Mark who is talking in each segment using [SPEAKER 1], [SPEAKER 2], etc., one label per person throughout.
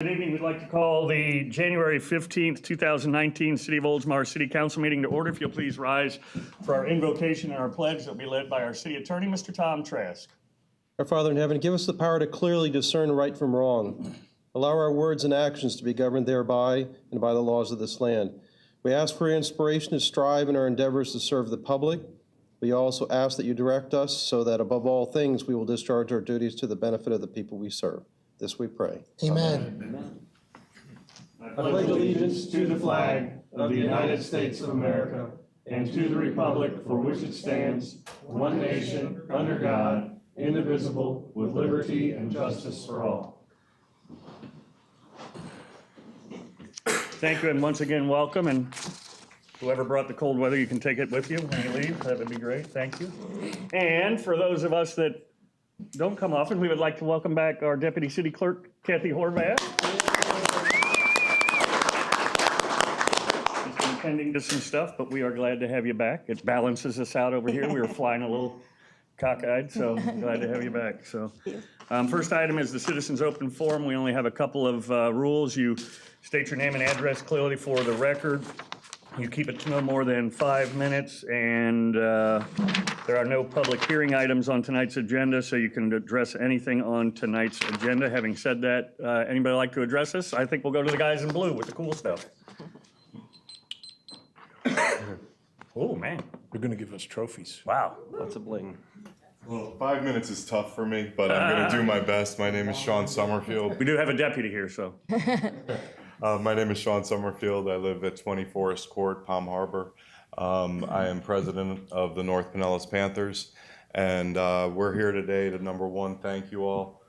[SPEAKER 1] Good evening. We'd like to call the January 15th, 2019 City of Oldsmar City Council meeting to order. If you'll please rise for our invocation and our pledge that will be led by our city attorney, Mr. Tom Trask.
[SPEAKER 2] Our Father in heaven, give us the power to clearly discern right from wrong. Allow our words and actions to be governed thereby and by the laws of this land. We ask for your inspiration to strive in our endeavors to serve the public. We also ask that you direct us so that above all things we will discharge our duties to the benefit of the people we serve. This we pray.
[SPEAKER 3] Amen.
[SPEAKER 1] I pledge allegiance to the flag of the United States of America and to the republic for which it stands, one nation, under God, indivisible, with liberty and justice for all. Thank you, and once again, welcome. And whoever brought the cold weather, you can take it with you when you leave. That would be great. Thank you. And for those of us that don't come often, we would like to welcome back our Deputy City Clerk, Kathy Horvath. She's been tending to some stuff, but we are glad to have you back. It balances us out over here. We were flying a little cockeyed, so glad to have you back. So, first item is the Citizens Open Forum. We only have a couple of rules. You state your name and address clearly for the record. You keep it to no more than 5 minutes, and there are no public hearing items on tonight's agenda, so you can address anything on tonight's agenda. Having said that, anybody like to address us? I think we'll go to the guys in blue with the cool stuff. Oh, man.
[SPEAKER 4] They're going to give us trophies.
[SPEAKER 1] Wow.
[SPEAKER 2] Lots of bling.
[SPEAKER 5] Well, 5 minutes is tough for me, but I'm going to do my best. My name is Sean Summerfield.
[SPEAKER 1] We do have a deputy here, so.
[SPEAKER 5] My name is Sean Summerfield. I live at 20 Forest Court, Palm Harbor. I am president of the North Pinellas Panthers, and we're here today to, number one, thank you all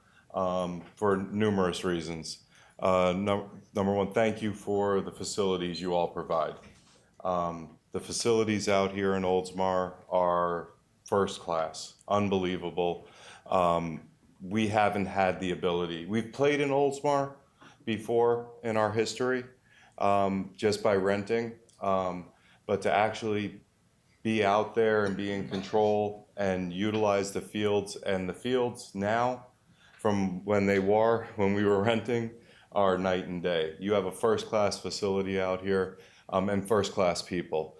[SPEAKER 5] for numerous reasons. Number one, thank you for the facilities you all provide. The facilities out here in Oldsmar are first class, unbelievable. We haven't had the ability. We've played in Oldsmar before in our history, just by renting, but to actually be out there and be in control and utilize the fields, and the fields now from when we were renting, are night and day. You have a first-class facility out here, and first-class people.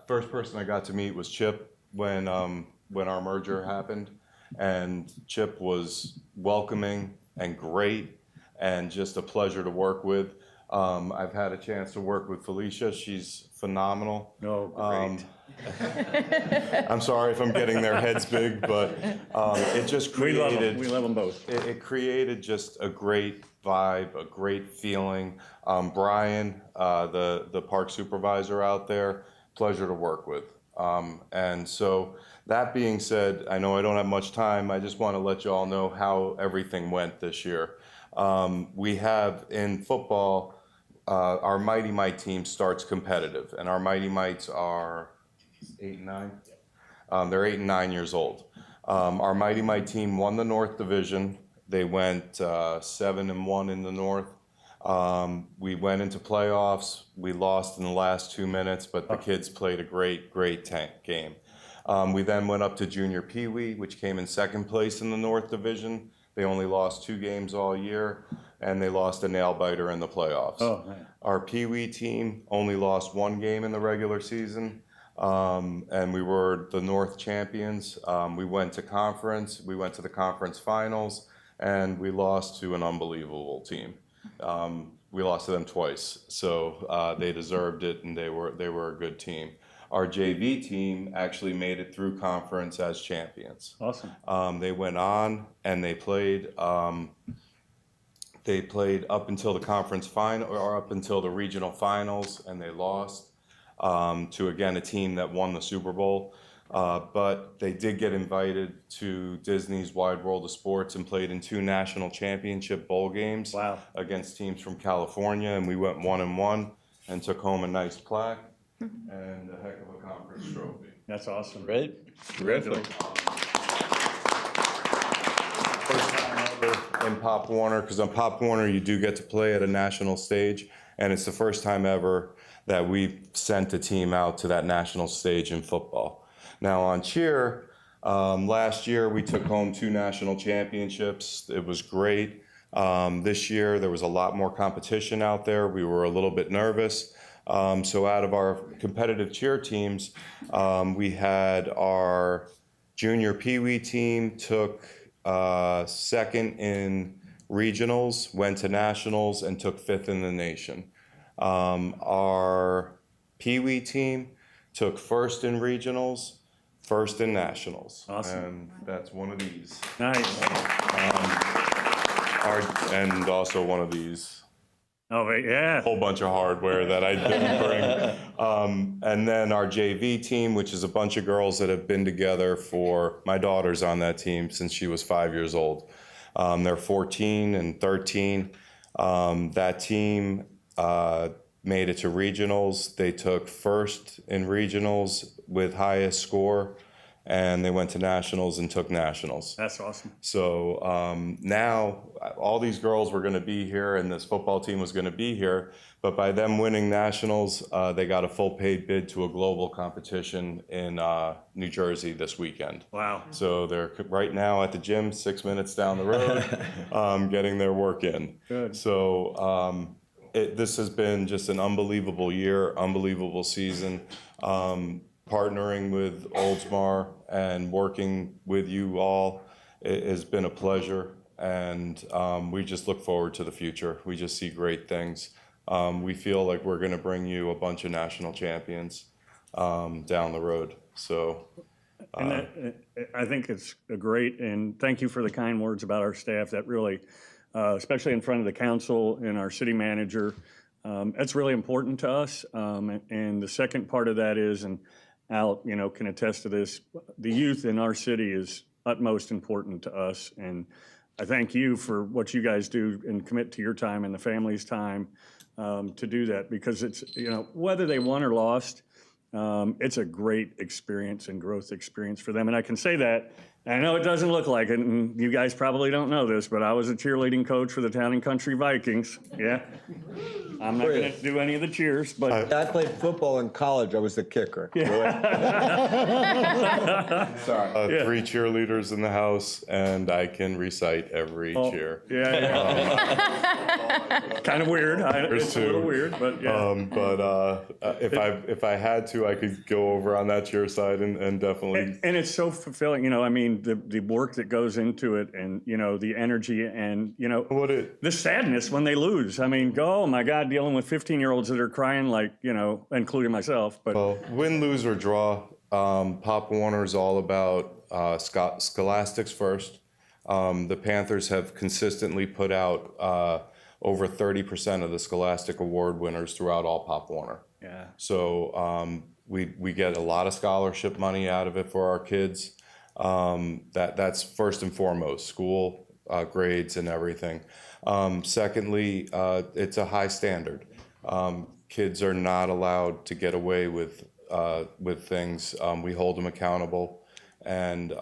[SPEAKER 5] First person I got to meet was Chip when our merger happened, and Chip was welcoming and great, and just a pleasure to work with. I've had a chance to work with Felicia. She's phenomenal.
[SPEAKER 1] Oh, great.
[SPEAKER 5] I'm sorry if I'm getting their heads big, but it just created...
[SPEAKER 1] We love them both.
[SPEAKER 5] It created just a great vibe, a great feeling. Brian, the park supervisor out there, pleasure to work with. And so that being said, I know I don't have much time. I just want to let you all know how everything went this year. We have in football, our Mighty Might team starts competitive, and our Mighty Mites are 8 and 9. They're 8 and 9 years old. Our Mighty Might team won the North Division. They went 7 and 1 in the North. We went into playoffs. We lost in the last 2 minutes, but the kids played a great game. We then went up to Junior Pee Wee, which came in second place in the North Division. They only lost 2 games all year, and they lost a nail biter in the playoffs.
[SPEAKER 1] Oh, man.
[SPEAKER 5] Our Pee Wee team only lost 1 game in the regular season, and we were the North champions. We went to conference. We went to the conference finals, and we lost to an unbelievable team. We lost to them twice, so they deserved it, and they were a good team. Our JV team actually made it through conference as champions.
[SPEAKER 1] Awesome.
[SPEAKER 5] They went on and they played up until the conference final, or up until the regional finals, and they lost to, again, a team that won the Super Bowl. But they did get invited to Disney's Wide World of Sports and played in 2 national championship bowl games.
[SPEAKER 1] Wow.
[SPEAKER 5] Against teams from California, and we went 1-1 and took home a nice plaque and a heck of a conference trophy.
[SPEAKER 1] That's awesome.
[SPEAKER 4] Right? Terrific.
[SPEAKER 5] First time ever in Pop Warner, because on Pop Warner you do get to play at a national stage, and it's the first time ever that we've sent a team out to that national stage in football. Now on cheer, last year we took home 2 national championships. It was great. This year, there was a lot more competition out there. We were a little bit nervous. So out of our competitive cheer teams, we had our junior Pee Wee team took second in regionals, went to nationals, and took fifth in the nation. Our Pee Wee team took first in regionals, first in nationals.
[SPEAKER 1] Awesome.
[SPEAKER 5] And that's one of these.
[SPEAKER 1] Nice.
[SPEAKER 5] And also one of these.
[SPEAKER 1] Oh, yeah.
[SPEAKER 5] Whole bunch of hardware that I didn't bring. And then our JV team, which is a bunch of girls that have been together for, my daughter's on that team since she was 5 years old. They're 14 and 13. That team made it to regionals. They took first in regionals with highest score, and they went to nationals and took nationals.
[SPEAKER 1] That's awesome.
[SPEAKER 5] So now all these girls were going to be here, and this football team was going to be here. But by them winning nationals, they got a full paid bid to a global competition in New Jersey this weekend.
[SPEAKER 1] Wow.
[SPEAKER 5] So they're right now at the gym, 6 minutes down the road, getting their work in.
[SPEAKER 1] Good.
[SPEAKER 5] So this has been just an unbelievable year, unbelievable season. Partnering with Oldsmar and working with you all, it has been a pleasure, and we just look forward to the future. We just see great things. We feel like we're going to bring you a bunch of national champions down the road. So,
[SPEAKER 1] And I think it's great, and thank you for the kind words about our staff. That really, especially in front of the council and our city manager, that's really important to us. And the second part of that is, and Al, can attest to this, the youth in our city is utmost important to us. And I thank you for what you guys do and commit to your time and the family's time to do that, because it's, whether they won or lost, it's a great experience and growth experience for them. And I can say that, I know it doesn't look like it, and you guys probably don't know this, but I was a cheerleading coach for the Town and Country Vikings. Yeah. I'm not going to do any of the cheers, but
[SPEAKER 3] I played football in college. I was the kicker. Sorry.
[SPEAKER 5] 3 cheerleaders in the house, and I can recite every cheer.
[SPEAKER 1] Yeah. Kind of weird. It's a little weird, but yeah.
[SPEAKER 5] If I had to, I could go over on that cheer side and definitely.
[SPEAKER 1] And it's so fulfilling, I mean, the work that goes into it, and the energy, and the sadness when they lose. I mean, oh my God, dealing with 15-year-olds that are crying, like, including myself. But
[SPEAKER 5] Well, win, lose, or draw, Pop Warner is all about scholastics first. The Panthers have consistently put out over 30% of the Scholastic Award winners throughout all Pop Warner.
[SPEAKER 1] yeah,
[SPEAKER 5] So we get a lot of scholarship money out of it for our kids. That's first and foremost, school grades and everything. Secondly, it's a high standard. Kids are not allowed to get away with things. We hold them accountable. And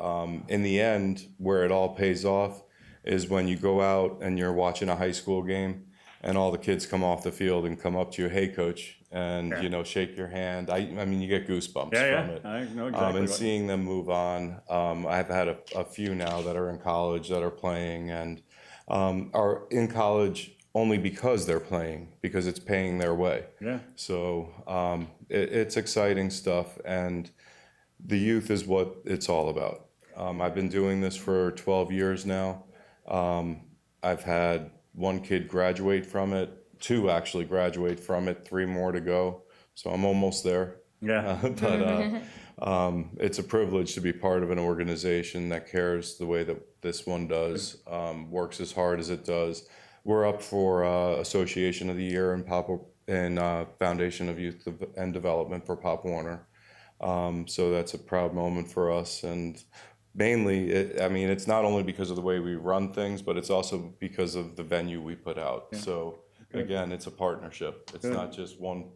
[SPEAKER 5] in the end, where it all pays off is when you go out and you're watching a high school game and all the kids come off the field and come up to you, hey, coach, and, shake your hand. I mean, you get goosebumps from it.
[SPEAKER 1] I know exactly.
[SPEAKER 5] And seeing them move on. I've had a few now that are in college that are playing and are in college only because they're playing, because it's paying their way.
[SPEAKER 1] Yeah.
[SPEAKER 5] So it's exciting stuff, and the youth is what it's all about. I've been doing this for 12 years now. I've had 1 kid graduate from it, 2 actually graduate from it, 3 more to go. So I'm almost there.
[SPEAKER 1] Yeah.
[SPEAKER 5] But it's a privilege to be part of an organization that cares the way that this one does, works as hard as it does. We're up for Association of the Year and Foundation of Youth and Development for Pop Warner. So that's a proud moment for us. And mainly, it's not only because of the way we run things, but it's also because of the venue we put out. Yeah. So again, it's a partnership. It's not just one.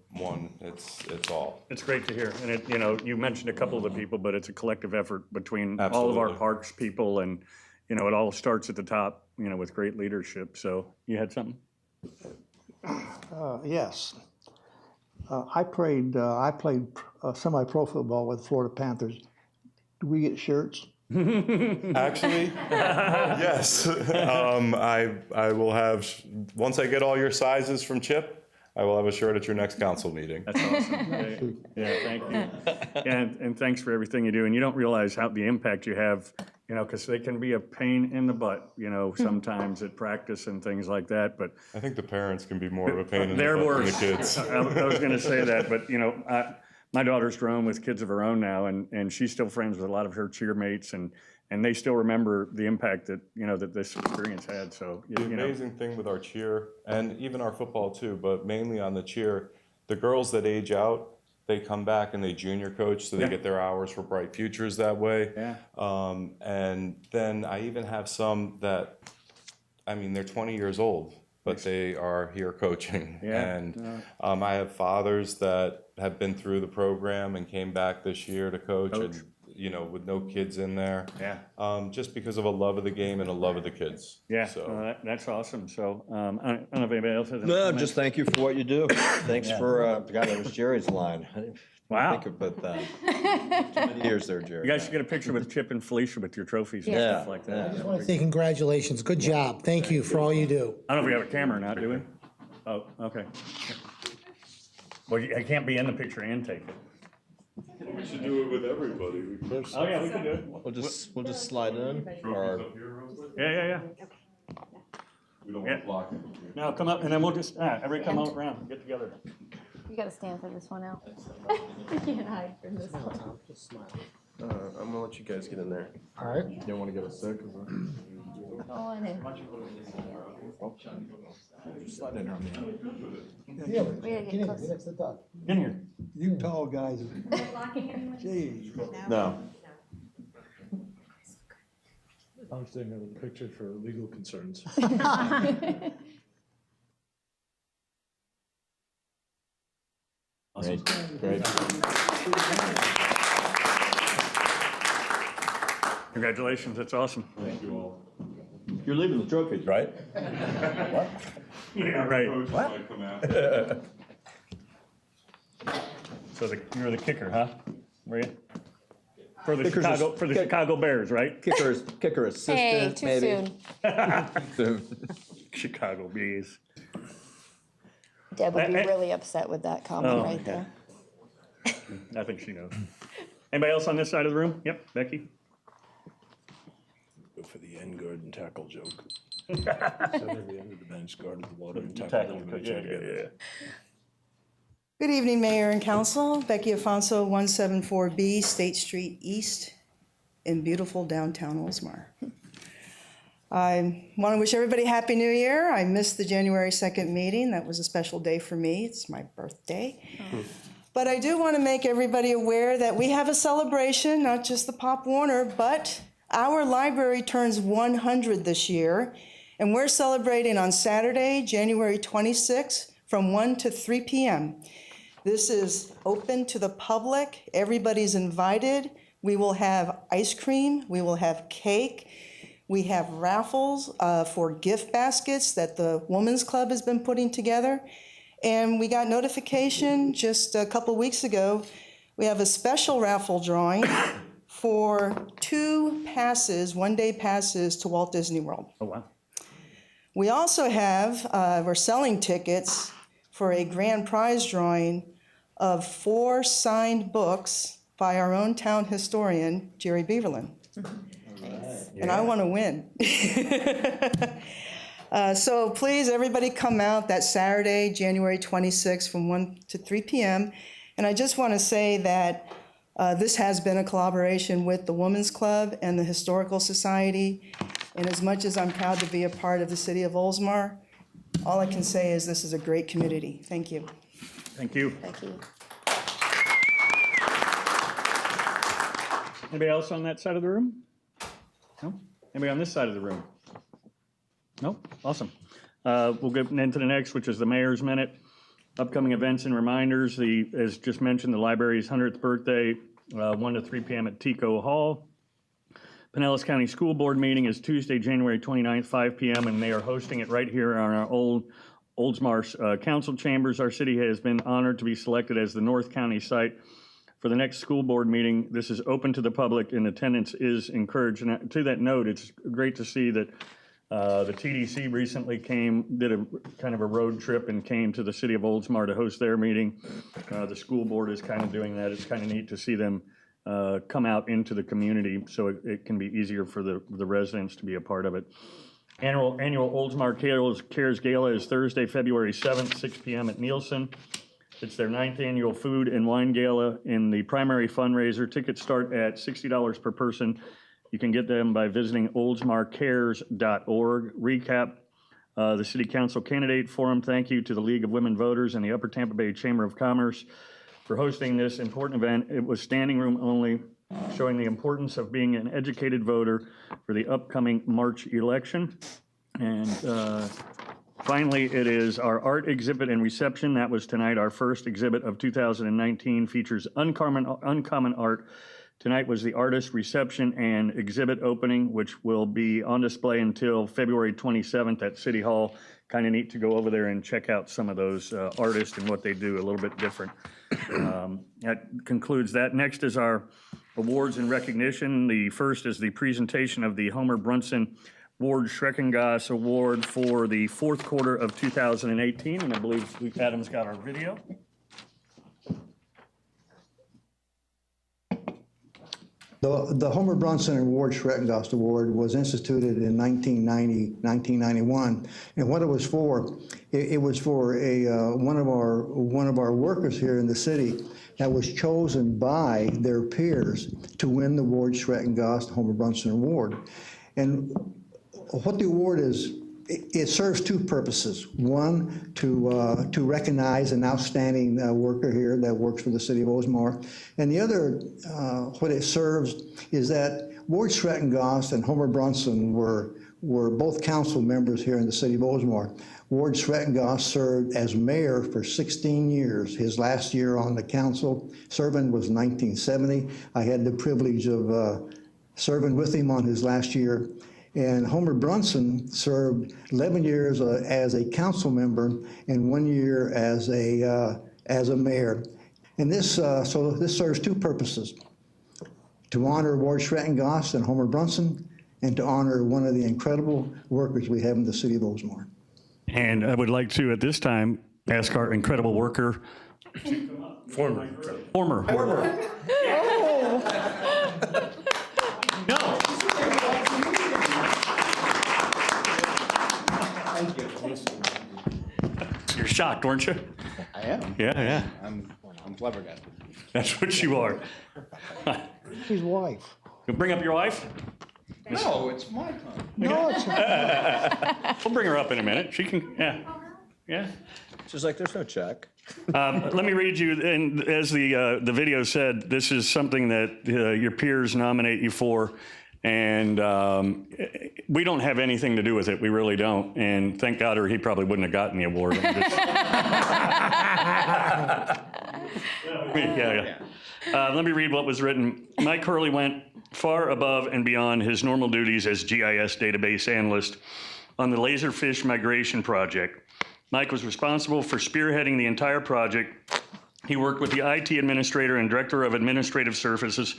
[SPEAKER 5] It's all.
[SPEAKER 1] It's great to hear. And it, you mentioned a couple of the people, but it's a collective effort between all of
[SPEAKER 5] Absolutely.
[SPEAKER 1] our parks people, and it all starts at the top, with great leadership. So you had something?
[SPEAKER 6] Yes. I played semi-pro football with the Florida Panthers. Do we get shirts?
[SPEAKER 5] Actually, yes. I will have, once I get all your sizes from Chip, I will have a shirt at your next council meeting.
[SPEAKER 1] That's awesome. Yeah, thank you. And thanks for everything you do. And you don't realize how the impact you have, you know, because they can be a pain in the butt, you know, sometimes at practice and things like that. But
[SPEAKER 5] I think the parents can be more of a pain in the
[SPEAKER 1] they're
[SPEAKER 5] butt than the
[SPEAKER 1] worse.
[SPEAKER 5] kids.
[SPEAKER 1] I was going to say that, but you know, my daughter's grown with kids of her own now, and she's still friends with a lot of her cheer mates, and they still remember the impact that, you know, that this experience had. So,
[SPEAKER 5] The
[SPEAKER 1] you know,
[SPEAKER 5] amazing thing with our cheer, and even our football too, but mainly on the cheer, the girls that age out, they come back and they junior coach, so they
[SPEAKER 1] Yeah.
[SPEAKER 5] get their hours for Bright Futures that way.
[SPEAKER 1] Yeah.
[SPEAKER 5] And then I even have some that, I mean, they're 20 years old, but they are here coaching.
[SPEAKER 1] Yeah.
[SPEAKER 5] And I have fathers that have been through the program and came back this year to coach. And, you know, with no kids in there.
[SPEAKER 1] Yeah.
[SPEAKER 5] Just because of a love of the game and a love of the kids.
[SPEAKER 1] Yeah,
[SPEAKER 5] So.
[SPEAKER 1] that's awesome. So I don't know if anybody else has any
[SPEAKER 3] No,
[SPEAKER 1] comments.
[SPEAKER 3] just thank you for what you do. Thanks for, God, that was Jerry's line. I didn't
[SPEAKER 1] Wow.
[SPEAKER 3] think about that. Too many years there, Jerry.
[SPEAKER 1] You guys should get a picture with Chip and Felicia with your trophies and
[SPEAKER 3] Yeah,
[SPEAKER 1] stuff like that.
[SPEAKER 3] yeah.
[SPEAKER 7] I just want to say congratulations. Good job. Thank you for all you do.
[SPEAKER 1] I don't know if we have a camera or not, do we? Oh, okay. Well, I can't be in the picture and take it.
[SPEAKER 5] We should do it with everybody.
[SPEAKER 1] Oh, yeah, we can do it.
[SPEAKER 3] We'll just slide in, or,
[SPEAKER 1] Yeah.
[SPEAKER 5] We don't
[SPEAKER 1] Yeah.
[SPEAKER 5] want to block it.
[SPEAKER 1] Now, come up, and then we'll just, everybody come out around, get together.
[SPEAKER 8] You gotta stand for this one out. You can't hide from this one.
[SPEAKER 2] I'm gonna let you guys get in there.
[SPEAKER 7] All right.
[SPEAKER 3] you don't want to get us sick?
[SPEAKER 8] Go on in.
[SPEAKER 3] Slide in on me.
[SPEAKER 7] Yeah,
[SPEAKER 8] We gotta
[SPEAKER 7] get
[SPEAKER 8] get
[SPEAKER 7] in,
[SPEAKER 8] close.
[SPEAKER 7] get next to the dog.
[SPEAKER 1] In here.
[SPEAKER 7] You tall guys. Jeez.
[SPEAKER 3] No.
[SPEAKER 4] I'm staying there with the picture for legal concerns.
[SPEAKER 3] Great, great.
[SPEAKER 1] Congratulations, that's awesome.
[SPEAKER 3] You're leaving the trophies, right?
[SPEAKER 1] Yeah, right.
[SPEAKER 5] What? Come out.
[SPEAKER 1] So you're the kicker, huh? Were you? For the
[SPEAKER 3] Kicker's
[SPEAKER 1] Chicago Bears, right?
[SPEAKER 3] Kicker
[SPEAKER 8] Hey,
[SPEAKER 3] assistant,
[SPEAKER 8] too
[SPEAKER 3] maybe.
[SPEAKER 8] soon.
[SPEAKER 1] Chicago Bees.
[SPEAKER 8] Deb would be
[SPEAKER 1] Eh, eh.
[SPEAKER 8] really upset with that comment
[SPEAKER 1] Oh,
[SPEAKER 8] right
[SPEAKER 1] yeah.
[SPEAKER 8] there.
[SPEAKER 1] I think she knows. Anybody else on this side of the room? Yep, Becky?
[SPEAKER 4] Go for the end guard and tackle joke. Set every end of the bench, guarded the water and tackled them when they tried to get it.
[SPEAKER 9] Good evening, Mayor and Council. Becky Afonso, 174B State Street East in beautiful downtown Oldsmar. I want to wish everybody Happy New Year. I missed the January 2nd meeting. That was a special day for me. It's my birthday. But I do want to make everybody aware that we have a celebration, not just the Pop Warner, but our library turns 100 this year. And we're celebrating on Saturday, January 26th, from 1 to 3 p.m. This is open to the public. Everybody's invited. We will have ice cream. We will have cake. We have raffles for gift baskets that the Women's Club has been putting together. And we got notification just a couple weeks ago. We have a special raffle drawing for 2 passes, one-day passes to Walt Disney World.
[SPEAKER 1] Oh, wow.
[SPEAKER 9] We also have, we're selling tickets for a grand prize drawing of 4 signed books by our own town historian, Jerry Beaverland. And I want to win. So please, everybody come out that Saturday, January 26th from 1 to 3 p.m. And I just want to say that this has been a collaboration with the Women's Club and the Historical Society. And as much as I'm proud to be a part of the city of Oldsmar, all I can say is this is a great community. Thank you.
[SPEAKER 1] Thank you.
[SPEAKER 8] Thank you.
[SPEAKER 1] Anybody else on that side of the room? No? Anybody on this side of the room? No? Awesome. We'll get into the next, which is the mayor's minute. Upcoming events and reminders. As just mentioned, the library's 100th birthday, 1 to 3 p.m. at Tico Hall. Pinellas County School Board meeting is Tuesday, January 29th, 5 p.m., and they are hosting it right here on our old Oldsmar council chambers. Our city has been honored to be selected as the North County site for the next school board meeting. This is open to the public and attendance is encouraged. And to that note, it's great to see that the TDC recently did a kind of a road trip and came to the city of Oldsmar to host their meeting. The school board is kind of doing that. It's kind of neat to see them come out into the community so it can be easier for the residents to be a part of it. Annual Oldsmar Cares Gala is Thursday, February 7th, 6 p.m. at Nielsen. It's their 9th annual food and wine gala in the primary fundraiser. Tickets start at $60 per person. You can get them by visiting oldsmarcares.org. Recap, the City Council Candidate Forum. Thank you to the League of Women Voters and the Upper Tampa Bay Chamber of Commerce for hosting this important event. It was standing room only, showing the importance of being an educated voter for the upcoming March election. And finally, it is our art exhibit and reception. That was tonight. Our first exhibit of 2019 features uncommon art. Tonight was the artist reception and exhibit opening, which will be on display until February 27th at City Hall. Kind of neat to go over there and check out some of those artists and what they do a little bit different. That concludes that. Next is our awards and recognition. The first is the presentation of the Homer Brunson Ward Schreckengoss Award for the fourth quarter of 2018, and I believe Adam's got our video.
[SPEAKER 6] The Homer Brunson and Ward Schreckengoss Award was instituted in 1991, and what it was for, it was for one of our workers here in the city that was chosen by their peers to win the Ward Schreckengoss Homer Brunson Award. And what the award is, it serves two purposes. One, to recognize an outstanding worker here that works for the city of Oldsmar. And the other, what it serves is that Ward Schreckengoss and Homer Brunson were both council members here in the city of Oldsmar. Ward Schreckengoss served as mayor for 16 years. His last year on the council serving was 1970. I had the privilege of serving with him on his last year. And Homer Brunson served 11 years as a council member and 1 year as a mayor. And this serves two purposes: to honor Ward Schreckengoss and Homer Brunson, and to honor one of the incredible workers we have in the city of Oldsmar.
[SPEAKER 1] And I would like to, at this time, ask our incredible worker.
[SPEAKER 4] Former.
[SPEAKER 1] No. You're shocked, weren't you?
[SPEAKER 3] I am.
[SPEAKER 1] Yeah.
[SPEAKER 3] I'm flabbergasted.
[SPEAKER 1] That's what you are.
[SPEAKER 7] His wife.
[SPEAKER 1] You bring up your wife?
[SPEAKER 3] No, it's my time.
[SPEAKER 7] No, it's,
[SPEAKER 1] We'll bring her up in a minute. She can, yeah.
[SPEAKER 3] She's like, there's no check.
[SPEAKER 1] Let me read you, and as the video said, this is something that your peers nominate you for, and we don't have anything to do with it. We really don't, and thank God, or he probably wouldn't have gotten the award. Yeah. Let me read what was written. Mike Hurley went far above and beyond his normal duties as GIS database analyst on the Laserfish migration project. Mike was responsible for spearheading the entire project. He worked with the IT administrator and director of administrative services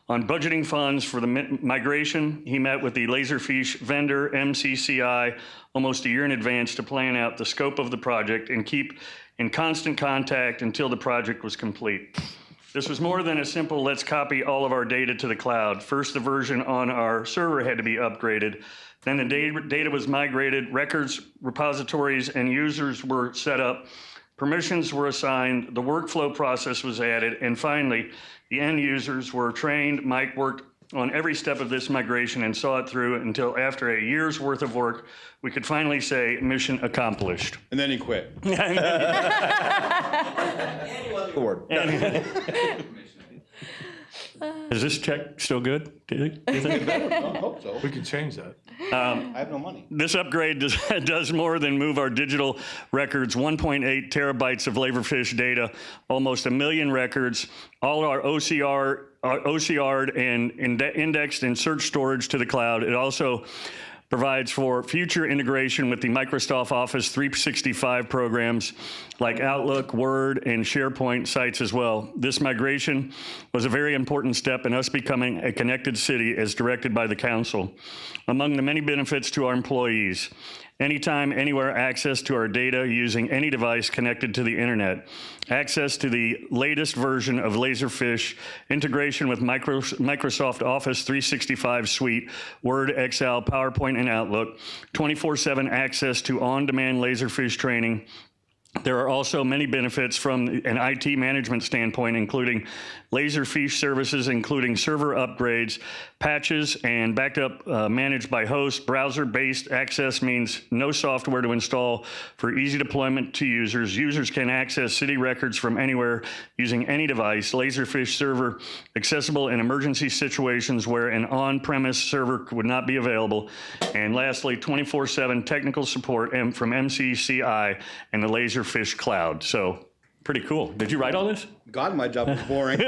[SPEAKER 1] on budgeting funds for the migration. He met with the Laserfish vendor, MCCI, almost a year in advance to plan out the scope of the project and keep in constant contact until the project was complete. This was more than a simple, let's copy all of our data to the cloud. First, the version on our server had to be upgraded. Then the data was migrated, records, repositories, and users were set up, permissions were assigned, the workflow process was added, and finally, the end users were trained. Mike worked on every step of this migration and saw it through until after a year's worth of work, we could finally say mission accomplished.
[SPEAKER 3] And then he quit. Award.
[SPEAKER 1] Is this check still good? Do you think?
[SPEAKER 3] I hope so.
[SPEAKER 4] We could change that.
[SPEAKER 3] I have no money.
[SPEAKER 1] This upgrade does more than move our digital records, 1.8 terabytes of Laserfish data, almost 1 million records, all our OCR'd and indexed and search storage to the cloud. It also provides for future integration with the Microsoft Office 365 programs like Outlook, Word, and SharePoint sites as well. This migration was a very important step in us becoming a connected city as directed by the council. Among the many benefits to our employees, anytime, anywhere access to our data using any device connected to the internet, access to the latest version of Laserfish, integration with Microsoft Office 365 Suite, Word, Excel, PowerPoint, and Outlook, 24/7 access to on-demand Laserfish training. There are also many benefits from an IT management standpoint, including Laserfish services, including server upgrades, patches, and backup managed by host. Browser-based access means no software to install for easy deployment to users. Users can access city records from anywhere using any device. Laserfish server accessible in emergency situations where an on-premise server would not be available. And lastly, 24/7 technical support from MCCI and the Laserfish cloud. So pretty cool. Did you write all this?
[SPEAKER 3] God, my job was boring.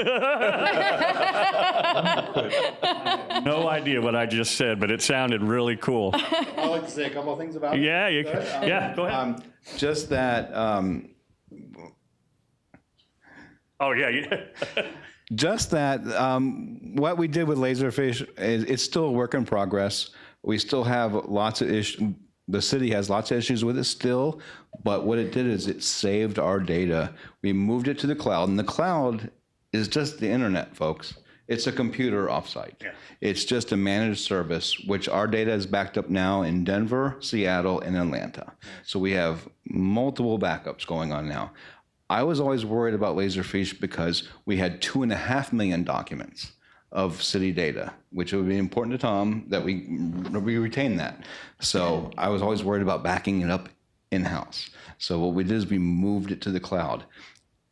[SPEAKER 1] No idea what I just said, but it sounded really cool.
[SPEAKER 10] I'd like to say a couple of things about it.
[SPEAKER 1] Yeah, yeah, go ahead.
[SPEAKER 10] Just that,
[SPEAKER 1] Oh, yeah.
[SPEAKER 10] just that what we did with Laserfish is it's still a work in progress. We still have lots of issues. The city has lots of issues with it still, but what it did is it saved our data. We moved it to the cloud, and the cloud is just the internet, folks. It's a computer offsite. Yeah. It's just a managed service, which our data is backed up now in Denver, Seattle, and Atlanta. So we have multiple backups going on now. I was always worried about Laserfish because we had 2.5 million documents of city data, which would be important to Tom that we retain that. So I was always worried about backing it up in-house. So what we did is we moved it to the cloud.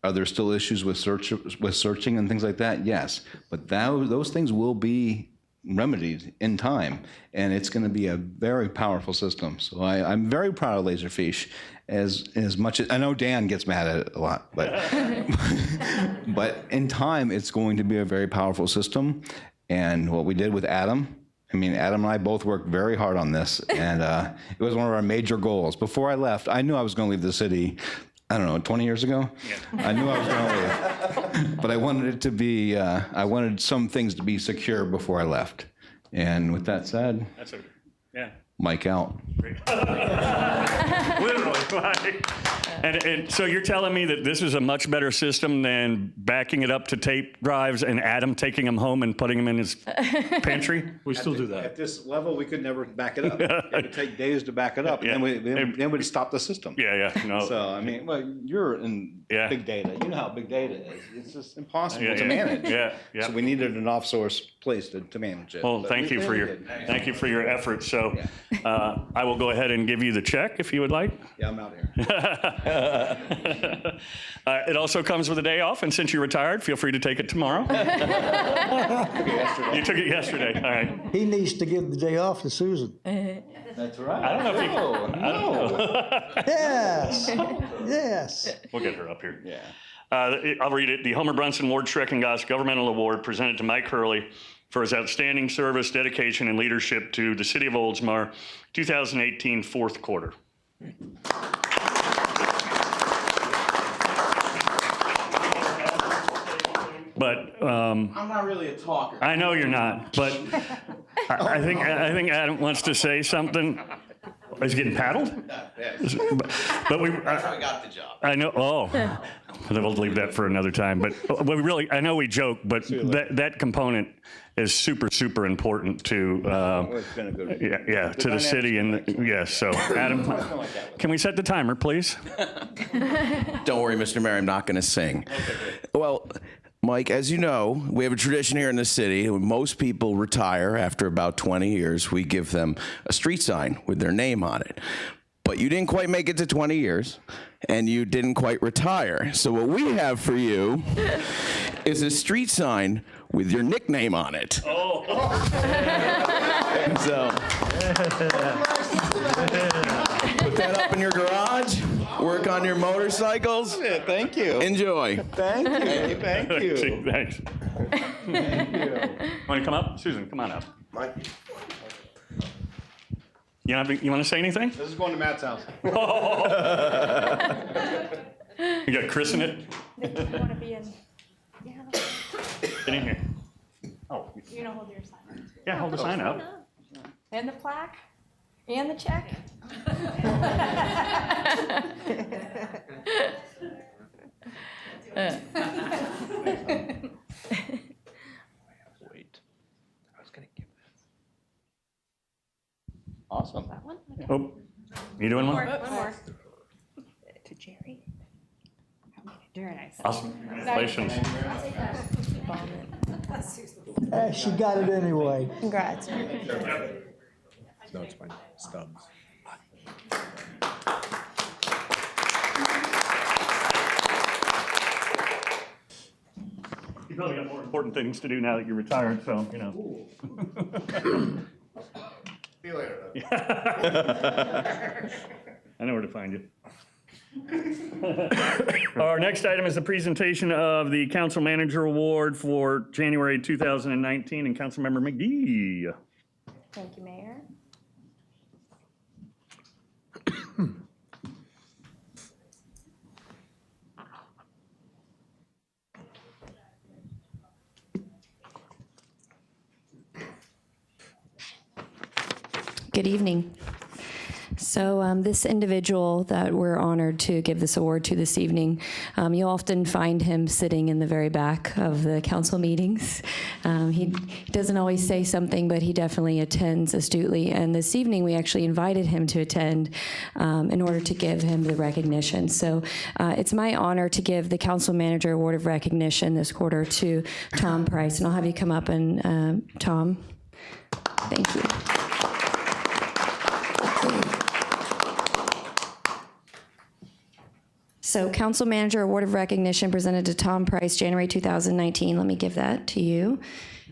[SPEAKER 10] Are there still issues with searching and things like that? Yes, but those things will be remedied in time, and it's going to be a very powerful system. So I'm very proud of Laserfish. As much as I know Dan gets mad at it a lot, but but in time it's going to be a very powerful system. And what we did with Adam, I mean, Adam and I both worked very hard on this, and it was one of our major goals. Before I left, I knew I was going to leave the city. I don't know, 20 years ago? Yeah. I knew I was going to leave. But I wanted it to be, I wanted some things to be secure before I left. And with that said,
[SPEAKER 1] Yeah.
[SPEAKER 10] Mike out.
[SPEAKER 1] Literally, right. And so you're telling me that this is a much better system than backing it up to tape drives and Adam taking them home and putting them in his pantry?
[SPEAKER 4] We still do that.
[SPEAKER 10] At this level, we could never back it up. It would take days to back it up, and then we'd stop the system.
[SPEAKER 1] Yeah, no.
[SPEAKER 10] So, I mean, well, you're in big data. You know how big data is. It's just impossible to manage.
[SPEAKER 1] Yeah.
[SPEAKER 10] So we needed an off-source place to manage it.
[SPEAKER 1] Well, thank you for your efforts. So I will go ahead and give you the check if you would like.
[SPEAKER 10] Yeah, I'm out here.
[SPEAKER 1] It also comes with a day off, and since you're retired, feel free to take it tomorrow. You took it yesterday. All right.
[SPEAKER 7] He needs to give the day off to Susan.
[SPEAKER 10] That's right.
[SPEAKER 1] I don't know if you can. I don't know.
[SPEAKER 7] Yes, yes.
[SPEAKER 1] We'll get her up here.
[SPEAKER 10] Yeah.
[SPEAKER 1] I'll read it. The Homer Brunson Ward Schreckengoss Governmental Award presented to Mike Hurley for his outstanding service, dedication, and leadership to the City of Oldsmar, 2018 fourth quarter. But
[SPEAKER 3] I'm not really a talker.
[SPEAKER 1] I know you're not, but I think Adam wants to say something. Is he getting paddled? But we.
[SPEAKER 3] That's how I got the job.
[SPEAKER 1] I know. Oh, we'll leave that for another time. But we really, I know we joke, but that component is super important to.
[SPEAKER 10] It's been a good.
[SPEAKER 1] To the city and yes. So Adam, can we set the timer, please?
[SPEAKER 11] Don't worry, Mr. Mayor, I'm not going to sing. Well, Mike, as you know, we have a tradition here in the city. Most people retire after about 20 years. We give them a street sign with their name on it. But you didn't quite make it to 20 years, and you didn't quite retire. So what we have for you is a street sign with your nickname on it.
[SPEAKER 1] Oh.
[SPEAKER 11] So put that up in your garage. Work on your motorcycles.
[SPEAKER 10] Thank you.
[SPEAKER 11] Enjoy.
[SPEAKER 10] Thank you. Thank you.
[SPEAKER 1] Thanks. Want to come up? Susan, come on up.
[SPEAKER 3] Mike.
[SPEAKER 1] You want to say anything?
[SPEAKER 10] This is going to Matt's house.
[SPEAKER 1] You got Chris in it?
[SPEAKER 8] You want to be in? Yeah.
[SPEAKER 1] Get in here. Oh,
[SPEAKER 8] You know, hold your sign.
[SPEAKER 1] yeah, hold the sign up.
[SPEAKER 8] And the plaque? And the check?
[SPEAKER 10] Wait. I was going to give this. Awesome.
[SPEAKER 8] That one?
[SPEAKER 1] Oh, you doing one?
[SPEAKER 8] One more.
[SPEAKER 9] To Jerry.
[SPEAKER 8] Very nice.
[SPEAKER 1] Awesome. Congratulations.
[SPEAKER 6] She got it anyway.
[SPEAKER 8] Congrats.
[SPEAKER 4] No, it's fine. Stubbs.
[SPEAKER 1] You probably got more important things to do now that you're retired, so, you know.
[SPEAKER 10] See you later.
[SPEAKER 1] I know where to find you. Our next item is the presentation of the Council Manager Award for January 2019, and Councilmember McGee.
[SPEAKER 8] Thank you, Mayor.
[SPEAKER 12] Good evening. So this individual that we're honored to give this award to this evening, you often find him sitting in the very back of the council meetings. He doesn't always say something, but he definitely attends astutely. And this evening, we actually invited him to attend in order to give him the recognition. So it's my honor to give the Council Manager Award of Recognition this quarter to Tom Price. And I'll have you come up and, Tom, thank you. So Council Manager Award of Recognition presented to Tom Price, January 2019. Let me give that to you.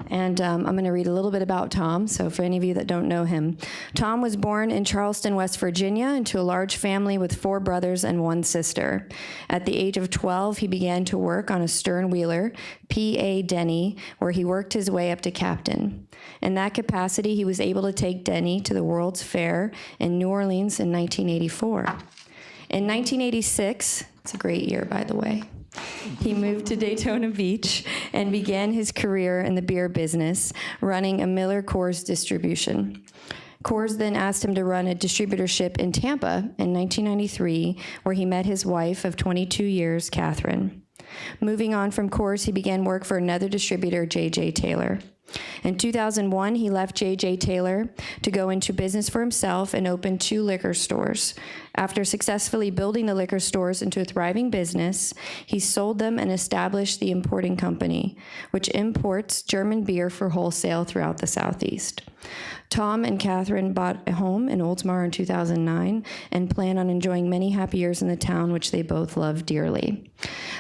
[SPEAKER 12] And I'm going to read a little bit about Tom, so for any of you that don't know him. Tom was born in Charleston, West Virginia, into a large family with 4 brothers and 1 sister. At the age of 12, he began to work on a stern wheeler, P.A. Denny, where he worked his way up to captain. In that capacity, he was able to take Denny to the World's Fair in New Orleans in 1984. In 1986, it's a great year, by the way, he moved to Daytona Beach and began his career in the beer business, running a Miller Coors distribution. Coors then asked him to run a distributorship in Tampa in 1993, where he met his wife of 22 years, Catherine. Moving on from Coors, he began work for another distributor, J.J. Taylor. In 2001, he left J.J. Taylor to go into business for himself and open 2 liquor stores. After successfully building the liquor stores into a thriving business, he sold them and established the importing company, which imports German beer for wholesale throughout the Southeast. Tom and Catherine bought a home in Oldsmar in 2009 and plan on enjoying many happy years in the town, which they both love dearly.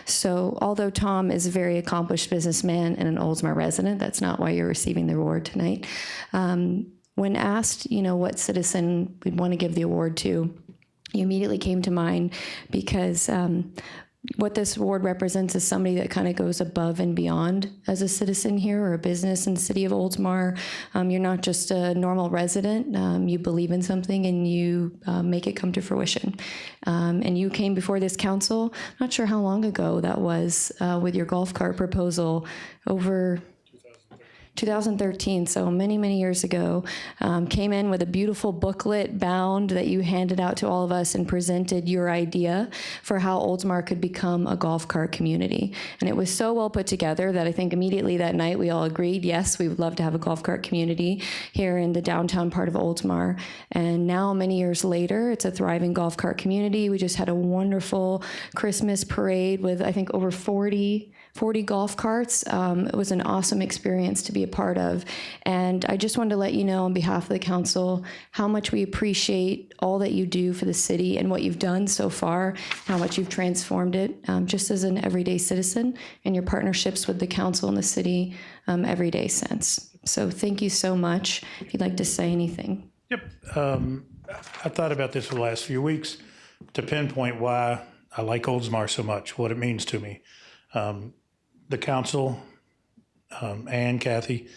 [SPEAKER 12] So although Tom is a very accomplished businessman and an Oldsmar resident, that's not why you're receiving the award tonight. When asked, what citizen we'd want to give the award to, you immediately came to mind because what this award represents is somebody that kind of goes above and beyond as a citizen here or a business in the city of Oldsmar. You're not just a normal resident. You believe in something and you make it come to fruition. And you came before this council, not sure how long ago that was, with your golf cart proposal over 2013, so many, many years ago, came in with a beautiful booklet bound that you handed out to all of us and presented your idea for how Oldsmar could become a golf cart community. And it was so well put together that I think immediately that night we all agreed, yes, we would love to have a golf cart community here in the downtown part of Oldsmar. And now, many years later, it's a thriving golf cart community. We just had a wonderful Christmas parade with, I think, over 40 golf carts. It was an awesome experience to be a part of. And I just wanted to let you know on behalf of the council how much we appreciate all that you do for the city and what you've done so far, how much you've transformed it just as an everyday citizen and your partnerships with the council and the city every day since. So thank you so much. If you'd like to say anything.
[SPEAKER 13] Yep. I thought about this for the last few weeks to pinpoint why I like Oldsmar so much, what it means to me. The council, and Kathy,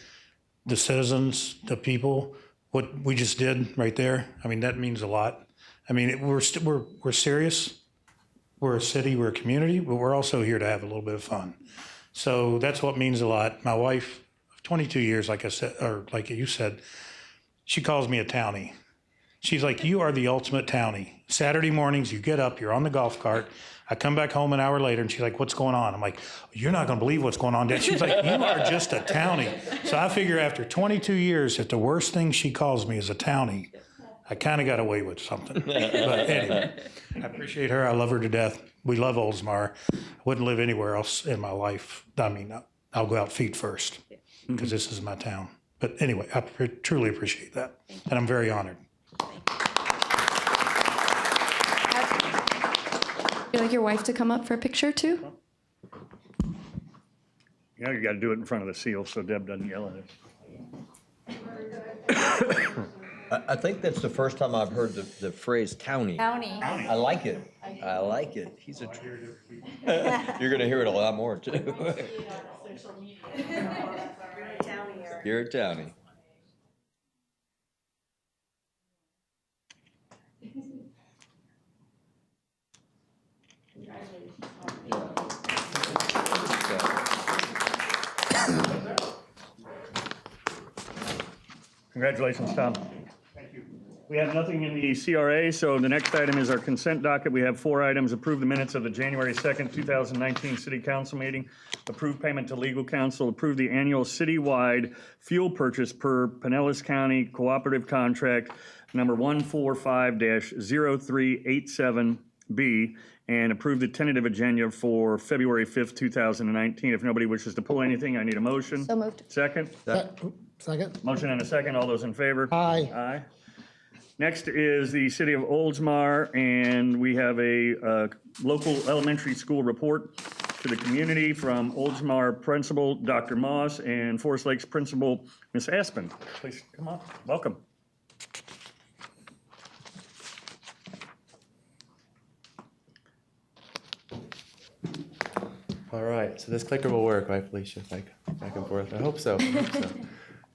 [SPEAKER 13] the citizens, the people, what we just did right there, I mean, that means a lot. I mean, we're serious. We're a city, we're a community, but we're also here to have a little bit of fun. So that's what means a lot. My wife, of 22 years, like I said, or like you said, she calls me a townie. She's like, you are the ultimate townie. Saturday mornings, you get up, you're on the golf cart. I come back home an hour later and she's like, what's going on? I'm like, you're not gonna believe what's going on, Dad. She's like, you are just a townie. So I figure after 22 years that the worst thing she calls me is a townie. I kind of got away with something. But anyway, I appreciate her. I love her to death. We love Oldsmar. I wouldn't live anywhere else in my life. I mean, I'll go out feet first because this is my town. But anyway, I truly appreciate that. And I'm very honored.
[SPEAKER 12] Would you like your wife to come up for a picture too?
[SPEAKER 1] Yeah, you got to do it in front of the seal so Deb doesn't yell at us.
[SPEAKER 3] I think that's the first time I've heard the phrase townie.
[SPEAKER 8] Townie.
[SPEAKER 3] I like it. I like it. He's a. You're gonna hear it a lot more too. You're a townie.
[SPEAKER 1] Congratulations, Tom. Thank you. We have nothing in the CRA, so the next item is our consent docket. We have 4 items. Approve the minutes of the January 2nd, 2019 City Council meeting. Approve payment to legal counsel. Approve the annual citywide fuel purchase per Pinellas County Cooperative Contract number 145-0387B. And approve the tentative agenda for February 5th, 2019. If nobody wishes to pull anything, I need a motion.
[SPEAKER 8] So moved.
[SPEAKER 1] Second?
[SPEAKER 7] Second?
[SPEAKER 1] Motion and a second. All those in favor?
[SPEAKER 7] Aye.
[SPEAKER 1] Aye. Next is the City of Oldsmar, and we have a local elementary school report to the community from Oldsmar Principal Dr. Moss and Forest Lakes Principal Ms. Aspen. Please come on. Welcome.
[SPEAKER 14] All right, so this clicker will work, right, Felicia? Back and forth. I hope so.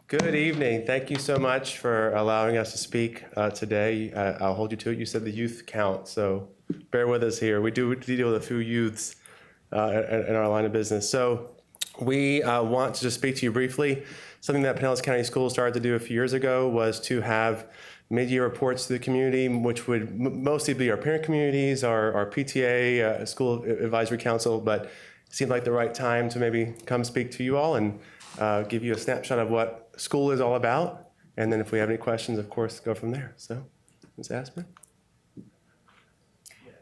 [SPEAKER 14] Good evening. Thank you so much for allowing us to speak today. I'll hold you to it. You said the youth count, so bear with us here. We do deal with a few youths in our line of business. So we want to just speak to you briefly. Something that Pinellas County Schools started to do a few years ago was to have mid-year reports to the community, which would mostly be our parent communities, our PTA, school advisory council, but it seemed like the right time to maybe come speak to you all and give you a snapshot of what school is all about. And then if we have any questions, of course, go from there. So, Ms. Aspen?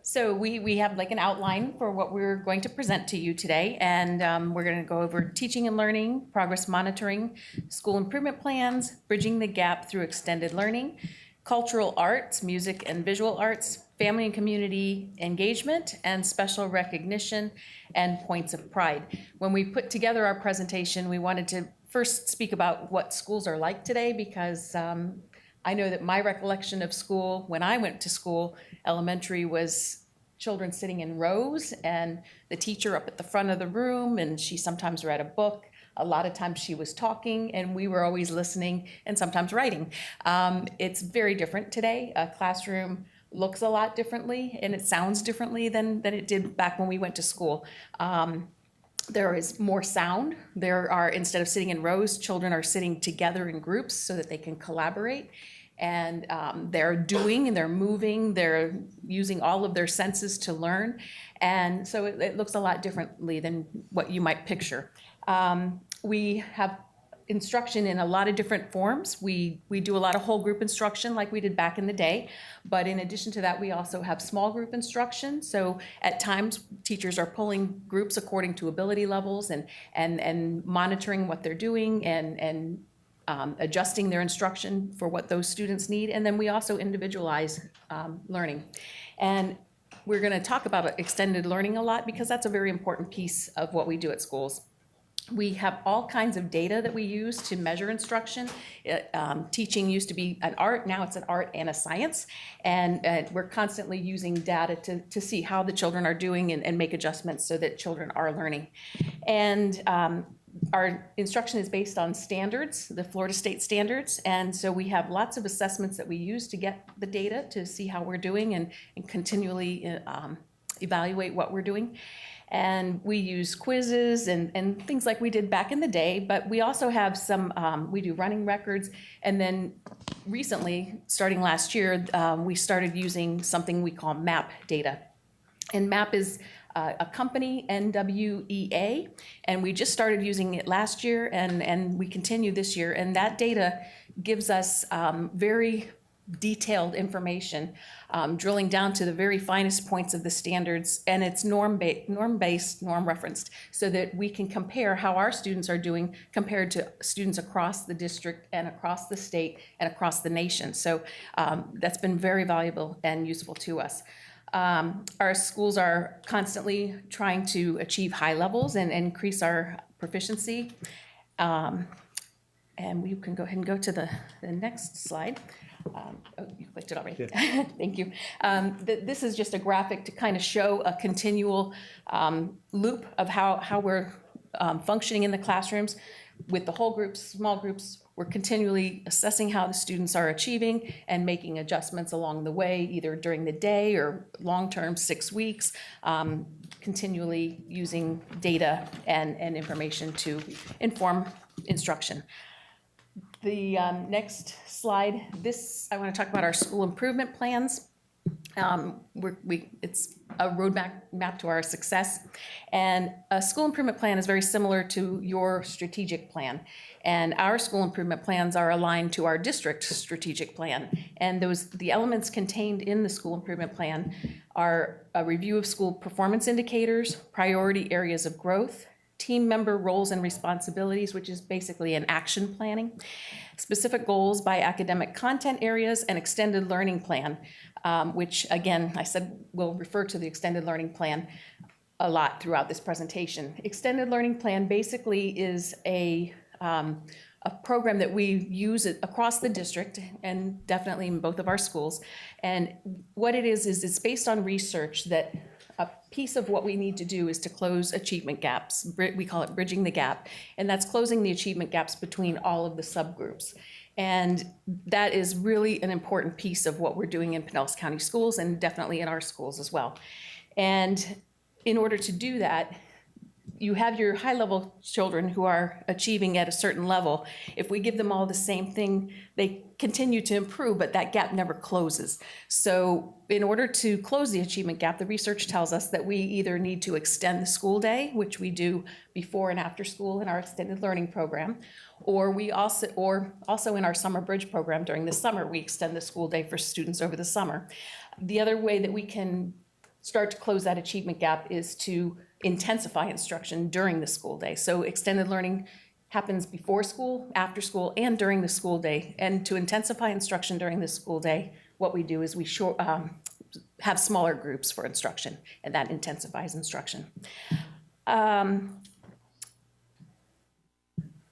[SPEAKER 15] So we have like an outline for what we're going to present to you today, and we're going to go over teaching and learning, progress monitoring, school improvement plans, bridging the gap through extended learning, cultural arts, music and visual arts, family and community engagement, and special recognition and points of pride. When we put together our presentation, we wanted to first speak about what schools are like today, because I know that my recollection of school, when I went to school, elementary, was children sitting in rows and the teacher up at the front of the room, and she sometimes read a book. A lot of times she was talking and we were always listening and sometimes writing. It's very different today. A classroom looks a lot differently and it sounds differently than it did back when we went to school. There is more sound. There are, instead of sitting in rows, children are sitting together in groups so that they can collaborate. And they're doing and they're moving, they're using all of their senses to learn. And so it looks a lot differently than what you might picture. We have instruction in a lot of different forms. We do a lot of whole group instruction like we did back in the day. But in addition to that, we also have small group instruction. So at times, teachers are pulling groups according to ability levels and monitoring what they're doing and adjusting their instruction for what those students need. And then we also individualize learning. And we're going to talk about extended learning a lot because that's a very important piece of what we do at schools. We have all kinds of data that we use to measure instruction. Teaching used to be an art, now it's an art and a science. And we're constantly using data to see how the children are doing and make adjustments so that children are learning. And Our instruction is based on standards, the Florida state standards, and so we have lots of assessments that we use to get the data to see how we're doing and continually evaluate what we're doing. And we use quizzes and things like we did back in the day, but we also have some, we do running records, and then recently, starting last year, we started using something we call MAP data. And MAP is a company, NWEA, and we just started using it last year, and we continue this year, and that data gives us very detailed information, drilling down to the very finest points of the standards, and it's norm-based, norm-referenced, so that we can compare how our students are doing compared to students across the district and across the state and across the nation. So that's been very valuable and useful to us. Our schools are constantly trying to achieve high levels and increase our proficiency. And we can go ahead and go to the next slide. Oh, you clicked it already. Yeah. Thank you. This is just a graphic to kind of show a continual loop of how we're functioning in the classrooms with the whole groups, small groups. We're continually assessing how the students are achieving and making adjustments along the way, either during the day or long-term, 6 weeks, continually using data and information to inform instruction. The next slide, I want to talk about our school improvement plans. It's a roadmap to our success. And a school improvement plan is very similar to your strategic plan. And our school improvement plans are aligned to our district strategic plan. And the elements contained in the school improvement plan are a review of school performance indicators, priority areas of growth, team member roles and responsibilities, which is basically an action planning, specific goals by academic content areas, and extended learning plan, which again, I said we'll refer to the extended learning plan a lot throughout this presentation. Extended learning plan basically is a program that we use across the district and definitely in both of our schools. And what it is it's based on research that a piece of what we need to do is to close achievement gaps. We call it bridging the gap, and that's closing the achievement gaps between all of the subgroups. And that is really an important piece of what we're doing in Pinellas County schools and definitely in our schools as well. And in order to do that, you have your high-level children who are achieving at a certain level. If we give them all the same thing, they continue to improve, but that gap never closes. So in order to close the achievement gap, the research tells us that we either need to extend the school day, which we do before and after school in our extended learning program, or also in our summer bridge program during the summer, we extend the school day for students over the summer. The other way that we can start to close that achievement gap is to intensify instruction during the school day. So extended learning happens before school, after school, and during the school day. And to intensify instruction during the school day, what we do is we have smaller groups for instruction, and that intensifies instruction.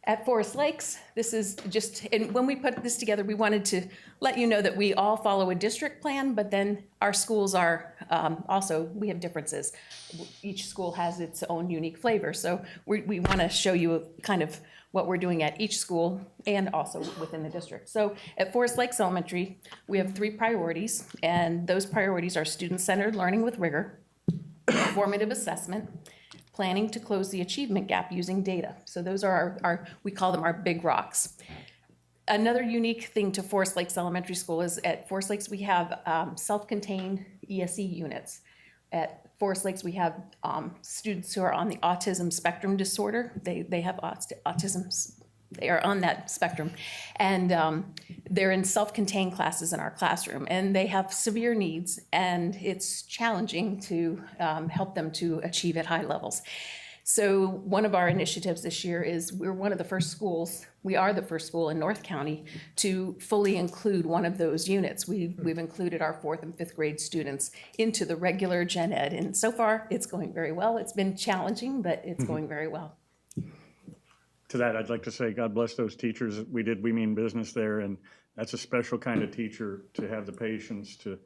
[SPEAKER 15] At Forest Lakes, this is just, and when we put this together, we wanted to let you know that we all follow a district plan, but then our schools are also, we have differences. Each school has its own unique flavor. So we want to show you kind of what we're doing at each school and also within the district. So at Forest Lakes Elementary, we have 3 priorities, and those priorities are student-centered learning with rigor, formative assessment, planning to close the achievement gap using data. So those are our we call them our big rocks. Another unique thing to Forest Lakes Elementary School is at Forest Lakes we have self-contained ESE units. At Forest Lakes we have students who are on the autism spectrum disorder. They have autism. They are on that spectrum, and they're in self-contained classes in our classroom, and they have severe needs, and it's challenging to help them to achieve at high levels. So one of our initiatives this year is we are the first school in North County to fully include one of those units. We've included our 4th and 5th grade students into the regular gen ed, and so far it's going very well. It's been challenging, but it's going very well.
[SPEAKER 1] To that, I'd like to say, God bless those teachers. We mean business there, and that's a special kind of teacher to have the patience to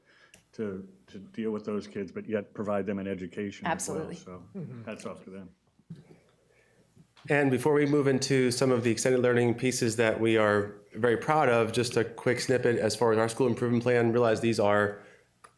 [SPEAKER 1] deal with those kids, but yet provide them an education.
[SPEAKER 15] Absolutely.
[SPEAKER 1] As well. So hats off to them.
[SPEAKER 14] And before we move into some of the extended learning pieces that we are very proud of, just a quick snippet as far as our school improvement plan. Realize these are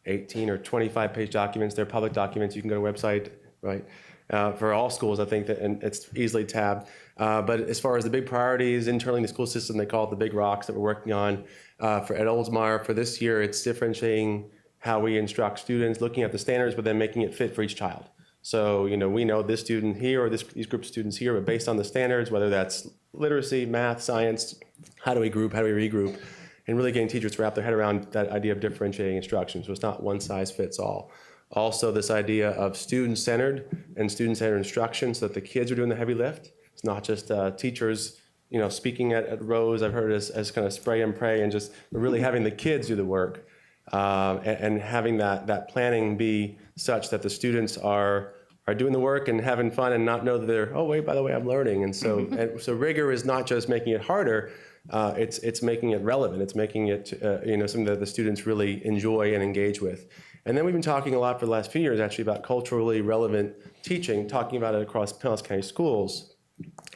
[SPEAKER 14] 18 or 25-page documents. They're public documents. You can go to a website, right? For all schools, I think that, and it's easily tabbed. But as far as the big priorities internally in the school system, they call it the big rocks that we're working on. At Oldsmar for this year, it's differentiating how we instruct students, looking at the standards, but then making it fit for each child. So, we know this student here or these group of students here, but based on the standards, whether that's literacy, math, science, how do we group, how do we regroup, and really getting teachers to wrap their head around that idea of differentiating instruction. So it's not one size fits all. Also, this idea of student-centered and student-centered instruction so that the kids are doing the heavy lift. It's not just teachers, speaking at rows. I've heard as kind of spray and pray, and just really having the kids do the work. And having that planning be such that the students are doing the work and having fun and not know that they're, oh, wait, by the way, I'm learning. And so rigor is not just making it harder, it's making it relevant. It's making it, something that the students really enjoy and engage with. And then we've been talking a lot for the last few years, actually, about culturally relevant teaching, talking about it across Pinellas County schools.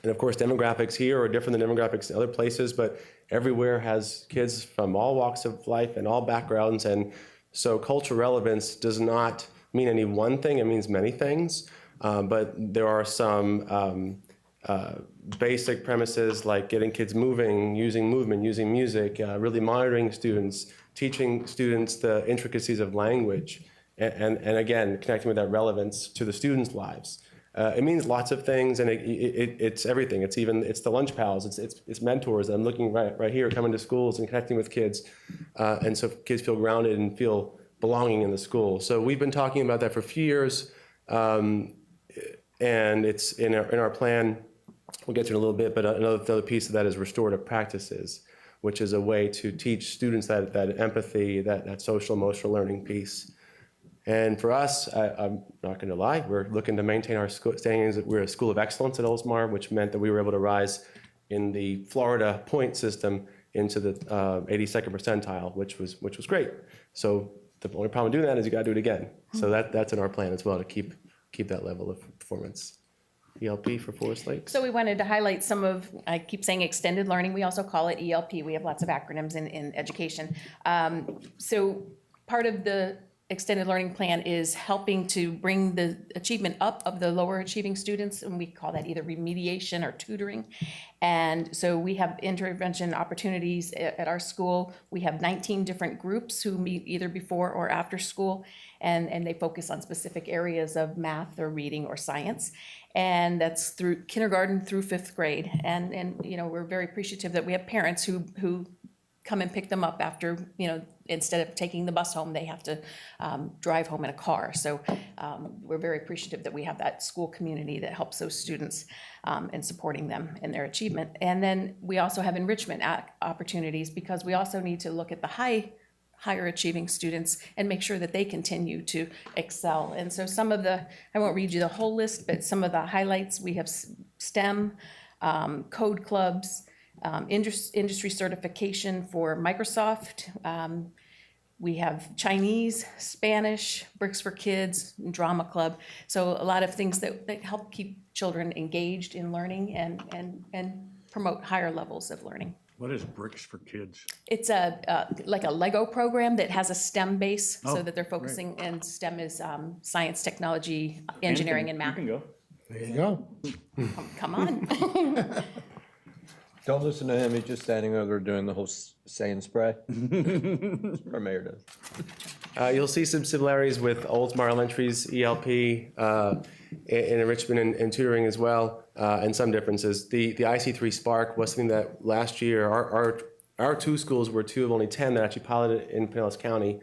[SPEAKER 14] And of course, demographics here are different than demographics in other places, but everywhere has kids from all walks of life and all backgrounds. And so cultural relevance does not mean any one thing, it means many things. But there are some basic premises like getting kids moving, using movement, using music, really monitoring students, teaching students the intricacies of language, and again, connecting with that relevance to the students' lives. It means lots of things, and it's everything. It's the lunch pals. It's mentors. I'm looking right here, coming to schools and connecting with kids, and so kids feel grounded and feel belonging in the school. So we've been talking about that for a few years, and it's in our plan. We'll get to it in a little bit, but another piece of that is restorative practices, which is a way to teach students that empathy, that social emotional learning piece. And for us, I'm not going to lie, we're looking to maintain our standings. We're a school of excellence at Oldsmar, which meant that we were able to rise in the Florida point system into the 82nd percentile, which was great. So the only problem with doing that is you got to do it again. So that's in our plan as well, to keep that level of performance. ELP for Forest Lakes.
[SPEAKER 15] So we wanted to highlight some of, I keep saying extended learning, we also call it ELP. We have lots of acronyms in education. So part of the extended learning plan is helping to bring the achievement up of the lower achieving students, and we call that either remediation or tutoring. And so we have intervention opportunities at our school. We have 19 different groups who meet either before or after school, and they focus on specific areas of math or reading or science. And that's through kindergarten through 5th grade. And we're very appreciative that we have parents who come and pick them up after, instead of taking the bus home, they have to drive home in a car. So we're very appreciative that we have that school community that helps those students in supporting them in their achievement. And then we also have enrichment opportunities, because we also need to look at the higher achieving students and make sure that they continue to excel. And so some of the, I won't read you the whole list, but some of the highlights, we have STEM, code clubs, industry certification for Microsoft. We have Chinese, Spanish, Bricks for Kids, Drama Club. So a lot of things that help keep children engaged in learning and promote higher levels of learning.
[SPEAKER 1] What is Bricks for Kids?
[SPEAKER 15] It's like a Lego program that has a STEM base, so
[SPEAKER 1] Oh,
[SPEAKER 15] that they're focusing, and STEM is science, technology, engineering, and math.
[SPEAKER 1] You can go.
[SPEAKER 7] There you go.
[SPEAKER 15] Come on.
[SPEAKER 3] Don't listen to him, he's just standing over there doing the whole say and spray. Our mayor does.
[SPEAKER 14] You'll see some similarities with Oldsmar Elementary's ELP in enrichment and tutoring as well, and some differences. The IC3 Spark was something that last year, our two schools were 2 of only 10 that actually piloted in Pinellas County.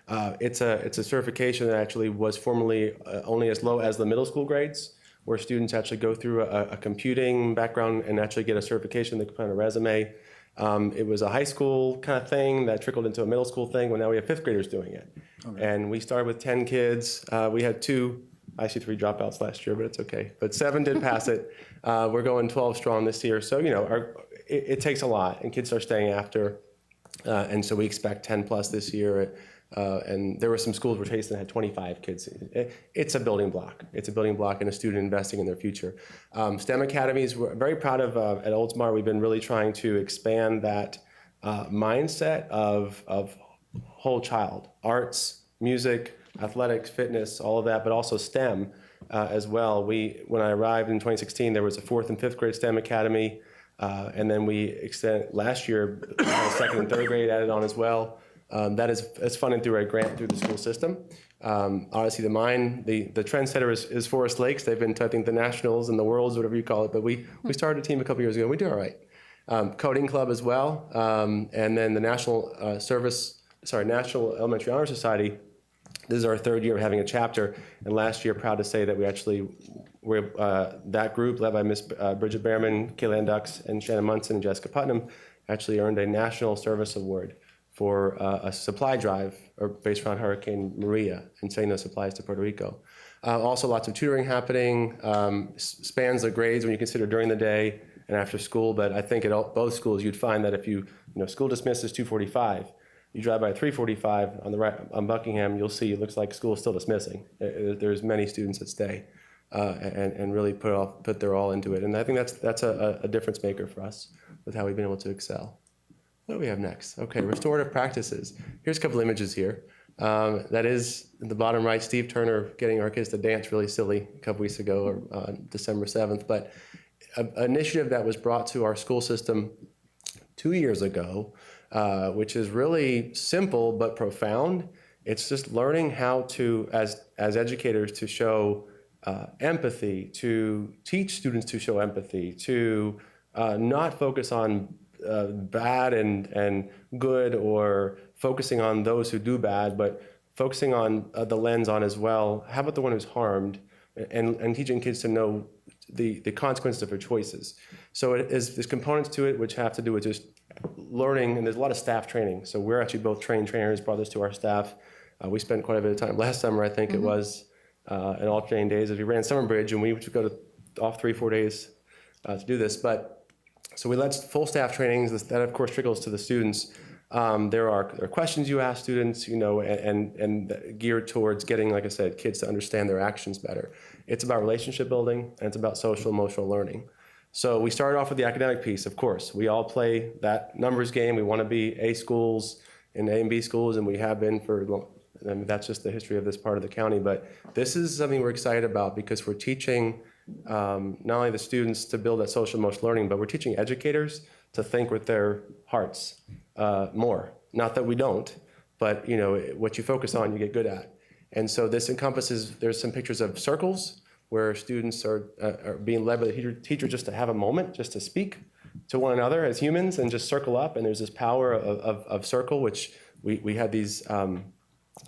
[SPEAKER 14] It's a certification that actually was formerly only as low as the middle school grades, where students actually go through a computing background and actually get a certification they can put on a resume. It was a high school kind of thing that trickled into a middle school thing, well, now we have 5th graders doing it. Okay. And we started with 10 kids. We had 2 IC3 dropouts last year, but it's okay. But 7 did pass it. We're going 12 strong this year. So, it takes a lot, and kids are staying after. And so we expect 10 plus this year. And there were some schools where Chasen had 25 kids. It's a building block. It's a building block and a student investing in their future. STEM academies, we're very proud of, at Oldsmar, we've been really trying to expand that mindset of whole child, arts, music, athletics, fitness, all of that, but also STEM as well. When I arrived in 2016, there was a 4th and 5th grade STEM academy, and then we extended last year, 2nd and 3rd grade added on as well. That is funded through a grant through the school system. Obviously, the trendsetter is Forest Lakes. They've been to, I think, the nationals and the worlds, whatever you call it. But we started a team a couple years ago. We do all right. Coding club as well, and then the National Elementary Honor Society. This is our 3rd year of having a chapter, and last year, proud to say that we actually that group led by Miss Bridget Behrman, Kayla Dux, and Shannon Munson and Jessica Putnam actually earned a National Service Award for a supply drive based around Hurricane Maria and sending those supplies to Puerto Rico. Also, lots of tutoring happening, spans the grades when you consider during the day and after school. But I think at both schools, you'd find that if school dismisses 2:45, you drive by 3:45 on the right on Buckingham, you'll see it looks like school is still dismissing. There's many students that stay and really put their all into it. And I think that's a difference maker for us with how we've been able to excel. What do we have next? Okay, restorative practices. Here's a couple images here. That is, at the bottom right, Steve Turner getting our kids to dance really silly a couple weeks ago, on December 7th. But an initiative that was brought to our school system 2 years ago, which is really simple but profound. It's just learning how to, as educators, to show empathy, to teach students to show empathy, to not focus on bad and good, or focusing on those who do bad, but focusing on the lens on as well, how about the one who's harmed, and teaching kids to know the consequences of their choices. So there's components to it which have to do with just learning, and there's a lot of staff training. So we're actually both trained trainers, brought this to our staff. We spent quite a bit of time last summer, I think it was, in alternating days as we ran Summer Bridge, and we would go off 3-4 days to do this. But so we led full staff trainings. That of course trickles to the students. There are questions you ask students, and geared towards getting, like I said, kids to understand their actions better. It's about relationship building, and it's about social emotional learning. So we started off with the academic piece, of course. We all play that numbers game. We want to be A schools and A and B schools, and we have been for, I mean, that's just the history of this part of the county. But this is something we're excited about because we're teaching not only the students to build that social emotional learning, but we're teaching educators to think with their hearts more. Not that we don't, but what you focus on, you get good at. And so this encompasses, there's some pictures of circles where students are being led by the teacher just to have a moment, just to speak to one another as humans and just circle up. And there's this power of circle, which we had these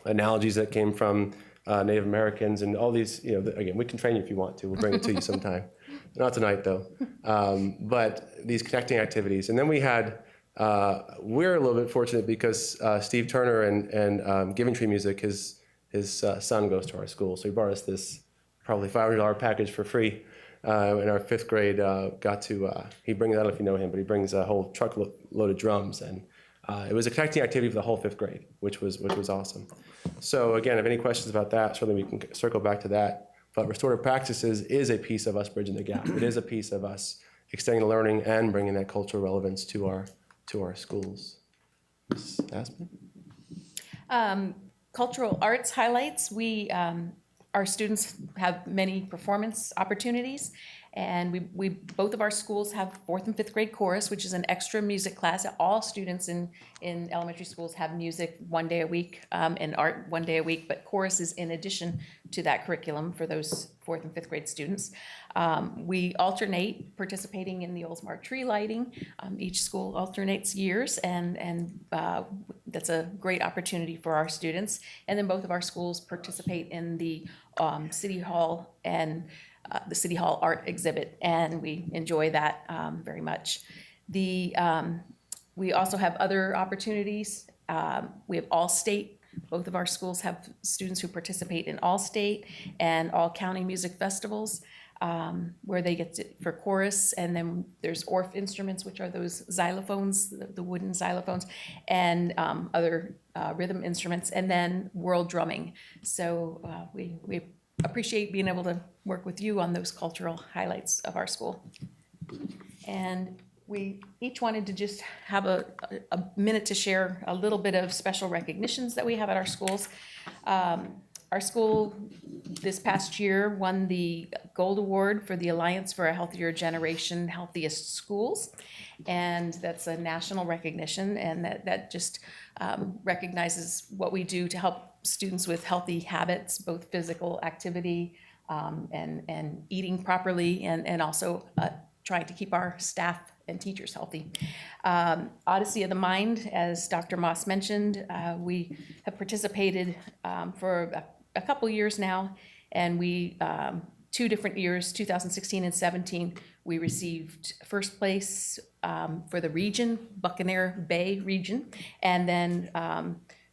[SPEAKER 14] analogies that came from Native Americans and all these, again, we can train you if you want to. We'll bring it to you sometime. Not tonight, though. But these connecting activities. And then we had, we're a little bit fortunate because Steve Turner and Giving Tree Music, his son goes to our school. So he brought us this probably $500 package for free. In our 5th grade, he brings, I don't know if you know him, but he brings a whole truckload of drums. And it was a connecting activity for the whole 5th grade, which was awesome. So again, if any questions about that, certainly we can circle back to that. But restorative practices is a piece of us bridging the gap. It is a piece of us extending the learning and bringing that cultural relevance to our schools. Ms. Aspen?
[SPEAKER 15] Cultural arts highlights. Our students have many performance opportunities, and we both of our schools have 4th and 5th grade chorus, which is an extra music class. All students in elementary schools have music 1 day a week and art 1 day a week, but chorus is in addition to that curriculum for those 4th and 5th grade students. We alternate participating in the Oldsmar tree lighting. Each school alternates years, and that's a great opportunity for our students. And then both of our schools participate in the City Hall and the City Hall art exhibit, and we enjoy that very much. We also have other opportunities. We have All-State. Both of our schools have students who participate in All-State and all-county music festivals, where they get for chorus. And then there's Orff instruments, which are those xylophones, the wooden xylophones, and other rhythm instruments, and then world drumming. So we appreciate being able to work with you on those cultural highlights of our school. And we each wanted to just have a minute to share a little bit of special recognitions that we have at our schools. Our school this past year won the Gold Award for the Alliance for a Healthier Generation, Healthiest Schools. And that's a national recognition, and that just recognizes what we do to help students with healthy habits, both physical activity and eating properly, and also trying to keep our staff and teachers healthy. Odyssey of the Mind, as Dr. Moss mentioned, we have participated for a couple years now, and we 2 different years, 2016 and 17, we received first place for the region, Buccaneer Bay region, and then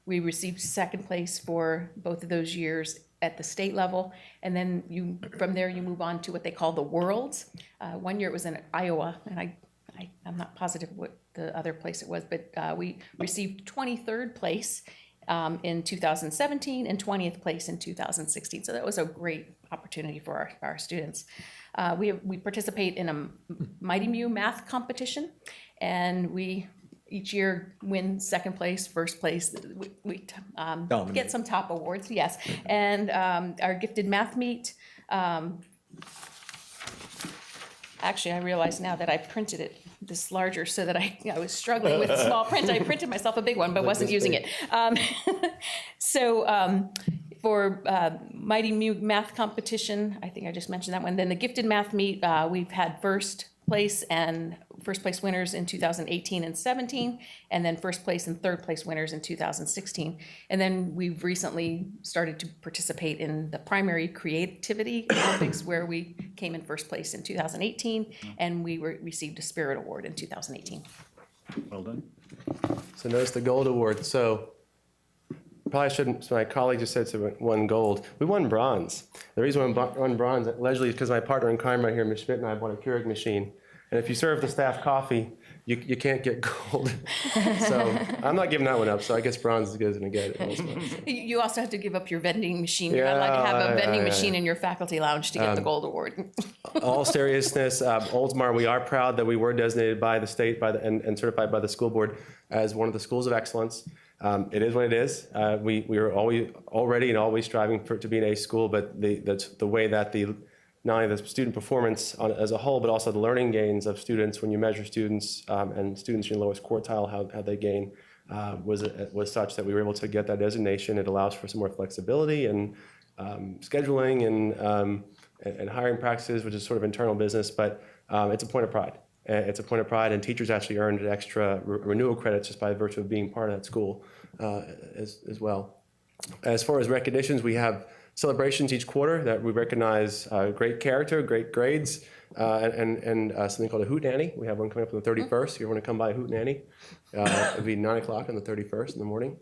[SPEAKER 15] we received second place for both of those years at the state level, and then from there you move on to what they call the Worlds. One year it was in Iowa, and I'm not positive what the other place it was, but we received 23rd place in 2017 and 20th place in 2016. So that was a great opportunity for our students. We participate in a Mighty Mew math competition, and we each year win second place, first place. We get some top awards, yes. And our gifted math meet, actually, I realize now that I printed it this larger so that I was struggling with small print. I printed myself a big one, but wasn't using it. For Mighty Mew math competition, I think I just mentioned that one. Then the gifted math meet, we've had first place winners in 2018 and 17, and then first place and third place winners in 2016. And then we've recently started to participate in the primary creativity Olympics, where we came in first place in 2018, and we received a Spirit Award in 2018.
[SPEAKER 1] Well done.
[SPEAKER 14] So notice the gold award. So probably shouldn't, so my colleague just said so won gold. We won bronze. The reason we won bronze allegedly is because my partner in crime right here, Ms. Schmidt, and I bought a Keurig machine. And if you serve the staff coffee, you can't get gold. So I'm not giving that one up, so I guess bronze is as good as it get.
[SPEAKER 15] You also have to give up your vending machine. You're not allowed to have a vending machine in your faculty lounge to get the gold award.
[SPEAKER 14] All seriousness, Oldsmar, we are proud that we were designated by the state and certified by the school board as one of the schools of excellence. It is what it is. We are already and always striving to be an A school, but the way that not only the student performance as a whole, but also the learning gains of students when you measure students and students in your lowest quartile, how they gain, was such that we were able to get that designation. It allows for some more flexibility and scheduling and hiring practices, which is sort of internal business, but it's a point of pride. It's a point of pride, and teachers actually earned extra renewal credits just by virtue of being part of that school as well. As far as recognitions, we have celebrations each quarter that we recognize great character, great grades, and something called a hootenanny. We have one coming up on the 31st. If you want to come by a hootenanny, it'll be 9 o'clock on the 31st in the morning.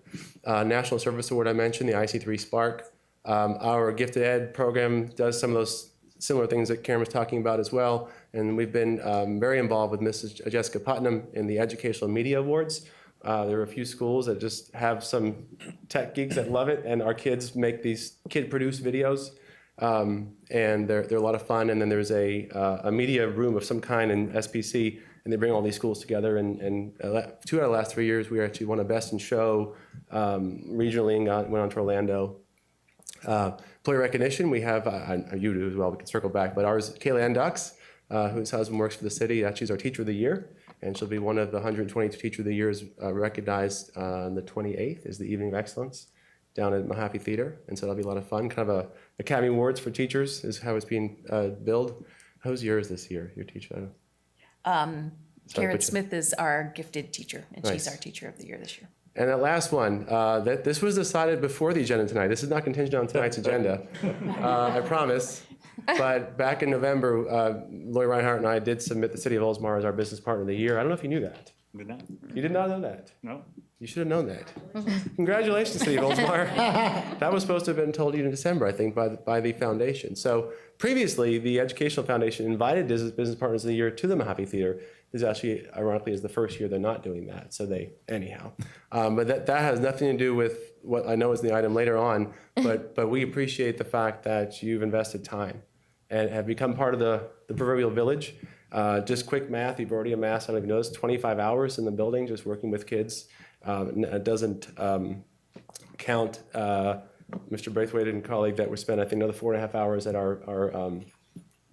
[SPEAKER 14] National Service Award I mentioned, the IC3 Spark. Our gifted ed program does some of those similar things that Karen was talking about as well. And we've been very involved with Mrs. Jessica Putnam in the Educational Media Awards. There are a few schools that just have some tech geeks that love it, and our kids make these kid-produced videos, and they're a lot of fun. And then there's a media room of some kind in SPC, and they bring all these schools together. And 2 out of the last 3 years, we actually won a Best in Show regionally and went on to Orlando. Employee recognition, we have, you do as well, we can circle back, but ours, Kayla Endux, whose husband works for the city, she's our Teacher of the Year, and she'll be one of the 122 Teacher of the Years recognized on the 28th is the Evening of Excellence down at Mahaffey Theater, and so that'll be a lot of fun. Kind of a Academy Awards for teachers is how it's being billed. Who's yours this year, your teacher?
[SPEAKER 15] Karen Smith is our gifted teacher, and
[SPEAKER 14] Nice.
[SPEAKER 15] She's our Teacher of the Year this year.
[SPEAKER 14] And that last one, this was decided before the agenda tonight. This is not contingent on tonight's agenda, I promise. But back in November, Lori Reinhardt and I did submit the City of Oldsmar as our Business Partner of the Year. I don't know if you knew that.
[SPEAKER 1] Did not.
[SPEAKER 14] You did not know that?
[SPEAKER 1] No.
[SPEAKER 14] You should have known that. Congratulations, City of Oldsmar. That was supposed to have been told you in December, I think, by the foundation. So previously, the Educational Foundation invited Business Partners of the Year to the Mahaffey Theater, This actually, ironically, is the first year they're not doing that. So anyhow. But that has nothing to do with what I know is the item later on, but we appreciate the fact that you've invested time and have become part of the proverbial village. Just quick math, you've already amassed, I don't even know, 25 hours in the building just working with kids. It doesn't count Mr. Braithwaite and colleague that we spent, I think, another 4.5 hours at our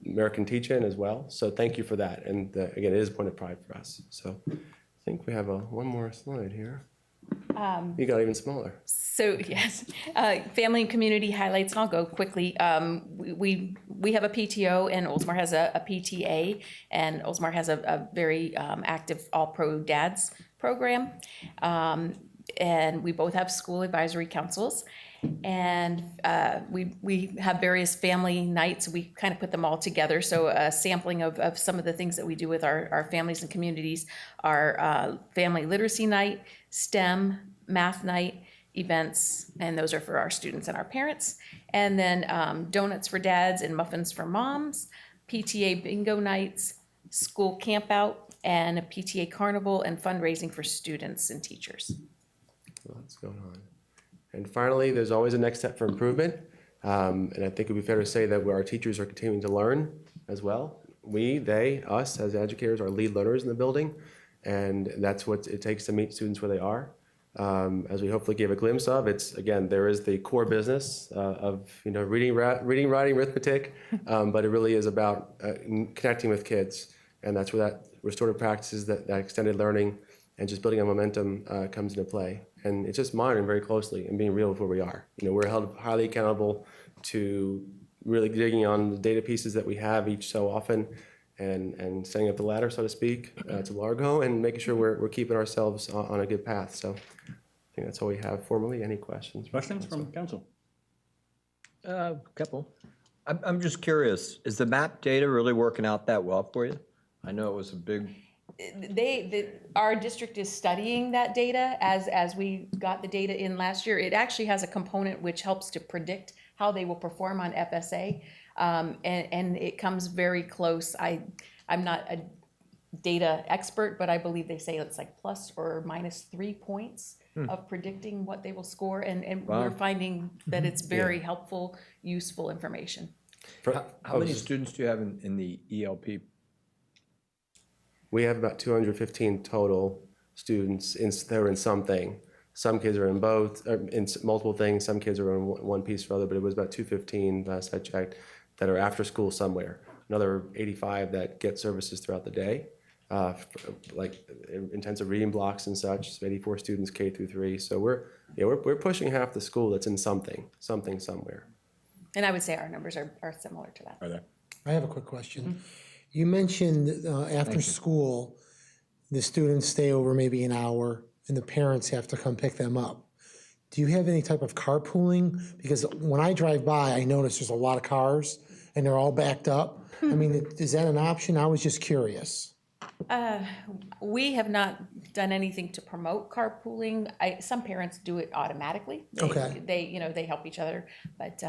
[SPEAKER 14] American Teach-In as well. So thank you for that. And again, it is a point of pride for us. So I think we have one more slide here. You got even smaller.
[SPEAKER 15] So yes, family and community highlights, and I'll go quickly. We have a PTO and Oldsmar has a PTA, and Oldsmar has a very active all-pro dads program. And we both have school advisory councils. And we have various family nights. We kind of put them all together. So a sampling of some of the things that we do with our families and communities are family literacy night, STEM, math night, events, and those are for our students and our parents. And then donuts for dads and muffins for moms, PTA bingo nights, school camp out, and a PTA carnival and fundraising for students and teachers.
[SPEAKER 14] What's going on? And finally, there's always a next step for improvement. And I think it would be fair to say that our teachers are continuing to learn as well. Us as educators are lead learners in the building. And that's what it takes to meet students where they are. As we hopefully gave a glimpse of, there is the core business of reading, writing, arithmetic, but it really is about connecting with kids. And that's where that restorative practices, that extended learning, and just building a momentum comes into play. And it's just monitoring very closely and being real with where we are. We're held highly accountable to really digging on the data pieces that we have each so often and setting up the ladder, so to speak, to Largo, and making sure we're keeping ourselves on a good path. So I think that's all we have formally. Any questions?
[SPEAKER 1] Questions from council?
[SPEAKER 3] Couple. I'm just curious, is the map data really working out that well for you? I know it was a big...
[SPEAKER 15] Our district is studying that data as we got the data in last year. It actually has a component which helps to predict how they will perform on FSA, and it comes very close. I'm not a data expert, but I believe they say it's like plus or minus 3 points of predicting what they will score, and
[SPEAKER 3] Wow.
[SPEAKER 15] we're finding that it's very helpful, useful information.
[SPEAKER 3] How many students do you have in the ELP?
[SPEAKER 14] We have about 215 total students that are in something. Some kids are in both, or in multiple things. Some kids are in one piece or other, but it was about 215 last I checked that are after school somewhere. Another 85 that get services throughout the day, like intensive reading blocks and such. So 84 students K through 3. So we're pushing half the school that's in something somewhere.
[SPEAKER 15] And I would say our numbers are similar to that.
[SPEAKER 1] Are there?
[SPEAKER 7] I have a quick question. You mentioned after school, the students stay over maybe an hour and the parents have to come pick them up. Do you have any type of carpooling? Because when I drive by, I notice there's a lot of cars and they're all backed up. I mean, is that an option? I was just curious.
[SPEAKER 15] We have not done anything to promote carpooling. Some parents do it automatically. They help each other, but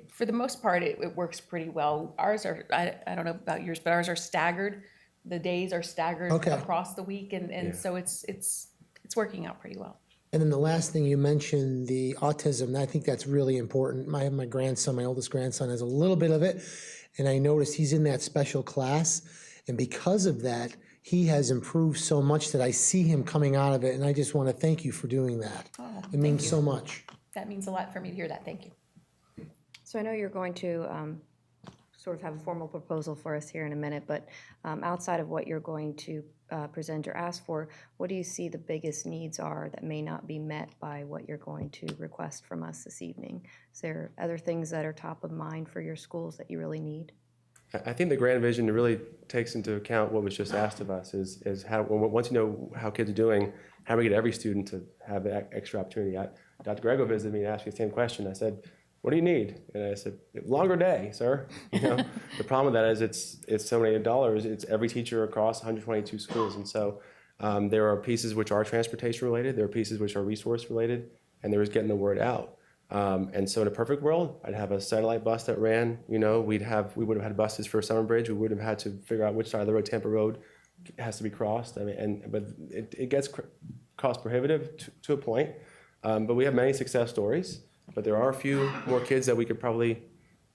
[SPEAKER 15] for the most part, it works pretty well. Ours are, I don't know about yours, but ours are staggered. The days are staggered across the week, and so it's working out pretty well.
[SPEAKER 7] And then the last thing you mentioned, the autism, and I think that's really important. I have my grandson, my oldest grandson has a little bit of it, and I noticed he's in that special class, and because of that, he has improved so much that I see him coming out of it, and I just want to thank you for doing that. It means so much.
[SPEAKER 15] That means a lot for me to hear that. Thank you.
[SPEAKER 12] So I know you're going to sort of have a formal proposal for us here in a minute, but outside of what you're going to present or ask for, what do you see the biggest needs are that may not be met by what you're going to request from us this evening? Is there other things that are top of mind for your schools that you really need?
[SPEAKER 14] I think the grand vision really takes into account what was just asked of us is how, once you know how kids are doing, how do we get every student to have that extra opportunity? Dr. Grego visited me and asked me the same question. I said, what do you need? And I said, longer day, sir. The problem with that is it's so many dollars. It's every teacher across 122 schools. And so there are pieces which are transportation related. There are pieces which are resource related. And there is getting the word out. And so in a perfect world, I'd have a satellite bus that ran, we would have had buses for Summer Bridge. We would have had to figure out which side of the road, Tampa Road, has to be crossed. I mean, but it gets cost prohibitive to a point. But we have many success stories, but there are a few more kids that we could probably,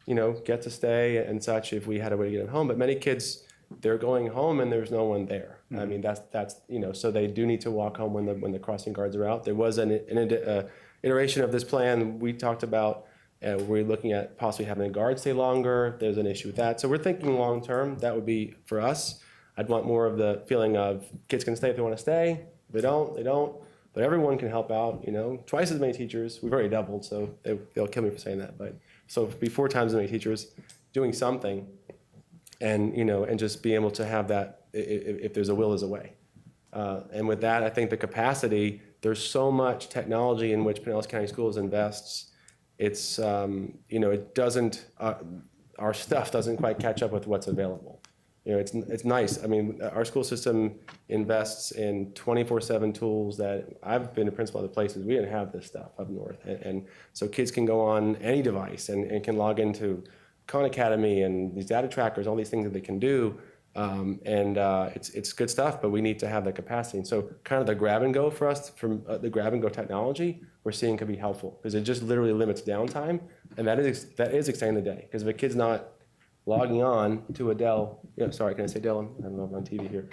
[SPEAKER 14] get to stay and such if we had a way to get them home. But many kids, they're going home and there's no one there. I mean, that's so they do need to walk home when the crossing guards are out. There was an iteration of this plan we talked about. We're looking at possibly having the guards stay longer. There's an issue with that. So we're thinking long term. That would be for us. I'd want more of the feeling of kids can stay if they want to stay. If they don't, they don't. But everyone can help out, twice as many teachers. We've already doubled, so they'll kill me for saying that. But so it'd be 4 times as many teachers doing something, and and just be able to have that. If there's a will, there's a way. And with that, I think the capacity. There's so much technology in which Pinellas County Schools invests. It's it doesn't. Our stuff doesn't quite catch up with what's available. It's nice. I mean, our school system invests in 24/7 tools that I've been a principal at other places. We didn't have this stuff up north. And so kids can go on any device and can log into Khan Academy and these data trackers, all these things that they can do. It's good stuff, but we need to have the capacity. And so kind of the grab and go for us from the grab and go technology we're seeing could be helpful because it just literally limits downtime. And that is extending the day because if a kid's not logging on to a Dell, sorry, can I say Dell? I don't know if I'm on TV here,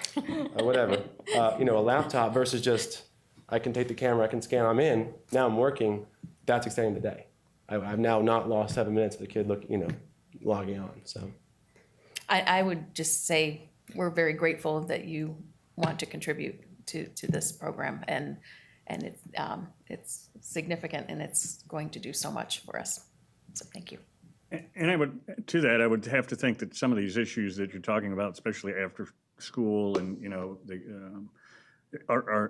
[SPEAKER 14] whatever. A laptop versus just, I can take the camera, I can scan, I'm in, now I'm working, that's extending the day. I've now not lost 7 minutes of the kid logging on, so.
[SPEAKER 15] I would just say we're very grateful that you want to contribute to this program and it's significant and it's going to do so much for us. So thank you.
[SPEAKER 1] And I would have to think that some of these issues that you're talking about, especially after school and,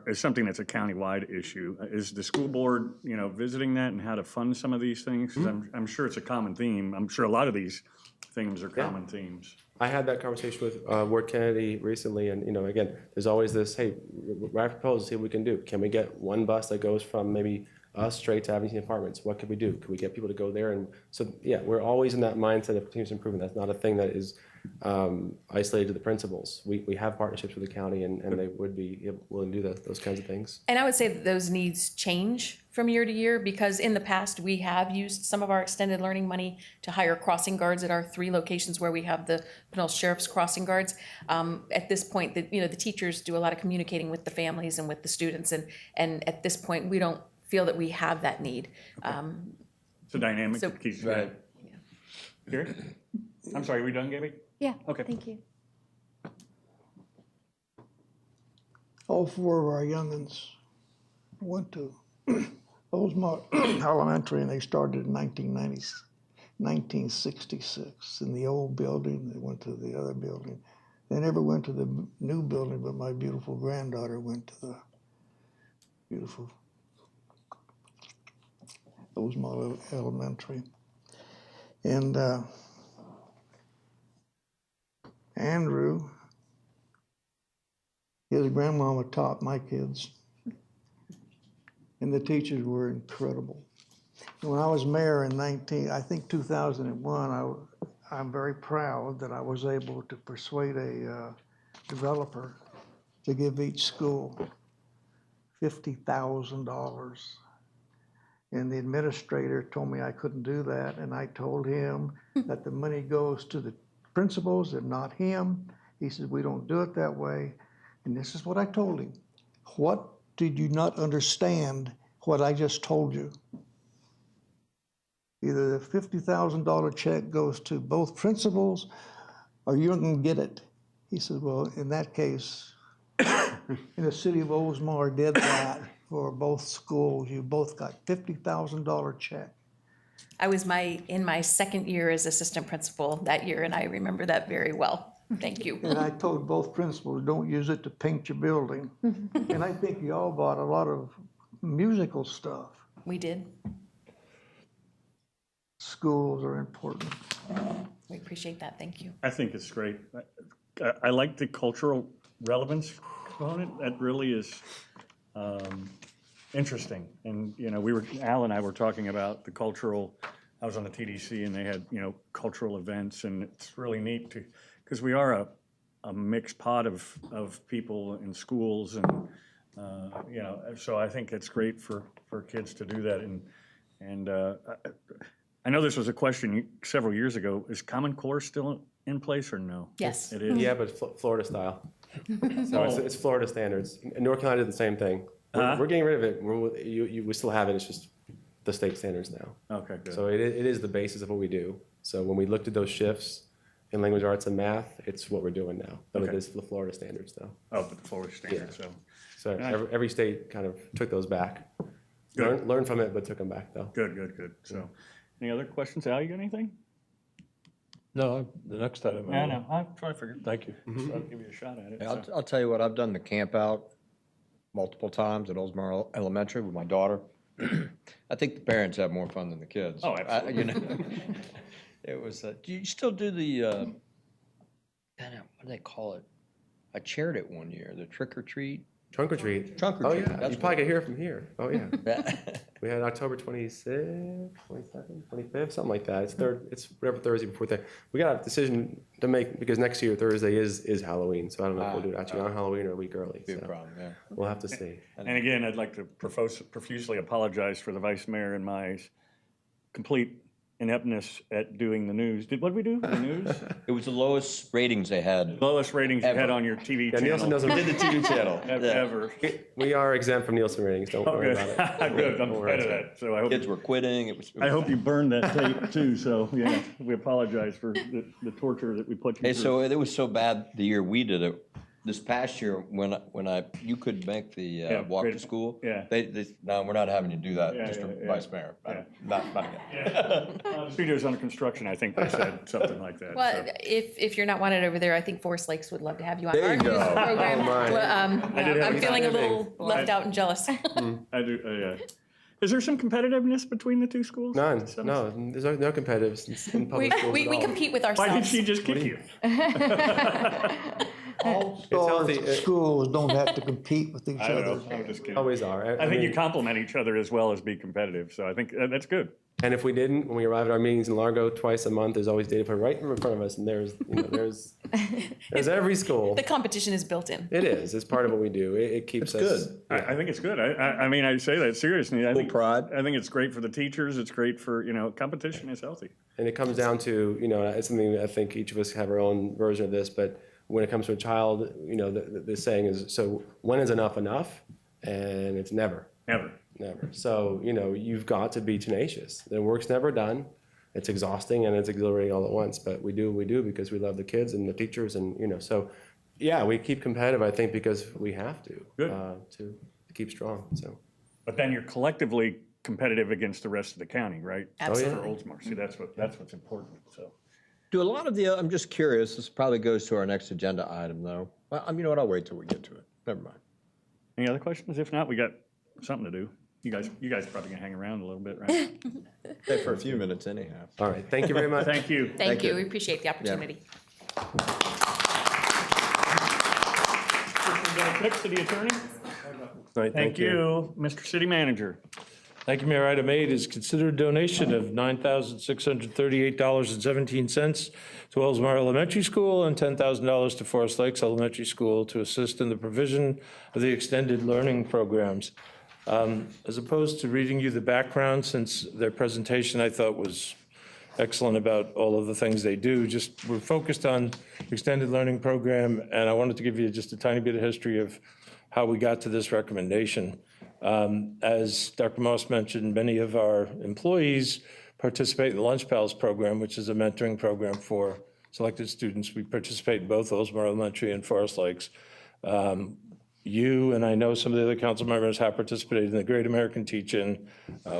[SPEAKER 1] is something that's a countywide issue. Is the school board, visiting that and how to fund some of these things? 'Cause I'm sure it's a common theme. I'm sure a lot of these themes are common themes.
[SPEAKER 14] I had that conversation with Ward Kennedy recently, and again, there's always this, hey, write a proposal, see what we can do. Can we get one bus that goes from maybe us straight to Abington Apartments? What could we do? Could we get people to go there? And so, yeah, we're always in that mindset of continuous improvement. That's not a thing that is isolated to the principals. We have partnerships with the county, and they would be willing to do those kinds of things.
[SPEAKER 15] And I would say that those needs change from year to year because in the past we have used some of our extended learning money to hire crossing guards at our 3 locations where we have the Pinellas Sheriff's crossing guards. At this point, the teachers do a lot of communicating with the families and with the students, and at this point we don't feel that we have that need.
[SPEAKER 1] It's a dynamic that keeps
[SPEAKER 14] right.
[SPEAKER 1] Here? I'm sorry, are we done, Gabby?
[SPEAKER 8] Yeah.
[SPEAKER 1] Okay.
[SPEAKER 8] Thank you.
[SPEAKER 16] All 4 of our youngins went to Oldsmar Elementary, and they started in 1966 in the old building. They went to the other building. They never went to the new building, but my beautiful granddaughter went to the beautiful Oldsmar Elementary. And Andrew, his grandmama taught my kids. And the teachers were incredible. When I was mayor in 2001, I'm very proud that I was able to persuade a developer to give each school $50,000. And the administrator told me I couldn't do that, and I told him that the money goes to the principals and not him. He said, we don't do it that way. And this is what I told him. What did you not understand what I just told you? Either the $50,000 check goes to both principals or you don't get it. He said, well, in that case, in the city of Oldsmar did that for both schools. You both got $50,000 check.
[SPEAKER 15] I was in my second year as assistant principal that year, and I remember that very well. Thank you.
[SPEAKER 16] And I told both principals, don't use it to paint your building. And I think you all bought a lot of musical stuff.
[SPEAKER 15] We did.
[SPEAKER 16] Schools are important.
[SPEAKER 15] We appreciate that. Thank you.
[SPEAKER 1] I think it's great. I like the cultural relevance component. That really is interesting. And, Al and I were talking about the cultural, I was on the TDC and they had, cultural events, and it's really neat because we are a mixed pot of people in schools, and, so I think it's great for kids to do that. And I know this was a question several years ago. Is Common Core still in place or no?
[SPEAKER 15] Yes.
[SPEAKER 1] It is?
[SPEAKER 14] Yeah, but Florida style. So it's Florida standards. And North Carolina did the same thing. We're getting rid of it. We still have it. It's just the state standards now.
[SPEAKER 1] Okay, good.
[SPEAKER 14] So it is the basis of what we do. So when we looked at those shifts in language arts and math, it's what we're doing now. But it is the Florida standards, though.
[SPEAKER 1] Oh, but the Florida standards,
[SPEAKER 14] Yeah.
[SPEAKER 1] so.
[SPEAKER 14] So every state kind of took those back.
[SPEAKER 1] Good.
[SPEAKER 14] Learned from it, but took them back, though.
[SPEAKER 1] Good. So, any other questions? Al, you got anything?
[SPEAKER 3] No, the next item.
[SPEAKER 1] Yeah, no, I'm trying to figure.
[SPEAKER 3] Thank you.
[SPEAKER 1] So I'll give you a shot at it.
[SPEAKER 3] Yeah,
[SPEAKER 1] so.
[SPEAKER 3] I'll tell you what, I've done the camp out multiple times at Oldsmar Elementary with my daughter. I think the parents have more fun than the kids.
[SPEAKER 1] Oh, absolutely.
[SPEAKER 3] It was, do you still do the, what do they call it? I chaired it one year, the trick or treat.
[SPEAKER 14] Trunk or treat.
[SPEAKER 3] Trunk or
[SPEAKER 14] Oh,
[SPEAKER 3] treat.
[SPEAKER 14] yeah.
[SPEAKER 3] That's
[SPEAKER 14] You probably could hear it from here. Oh, yeah. We had October 26th, 27th, 25th, something like that. It's whatever Thursday before that. We got a decision to make because next year Thursday is Halloween. So I don't know if we'll do it actually on Halloween or a week early.
[SPEAKER 3] Be a
[SPEAKER 14] So
[SPEAKER 3] problem, yeah.
[SPEAKER 14] we'll have to see.
[SPEAKER 1] And again, I'd like to profusely apologize for the vice mayor and my complete ineptness at doing the news. What did we do? The news?
[SPEAKER 17] It was the lowest ratings they had.
[SPEAKER 1] Lowest ratings you had
[SPEAKER 17] Ever.
[SPEAKER 1] on your TV
[SPEAKER 14] Yeah,
[SPEAKER 1] channel.
[SPEAKER 14] Nielsen doesn't.
[SPEAKER 17] We did the TV channel.
[SPEAKER 1] Ever.
[SPEAKER 14] We are exempt from Nielsen ratings. Don't
[SPEAKER 1] Oh,
[SPEAKER 14] worry
[SPEAKER 1] good.
[SPEAKER 14] about it.
[SPEAKER 1] Good, I'm
[SPEAKER 14] Don't worry
[SPEAKER 1] glad of
[SPEAKER 14] about
[SPEAKER 1] that. So I hope,
[SPEAKER 17] Kids were quitting. It was
[SPEAKER 1] I hope you burned that tape too, so, yeah, we apologize for the torture that we put you
[SPEAKER 17] Hey,
[SPEAKER 1] through.
[SPEAKER 17] so it was so bad the year we did it. This past year, when you could make the walk
[SPEAKER 1] great.
[SPEAKER 17] to school.
[SPEAKER 1] Yeah.
[SPEAKER 17] No, we're not having you do that,
[SPEAKER 1] Yeah,
[SPEAKER 17] Mr.
[SPEAKER 1] yeah,
[SPEAKER 17] Vice Mayor.
[SPEAKER 1] yeah.
[SPEAKER 17] Not yet.
[SPEAKER 1] The studio's under construction, I think they said, something like that.
[SPEAKER 15] Well,
[SPEAKER 1] so.
[SPEAKER 15] if you're not wanted over there, I think Forest Lakes would love to have you on
[SPEAKER 17] There
[SPEAKER 15] our
[SPEAKER 17] you
[SPEAKER 15] news
[SPEAKER 17] go.
[SPEAKER 15] program.
[SPEAKER 14] Oh, my.
[SPEAKER 15] Well,
[SPEAKER 1] I did have
[SPEAKER 15] I'm
[SPEAKER 1] a
[SPEAKER 15] feeling a
[SPEAKER 14] timing.
[SPEAKER 15] little left out and jealous.
[SPEAKER 1] I do, yeah. Is there some competitiveness between the two schools?
[SPEAKER 14] None. No, there's no competitives in public schools
[SPEAKER 15] We
[SPEAKER 14] at all.
[SPEAKER 15] compete with
[SPEAKER 1] Why did
[SPEAKER 15] ourselves.
[SPEAKER 1] she just kick you?
[SPEAKER 6] All-star
[SPEAKER 14] healthy.
[SPEAKER 6] schools don't have to compete with each
[SPEAKER 1] I don't
[SPEAKER 6] other.
[SPEAKER 1] know, I'm just kidding.
[SPEAKER 14] Always are.
[SPEAKER 1] I think
[SPEAKER 14] mean,
[SPEAKER 1] you complement each other as well as be competitive, so I think that's good.
[SPEAKER 14] And if we didn't, when we arrive at our meetings in Largo twice a month, there's always data put right in front of us, and there's every school.
[SPEAKER 15] The competition is built in.
[SPEAKER 14] It is. It's part of what we do. It keeps us.
[SPEAKER 3] good.
[SPEAKER 1] I think it's good. I mean, I say that seriously. I think
[SPEAKER 3] pride.
[SPEAKER 1] I think it's great for the teachers. It's great for, competition is healthy.
[SPEAKER 14] And it comes down to, it's something that I think each of us have our own version of this, but when it comes to a child, the saying is, so when is enough enough? And it's never.
[SPEAKER 1] Never.
[SPEAKER 14] Never. So, you've got to be tenacious. The work's never done. It's exhausting and it's exhilarating all at once, but we do what we do because we love the kids and the teachers and, so, yeah, we keep competitive, I think, because we have to.
[SPEAKER 1] Good.
[SPEAKER 14] To keep strong, so.
[SPEAKER 1] But then you're collectively competitive against the rest of the county, right?
[SPEAKER 15] Absolutely.
[SPEAKER 1] For Oldsmar. See, that's what's important, so.
[SPEAKER 3] Do a lot of I'm just curious, this probably goes to our next agenda item, though. Well, you know what, I'll wait till we get to it. Never mind.
[SPEAKER 1] Any other questions? If not, we got something to do. You guys probably gonna hang around a little bit, right?
[SPEAKER 3] Stay for a few minutes anyhow.
[SPEAKER 14] All right, thank you very much.
[SPEAKER 1] Thank you.
[SPEAKER 15] Thank you. We appreciate the opportunity.
[SPEAKER 1] Next to the attorney.
[SPEAKER 4] Right,
[SPEAKER 1] Thank you, Mr. City Manager.
[SPEAKER 4] Thank you, Mayor. Item 8 is consider a donation of $9,638.17 to Oldsmar Elementary School and $10,000 to Forest Lakes Elementary School to assist in the provision of the extended learning programs. As opposed to reading you the background, since their presentation I thought was excellent about all of the things they do, just we're focused on extended learning program, and I wanted to give you just a tiny bit of history of how we got to this recommendation. As Dr. Moss mentioned, many of our employees participate in the Lunch Pals program, which is a mentoring program for selected students. We participate in both Oldsmar Elementary and Forest Lakes. You and I know some of the other council members have participated in the Great American Teach-In.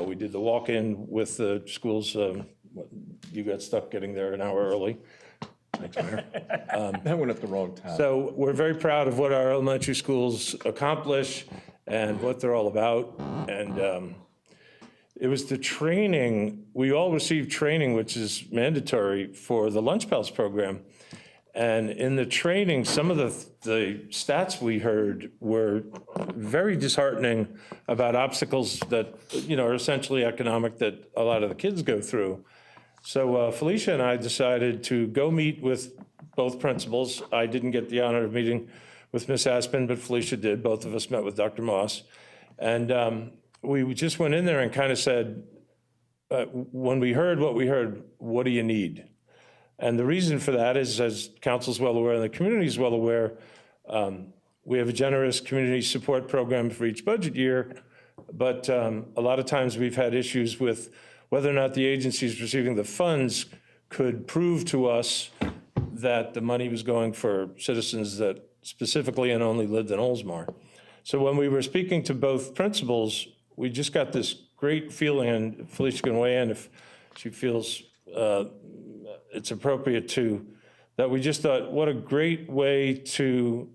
[SPEAKER 4] We did the walk-in with the schools. You got stuck getting there an hour early. Thanks, Mayor.
[SPEAKER 3] That went at the wrong time.
[SPEAKER 4] So we're very proud of what our elementary schools accomplish and what they're all about. And it was the training, we all received training, which is mandatory for the Lunch Pals program. And in the training, some of the stats we heard were very disheartening about obstacles that, are essentially economic that a lot of the kids go through. So Felicia and I decided to go meet with both principals. I didn't get the honor of meeting with Ms. Aspen, but Felicia did. Both of us met with Dr. Moss. And we just went in there and kind of said, when we heard what we heard, what do you need? And the reason for that is, as council's well aware and the community is well aware, we have a generous community support program for each budget year, but a lot of times we've had issues with whether or not the agencies receiving the funds could prove to us that the money was going for citizens that specifically and only lived in Oldsmar. So when we were speaking to both principals, we just got this great feeling, and Felicia can weigh in if she feels it's appropriate to, that we just thought, what a great way to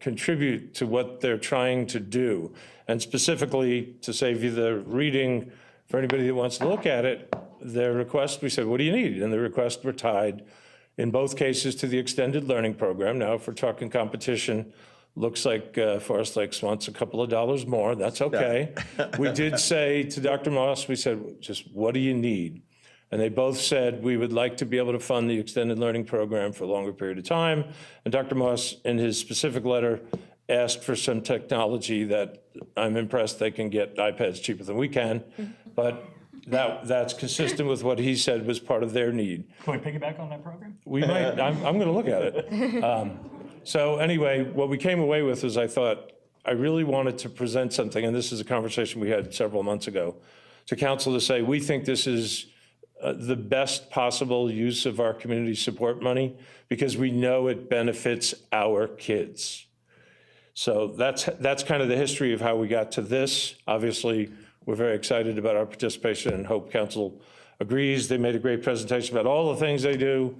[SPEAKER 4] contribute to what they're trying to do. And specifically, to save you the reading, for anybody that wants to look at it, their request, we said, what do you need? And the requests were tied, in both cases, to the extended learning program. Now, if we're talking competition, looks like Forest Lakes wants a couple of dollars more. That's okay. We did say to Dr. Moss, we said, just what do you need? And they both said, we would like to be able to fund the extended learning program for a longer period of time. And Dr. Moss, in his specific letter, asked for some technology that I'm impressed they can get iPads cheaper than we can. But that's consistent with what he said was part of their need.
[SPEAKER 1] Can we piggyback on that program?
[SPEAKER 4] We might, I'm going to look at it. So anyway, what we came away with is I thought I really wanted to present something, and this is a conversation we had several months ago, to council to say, we think this is the best possible use of our community support money because we know it benefits our kids. So that's kind of the history of how we got to this. Obviously, we're very excited about our participation and hope council agrees. They made a great presentation about all the things they do.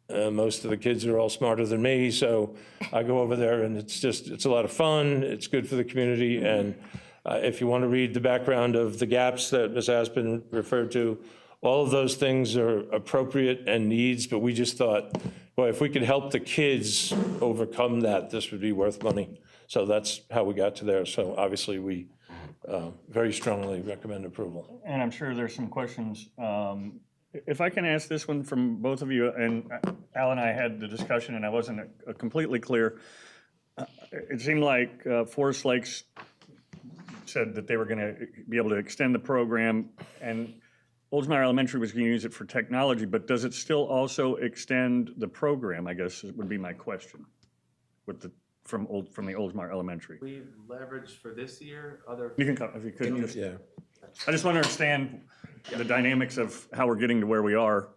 [SPEAKER 4] Most of the kids are all smarter than me, so I go over there and it's a lot of fun. It's good for the community. And if you want to read the background of the gaps that Ms. Aspen referred to, all of those things are appropriate and needs, but we just thought, boy, if we could help the kids overcome that, this would be worth money. So that's how we got to there. So obviously we very strongly recommend approval.
[SPEAKER 1] And I'm sure there's some questions. If I can ask this one from both of you, and Al and I had the discussion and I wasn't completely clear. It seemed like Forest Lakes said that they were going to be able to extend the program, and Oldsmar Elementary was going to use it for technology, but does it still also extend the program, I guess, would be my question, with the from the Oldsmar Elementary.
[SPEAKER 14] We've leveraged for this year other.
[SPEAKER 1] You can come, if you could. I just want to understand the dynamics of how we're getting to where we are.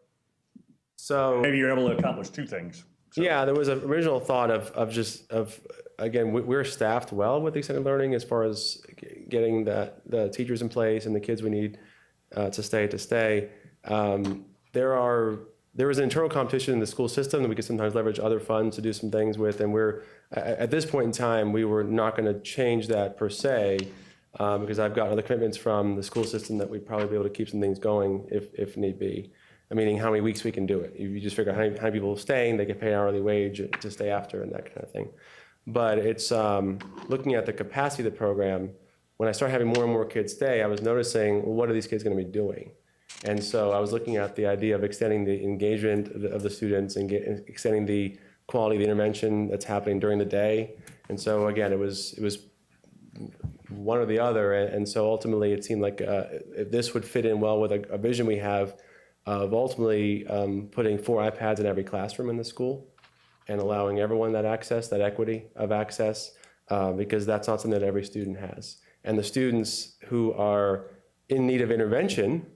[SPEAKER 14] So
[SPEAKER 1] maybe you're able to accomplish two things. So.
[SPEAKER 14] Yeah, there was an original thought again, we're staffed well with extended learning as far as getting the teachers in place and the kids we need to stay. There was an internal competition in the school system that we could sometimes leverage other funds to do some things with, and we're at this point in time we were not going to change that per se because I've got other commitments from the school system that we'd probably be able to keep some things going if need be. Meaning how many weeks we can do it. You just figure out how many people are staying, they get paid hourly wage to stay after and that kind of thing. But it's looking at the capacity of the program. When I started having more and more kids stay, I was noticing, well, what are these kids going to be doing? And so I was looking at the idea of extending the engagement of the students and extending the quality of the intervention that's happening during the day. And so again, it was one or the other. And so ultimately it seemed like this would fit in well with a vision we have of ultimately putting 4 iPads in every classroom in the school and allowing everyone that access, that equity of access, because that's not something that every student has. And the students who are in need of intervention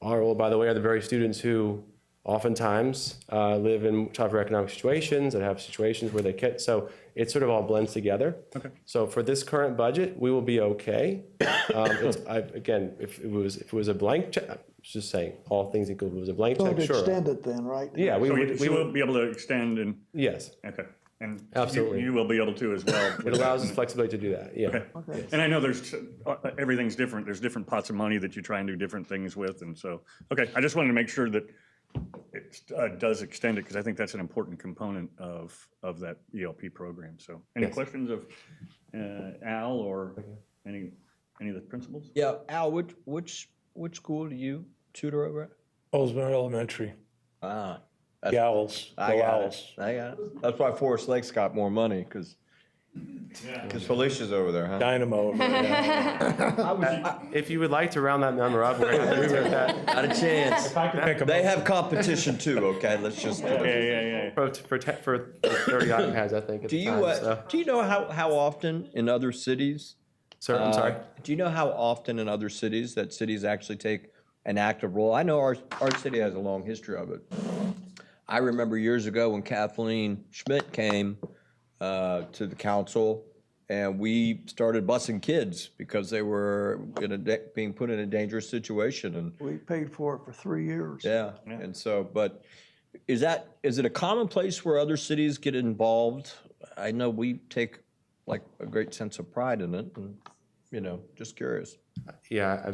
[SPEAKER 14] are the very students who oftentimes live in tougher economic situations and have situations where they can't. So it sort of all blends together. Okay. So for this current budget, we will be okay. Again, if it was a blank check, just saying, all things equal, if it was a blank check, sure.
[SPEAKER 16] Extend it then, right?
[SPEAKER 14] Yeah, we
[SPEAKER 1] will be able to extend and.
[SPEAKER 14] Yes.
[SPEAKER 1] Okay. And
[SPEAKER 14] absolutely,
[SPEAKER 1] you will be able to as well.
[SPEAKER 14] It allows us flexibility to do that. Yeah.
[SPEAKER 1] Okay. Yes. And I know there's everything's different. There's different pots of money that you try and do different things with, and so okay. I just wanted to make sure that it does extend it, because I think that's an important component of that ELP program. So any
[SPEAKER 14] Yes.
[SPEAKER 1] questions of Al or any of the principals?
[SPEAKER 17] Yeah, Al, which school do you tutor over at?
[SPEAKER 4] Oldsmar Elementary.
[SPEAKER 17] Ah.
[SPEAKER 4] The Owls.
[SPEAKER 17] I
[SPEAKER 4] Go
[SPEAKER 17] got
[SPEAKER 4] Owls.
[SPEAKER 17] it. I got it. That's why Forest Lake's got more money, because Felicia's over there, huh?
[SPEAKER 4] Dynamo. over there.
[SPEAKER 14] If you would like to round that number up, we're happy to do that.
[SPEAKER 17] Not a chance.
[SPEAKER 4] Pick 'em
[SPEAKER 17] They
[SPEAKER 4] up.
[SPEAKER 17] have competition too, okay? Let's just.
[SPEAKER 1] Yeah.
[SPEAKER 14] For 30 iPads, I think, at
[SPEAKER 17] Do
[SPEAKER 14] the
[SPEAKER 17] you,
[SPEAKER 14] time, so.
[SPEAKER 17] do you know how often in other cities?
[SPEAKER 14] Sir, I'm sorry?
[SPEAKER 17] Do you know how often in other cities that cities actually take an active role? I know our city has a long history of it. I remember years ago when Kathleen Schmidt came to the council, and we started busing kids because they were being put in a dangerous situation. And
[SPEAKER 16] We paid for it for 3 years.
[SPEAKER 17] yeah, and so, but is it a common place where other cities get involved? I know we take like a great sense of pride in it, and just curious.
[SPEAKER 14] Yeah,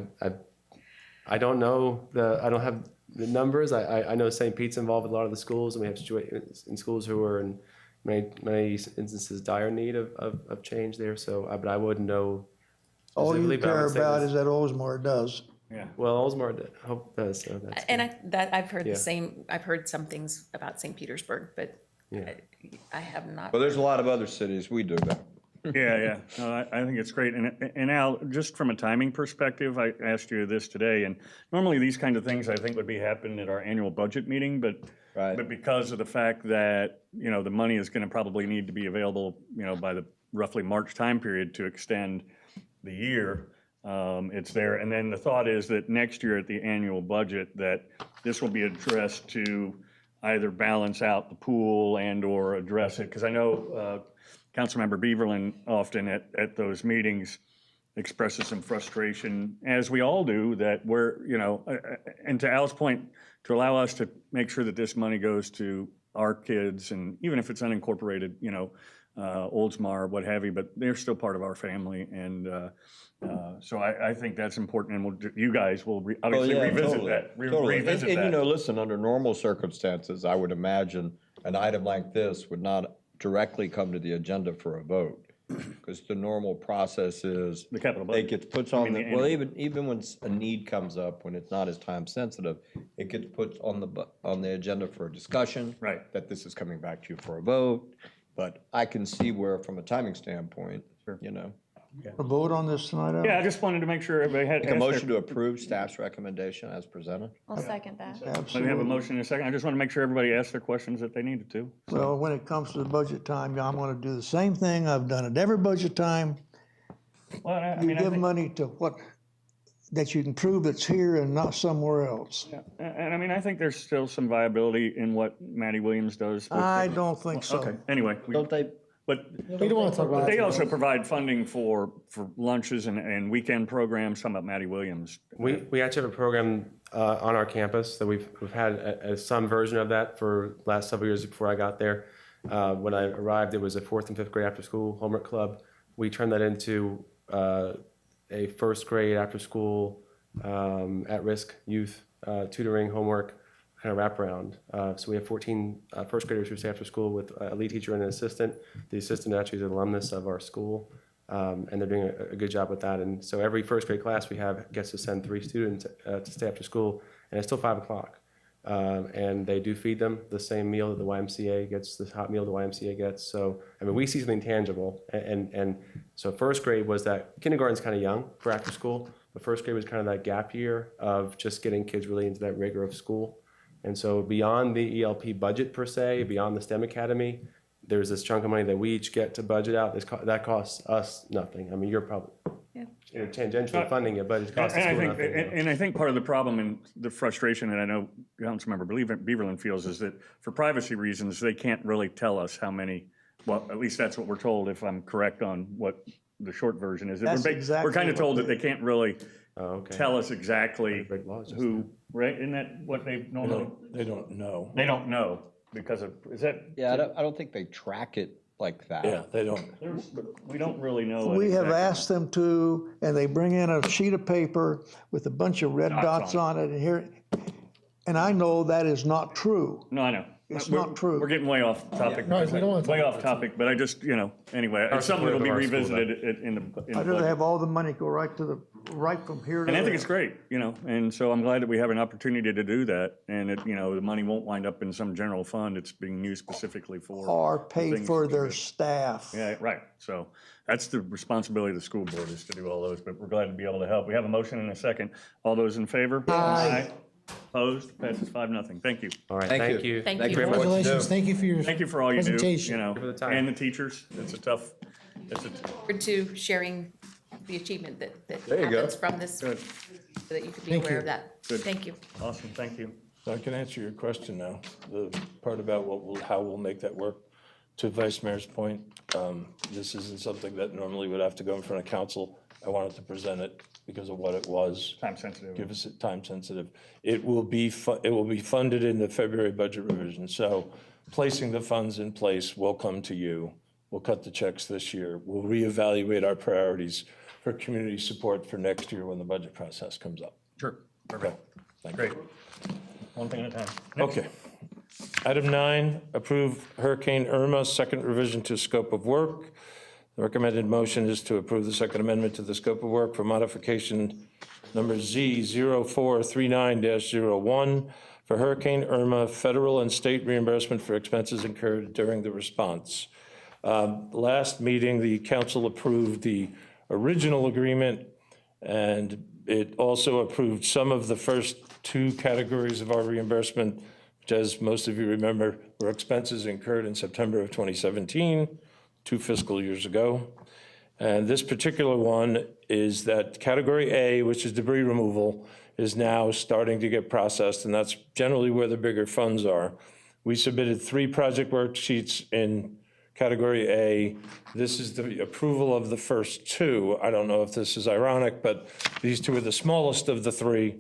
[SPEAKER 14] I don't know I don't have the numbers. I know St. Pete's involved with a lot of the schools, and we have situations in schools who are in many instances dire need of change there. So, but I wouldn't know.
[SPEAKER 16] All
[SPEAKER 14] specifically,
[SPEAKER 16] you
[SPEAKER 14] but I would
[SPEAKER 16] care
[SPEAKER 14] say
[SPEAKER 16] about
[SPEAKER 14] this-
[SPEAKER 16] is that Oldsmar does.
[SPEAKER 1] Yeah.
[SPEAKER 14] Well, Oldsmar does. So that's
[SPEAKER 15] And
[SPEAKER 14] good.
[SPEAKER 15] I've heard
[SPEAKER 14] Yeah.
[SPEAKER 15] the same, I've heard some things about St. Petersburg, but
[SPEAKER 14] Yeah.
[SPEAKER 15] I have not.
[SPEAKER 17] But there's a lot of other cities we do that.
[SPEAKER 1] Yeah. No, I think it's great. And Al, just from a timing perspective, I asked you this today, and normally these kind of things I think would be happening at our annual budget meeting, but because of the fact that, the money is going to probably need to be available, by the roughly March time period to extend the year, it's there. And then the thought is that next year at the annual budget, that this will be addressed to either balance out the pool and or address it. Because I know Councilmember Beaverland often at those meetings expresses some frustration, as we all do, that we're, and to Al's point, to allow us to make sure that this money goes to our kids, and even if it's unincorporated, Oldsmar, what have you, but they're still part of our family. And so I think that's important, and you guys will obviously revisit that.
[SPEAKER 17] Totally.
[SPEAKER 1] Revisit
[SPEAKER 17] And
[SPEAKER 1] that.
[SPEAKER 17] listen, under normal circumstances, I would imagine an item like this would not directly come to the agenda for a vote. Because the normal process is.
[SPEAKER 1] The capital budget.
[SPEAKER 17] It gets put
[SPEAKER 1] I
[SPEAKER 17] on,
[SPEAKER 1] mean,
[SPEAKER 17] well, even when a need comes up, when it's not as time sensitive, it gets put on the agenda for a discussion.
[SPEAKER 1] Right.
[SPEAKER 17] That this is coming back to you for a vote. But I can see where, from a timing standpoint,
[SPEAKER 16] A vote on this tonight, Al?
[SPEAKER 1] Yeah, I just wanted to make sure everybody had.
[SPEAKER 17] Make a
[SPEAKER 1] asked their-
[SPEAKER 17] motion to approve staff's recommendation as presented.
[SPEAKER 8] I'll second that.
[SPEAKER 1] Let me have a
[SPEAKER 16] Absolutely.
[SPEAKER 1] motion in a second. I just want to make sure everybody asked their questions that they needed to.
[SPEAKER 16] Well, when it comes to the budget time, I'm gonna do the same thing I've done at every budget time.
[SPEAKER 1] Well, I
[SPEAKER 16] You
[SPEAKER 1] mean, I
[SPEAKER 16] give
[SPEAKER 1] think-
[SPEAKER 16] money to what, that you can prove it's here and not somewhere else.
[SPEAKER 1] And I mean, I think there's still some viability in what Maddie Williams does. with
[SPEAKER 16] I
[SPEAKER 1] the-
[SPEAKER 16] don't think so.
[SPEAKER 1] Okay, anyway.
[SPEAKER 17] Don't they?
[SPEAKER 1] But
[SPEAKER 7] We don't want to talk about
[SPEAKER 1] they
[SPEAKER 7] that.
[SPEAKER 1] also provide funding for lunches and weekend programs, some about Maddie Williams.
[SPEAKER 14] We actually have a program on our campus that we've had some version of that for the last several years before I got there. When I arrived, it was a 4th and 5th grade after school homework club. We turned that into a 1st grade after school at-risk youth tutoring homework kind of wraparound. So we have 14 first graders who stay after school with a lead teacher and an assistant. The assistant actually is an alumnus of our school, and they're doing a good job with that. And so every first grade class we have gets to send 3 students to stay after school, and it's still 5 o'clock. And they do feed them the same meal that the YMCA gets, the hot meal the YMCA gets. So, I mean, we see something tangible. And so first grade was that, kindergarten's kind of young for after school, but first grade was kind of that gap year of just getting kids really into that rigor of school. And so beyond the ELP budget per se, beyond the STEM Academy, there's this chunk of money that we each get to budget out. That costs us nothing. I mean, you're probably tangentially funding it, but it costs the school nothing.
[SPEAKER 1] And I think part of the problem and the frustration that I know Councilmember Beaverland feels is that for privacy reasons, they can't really tell us how many, well, at least that's what we're told, if I'm correct on what the short version is.
[SPEAKER 16] That's exactly
[SPEAKER 1] We're kind of
[SPEAKER 16] what
[SPEAKER 1] told that they can't really tell us exactly
[SPEAKER 14] Break laws just
[SPEAKER 1] who, right? Isn't that what they normally?
[SPEAKER 4] They don't know.
[SPEAKER 1] They don't know because of, is that?
[SPEAKER 17] Yeah, I don't think they track it like that.
[SPEAKER 4] Yeah, they don't.
[SPEAKER 1] We don't really know.
[SPEAKER 16] We have
[SPEAKER 1] exactly.
[SPEAKER 16] asked them to, and they bring in a sheet of paper with a bunch of red
[SPEAKER 1] Dots
[SPEAKER 16] dots
[SPEAKER 1] on
[SPEAKER 16] on it, and here, And I know that is not true.
[SPEAKER 1] No, I know.
[SPEAKER 16] It's
[SPEAKER 1] We're-
[SPEAKER 16] not true.
[SPEAKER 1] We're getting way off topic.
[SPEAKER 7] No, we don't want to
[SPEAKER 1] Way
[SPEAKER 7] talk
[SPEAKER 1] off topic, but I just, anyway, it's something that'll be
[SPEAKER 14] support of our school,
[SPEAKER 1] revisited in the
[SPEAKER 16] I'd rather
[SPEAKER 1] budget.
[SPEAKER 16] have all the money go right from here to
[SPEAKER 1] And I think
[SPEAKER 16] there.
[SPEAKER 1] it's great, and so I'm glad that we have an opportunity to do that. And the money won't wind up in some general fund. It's being used specifically for.
[SPEAKER 16] Or pay
[SPEAKER 1] things
[SPEAKER 16] for
[SPEAKER 1] that
[SPEAKER 16] their
[SPEAKER 1] are-
[SPEAKER 16] staff.
[SPEAKER 1] Yeah, right. So that's the responsibility of the school board is to do all those, but we're glad to be able to help. We have a motion and a second. All those in favor? Aye. Opposed? Passes 5-0. Thank you.
[SPEAKER 14] All right,
[SPEAKER 17] Thank
[SPEAKER 14] thank
[SPEAKER 17] you.
[SPEAKER 14] you.
[SPEAKER 15] Thank
[SPEAKER 14] Thank
[SPEAKER 15] you.
[SPEAKER 14] you very much.
[SPEAKER 7] Congratulations, thank you for your
[SPEAKER 1] Thank you for all you do,
[SPEAKER 7] presentation.
[SPEAKER 14] for the time.
[SPEAKER 1] and the teachers. It's a tough,
[SPEAKER 15] Forward to sharing the achievement that
[SPEAKER 17] There you go.
[SPEAKER 15] happens from this, so that you can be
[SPEAKER 7] Thank
[SPEAKER 15] aware
[SPEAKER 7] you.
[SPEAKER 15] of that.
[SPEAKER 1] Good.
[SPEAKER 15] Thank you.
[SPEAKER 1] awesome, thank you.
[SPEAKER 4] So I can answer your question now, the part about how we'll make that work. To Vice Mayor's point, this isn't something that normally would have to go in front of council. I wanted to present it because of what it was.
[SPEAKER 1] Time sensitive.
[SPEAKER 4] Give us it time sensitive. It will be funded in the February budget revision. So placing the funds in place will come to you. We'll cut the checks this year. We'll reevaluate our priorities for community support for next year when the budget process comes up.
[SPEAKER 1] Sure. Perfect.
[SPEAKER 4] Thank you.
[SPEAKER 1] Great. One thing at a time.
[SPEAKER 4] Okay. Item 9, approve Hurricane Irma, second revision to scope of work. The recommended motion is to approve the second amendment to the scope of work for modification number Z0439-01 for Hurricane Irma, federal and state reimbursement for expenses incurred during the response. Last meeting, the council approved the original agreement, and it also approved some of the first 2 categories of our reimbursement, which, as most of you remember, were expenses incurred in September of 2017, 2 fiscal years ago. And this particular one is that Category A, which is debris removal, is now starting to get processed, and that's generally where the bigger funds are. We submitted 3 project worksheets in Category A. This is the approval of the first 2. I don't know if this is ironic, but these 2 are the smallest of the 3.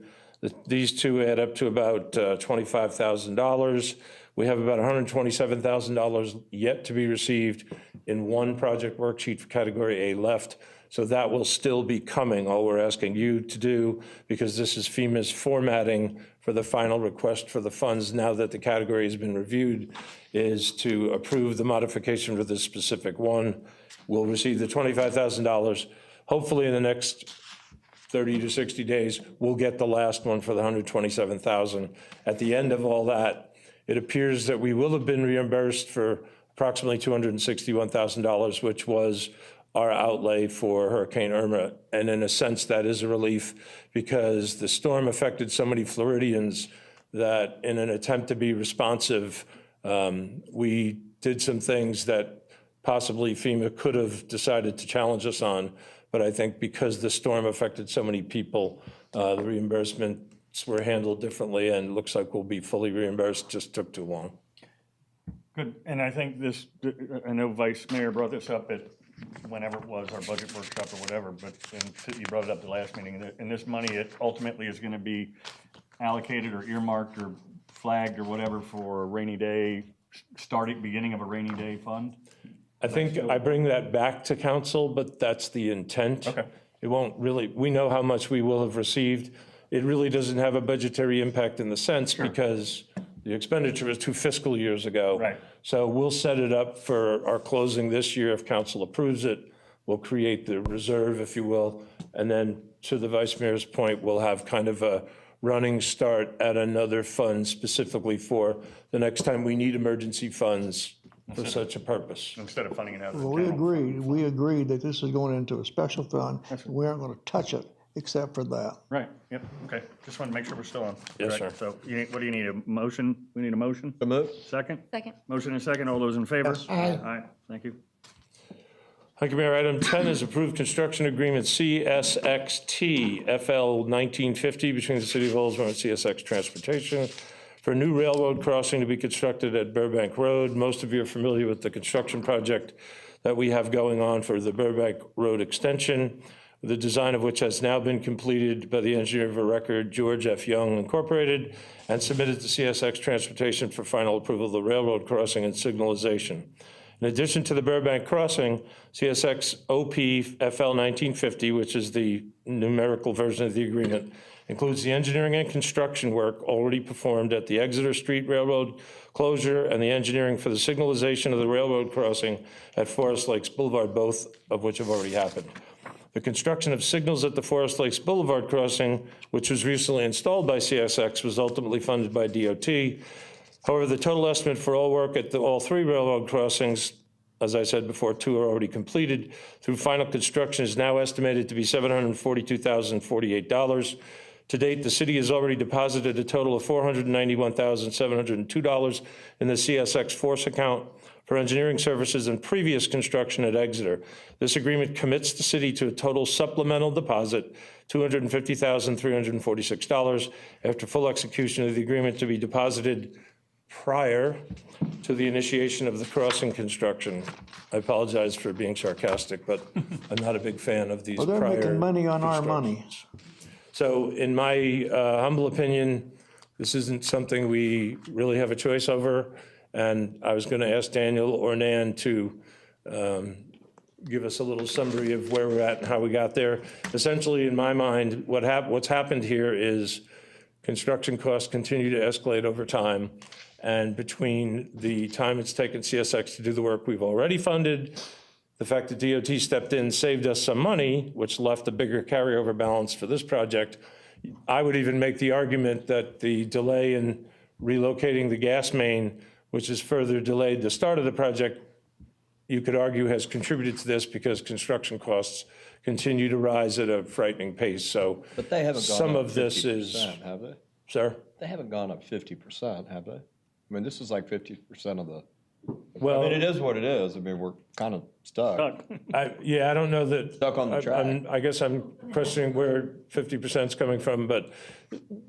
[SPEAKER 4] These 2 add up to about $25,000. We have about $127,000 yet to be received in 1 project worksheet for Category A left. So that will still be coming. All we're asking you to do, because this is FEMA's formatting for the final request for the funds now that the category has been reviewed, is to approve the modification for this specific one. We'll receive the $25,000. Hopefully in the next 30 to 60 days, we'll get the last one for the $127,000. At the end of all that, it appears that we will have been reimbursed for approximately $261,000, which was our outlay for Hurricane Irma. And in a sense, that is a relief because the storm affected so many Floridians that in an attempt to be responsive, we did some things that possibly FEMA could have decided to challenge us on. But I think because the storm affected so many people, the reimbursements were handled differently, and it looks like we'll be fully reimbursed. Just took too long.
[SPEAKER 1] Good, and I think I know Vice Mayor brought this up at whenever it was, our budget workshop or whatever, but you brought it up the last meeting, and this money, it ultimately is gonna be allocated or earmarked or flagged or whatever for a rainy day, beginning of a rainy day fund?
[SPEAKER 4] I think I bring that back to council, but that's the intent.
[SPEAKER 1] Okay.
[SPEAKER 4] It won't really, we know how much we will have received. It really doesn't have a budgetary impact in the sense because the expenditure is 2 fiscal years ago.
[SPEAKER 1] Right.
[SPEAKER 4] So we'll set it up for our closing this year if council approves it. We'll create the reserve, if you will. And then to the Vice Mayor's point, we'll have kind of a running start at another fund specifically for the next time we need emergency funds for such a purpose.
[SPEAKER 1] Instead of funding it out of the
[SPEAKER 16] Well,
[SPEAKER 1] general.
[SPEAKER 16] we agreed that this is going into a special fund. We aren't gonna touch it except for that.
[SPEAKER 1] Right, yep, okay, just want to make sure we're still on.
[SPEAKER 4] Yes,
[SPEAKER 1] correct.
[SPEAKER 4] sir.
[SPEAKER 1] So what do you need, a motion? We need a motion?
[SPEAKER 17] So move.
[SPEAKER 1] Second?
[SPEAKER 8] Second.
[SPEAKER 1] Motion and second, all those in favor?
[SPEAKER 16] Yes.
[SPEAKER 7] Aye.
[SPEAKER 1] Aye, thank you.
[SPEAKER 4] Thank you, Mayor. Item 10 is approved construction agreement CSXT FL 1950 between the City of Oldsmar and CSX Transportation for a new railroad crossing to be constructed at Burbank Road. Most of you are familiar with the construction project that we have going on for the Burbank Road extension, the design of which has now been completed by the engineer of record, George F. Young Incorporated, and submitted to CSX Transportation for final approval of the railroad crossing and signalization. In addition to the Burbank crossing, CSX OP FL 1950, which is the numerical version of the agreement, includes the engineering and construction work already performed at the Exeter Street Railroad closure and the engineering for the signalization of the railroad crossing at Forest Lakes Boulevard, both of which have already happened. The construction of signals at the Forest Lakes Boulevard crossing, which was recently installed by CSX, was ultimately funded by DOT. However, the total estimate for all work at all three railroad crossings, as I said before, 2 are already completed, through final construction is now estimated to be $742,048. To date, the city has already deposited a total of $491,702 in the CSX Force account for engineering services and previous construction at Exeter. This agreement commits the city to a total supplemental deposit, $250,346, after full execution of the agreement to be deposited prior to the initiation of the crossing construction. I apologize for being sarcastic, but I'm not a big fan of these
[SPEAKER 16] Well,
[SPEAKER 4] prior
[SPEAKER 16] they're making money on our money.
[SPEAKER 4] constructions. So in my humble opinion, this isn't something we really have a choice over. And I was going to ask Daniel or Nan to give us a little summary of where we're at and how we got there. Essentially, in my mind, what's happened here is construction costs continue to escalate over time. And between the time it's taken CSX to do the work we've already funded, the fact that DOT stepped in, saved us some money, which left a bigger carryover balance for this project, I would even make the argument that the delay in relocating the gas main, which has further delayed the start of the project, you could argue has contributed to this because construction costs continue to rise at a frightening pace. So
[SPEAKER 17] But they haven't gone
[SPEAKER 4] some
[SPEAKER 17] up
[SPEAKER 4] of this is,
[SPEAKER 17] 50%, have they?
[SPEAKER 4] sir?
[SPEAKER 17] They haven't gone up 50%, have they? I mean, this is like 50% of the,
[SPEAKER 4] Well,
[SPEAKER 17] I mean, it is what it is. I mean, we're kind of stuck.
[SPEAKER 4] Yeah, I don't know that.
[SPEAKER 17] Stuck on the track.
[SPEAKER 4] I guess I'm questioning where 50% is coming from, but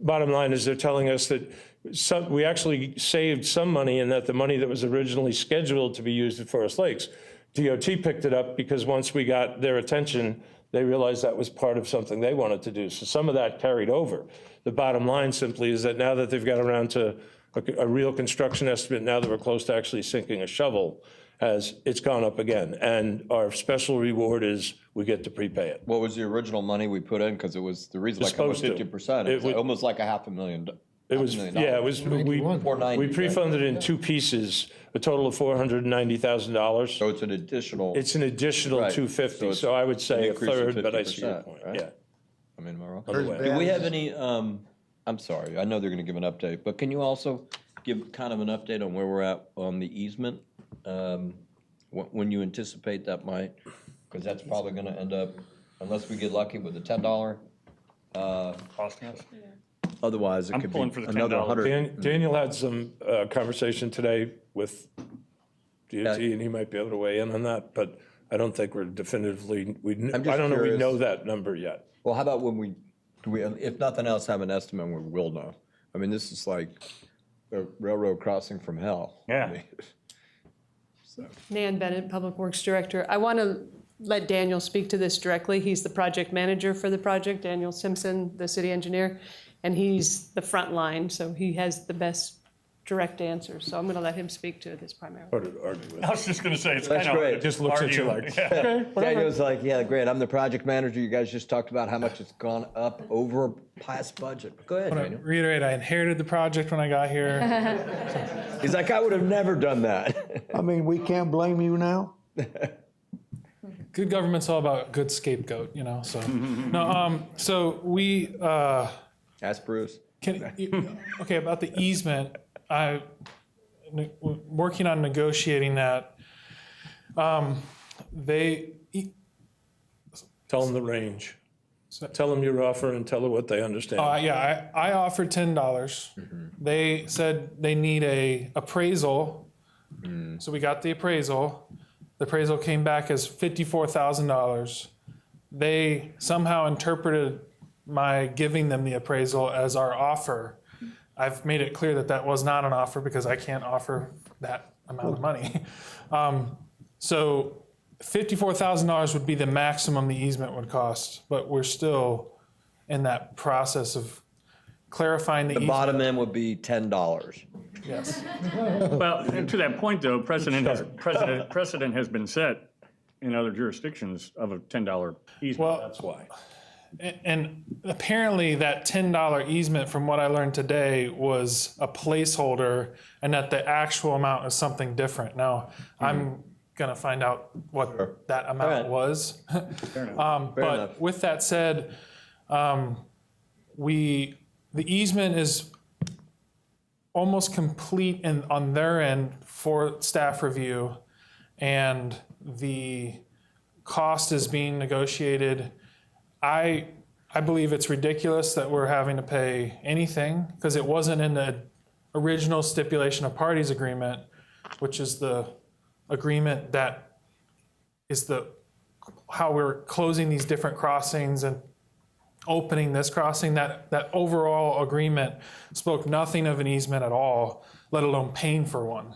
[SPEAKER 4] bottom line is they're telling us that we actually saved some money, and that the money that was originally scheduled to be used at Forest Lakes, DOT picked it up because once we got their attention, they realized that was part of something they wanted to do. So some of that carried over. The bottom line simply is that now that they've got around to a real construction estimate, now that we're close to actually sinking a shovel, it's gone up again. And our special reward is we get to prepay it.
[SPEAKER 17] What was the original money we put in? Because it was, the reason like almost
[SPEAKER 4] supposed to.
[SPEAKER 17] 50%, it was almost like $500,000.
[SPEAKER 4] It was, yeah, it was, we pre-funded in two pieces, a total of $490,000.
[SPEAKER 17] So it's an additional.
[SPEAKER 4] It's an additional
[SPEAKER 17] Right.
[SPEAKER 4] 250,
[SPEAKER 17] it's
[SPEAKER 4] so I would say a
[SPEAKER 17] increase of
[SPEAKER 4] third, but I see your
[SPEAKER 17] 50%,
[SPEAKER 4] point,
[SPEAKER 17] right?
[SPEAKER 4] yeah.
[SPEAKER 17] I mean, am I wrong?
[SPEAKER 4] On the way.
[SPEAKER 17] Do we have any, I'm sorry, I know they're gonna give an update, but can you also give kind of an update on where we're at on the easement? When you anticipate that might, because that's probably gonna end up, unless we get lucky with the $10.
[SPEAKER 1] Costing us?
[SPEAKER 17] Otherwise, it
[SPEAKER 1] I'm
[SPEAKER 17] could be
[SPEAKER 1] pulling for the
[SPEAKER 17] another
[SPEAKER 1] $10.
[SPEAKER 17] 100.
[SPEAKER 4] Daniel had some conversation today with DOT, and he might be able to weigh in on that, but I don't think we're definitively,
[SPEAKER 17] I'm just
[SPEAKER 4] I don't know we
[SPEAKER 17] curious.
[SPEAKER 4] know that number yet.
[SPEAKER 17] Well, how about when do we, if nothing else, have an estimate when we will know? I mean, this is like a railroad crossing from hell.
[SPEAKER 1] Yeah.
[SPEAKER 17] I mean, so.
[SPEAKER 18] Nan Bennett, Public Works Director. I want to let Daniel speak to this directly. He's the project manager for the project, Daniel Simpson, the city engineer, and he's the front line, so he has the best direct answers. So I'm going to let him speak to this primarily.
[SPEAKER 4] Hard to argue with.
[SPEAKER 1] I was just going to say, it's
[SPEAKER 17] That's
[SPEAKER 1] kind of
[SPEAKER 17] great.
[SPEAKER 1] hard to
[SPEAKER 4] Just looks at you
[SPEAKER 1] argue.
[SPEAKER 4] like,
[SPEAKER 1] Yeah.
[SPEAKER 4] okay, whatever.
[SPEAKER 17] Daniel's like, yeah, great, I'm the project manager. You guys just talked about how much it's gone up over past budget. Go ahead,
[SPEAKER 19] I want
[SPEAKER 17] Daniel.
[SPEAKER 19] to reiterate, I inherited the project when I got here.
[SPEAKER 17] He's like, I would have never done that.
[SPEAKER 16] I mean, we can't blame you now?
[SPEAKER 19] Good government's all about good scapegoat, you know, so. No, so we,
[SPEAKER 17] Ask Bruce.
[SPEAKER 19] okay, about the easement, working on negotiating that.
[SPEAKER 4] Tell them the range. Tell them your offer and tell them what they understand.
[SPEAKER 19] Yeah, I offered $10. They said they need a appraisal. So we got the appraisal. The appraisal came back as $54,000. They somehow interpreted my giving them the appraisal as our offer. I've made it clear that that was not an offer because I can't offer that amount of money. So $54,000 would be the maximum the easement would cost, but we're still in that process of clarifying the
[SPEAKER 17] The
[SPEAKER 19] easement.
[SPEAKER 17] bottom end would be $10.
[SPEAKER 19] Yes.
[SPEAKER 1] Well, and to that point, though, precedent has been set in other jurisdictions of a $10 easement.
[SPEAKER 19] Well,
[SPEAKER 4] That's why.
[SPEAKER 19] and apparently that $10 easement, from what I learned today, was a placeholder, and that the actual amount is something different. Now, I'm gonna find out what that amount was. But with that said, the easement is almost complete on their end for staff review, and the cost is being negotiated. I believe it's ridiculous that we're having to pay anything, because it wasn't in the original stipulation of parties agreement, which is the agreement that is how we're closing these different crossings and opening this crossing. That overall agreement spoke nothing of an easement at all, let alone paying for one.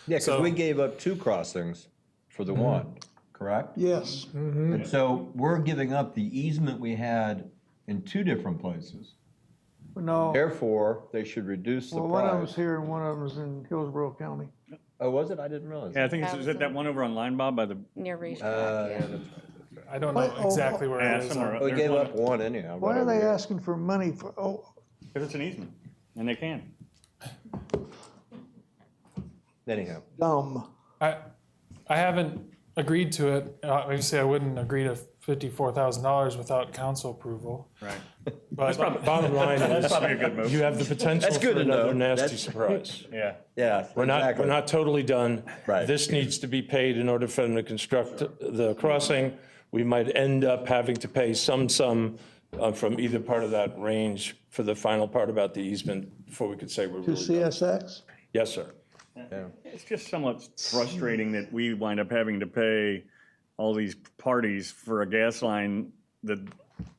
[SPEAKER 17] Yeah, because we gave up 2 crossings for the one, correct?
[SPEAKER 16] Yes.
[SPEAKER 17] And so we're giving up the easement we had in 2 different places.
[SPEAKER 16] No,
[SPEAKER 17] Therefore, they should reduce the
[SPEAKER 16] well, one of
[SPEAKER 17] price.
[SPEAKER 16] them's here and one of them's in Hillsborough County.
[SPEAKER 17] Oh, was it? I didn't realize.
[SPEAKER 1] Yeah, I think is it that one over on Line Bob by the?
[SPEAKER 12] Near racetrack,
[SPEAKER 17] Yeah, that's
[SPEAKER 19] I don't know exactly where
[SPEAKER 1] Yeah,
[SPEAKER 19] it is.
[SPEAKER 1] somewhere.
[SPEAKER 17] right. We
[SPEAKER 1] There's
[SPEAKER 17] gave
[SPEAKER 1] one-
[SPEAKER 17] up one anyhow.
[SPEAKER 16] Why are
[SPEAKER 17] whatever
[SPEAKER 16] they
[SPEAKER 17] it is.
[SPEAKER 16] asking for money for,
[SPEAKER 1] Because it's an easement, and they can.
[SPEAKER 17] Anyhow.
[SPEAKER 16] dumb?
[SPEAKER 19] I haven't agreed to it. Obviously, I wouldn't agree to $54,000 without council approval.
[SPEAKER 1] Right.
[SPEAKER 19] But
[SPEAKER 4] Bottom line
[SPEAKER 1] That's
[SPEAKER 4] is,
[SPEAKER 1] probably a good move.
[SPEAKER 4] you have the potential
[SPEAKER 17] That's good
[SPEAKER 4] for
[SPEAKER 17] to know.
[SPEAKER 4] another nasty
[SPEAKER 17] That's-
[SPEAKER 4] surprise.
[SPEAKER 1] Yeah.
[SPEAKER 17] Yeah,
[SPEAKER 4] We're not totally done.
[SPEAKER 17] Right.
[SPEAKER 4] This needs to be paid in order for them to construct the crossing. We might end up having to pay some sum from either part of that range for the final part about the easement before we could say we're
[SPEAKER 16] To
[SPEAKER 4] really done.
[SPEAKER 16] CSX?
[SPEAKER 4] Yes, sir.
[SPEAKER 1] It's just somewhat frustrating that we wind up having to pay all these parties for a gas line that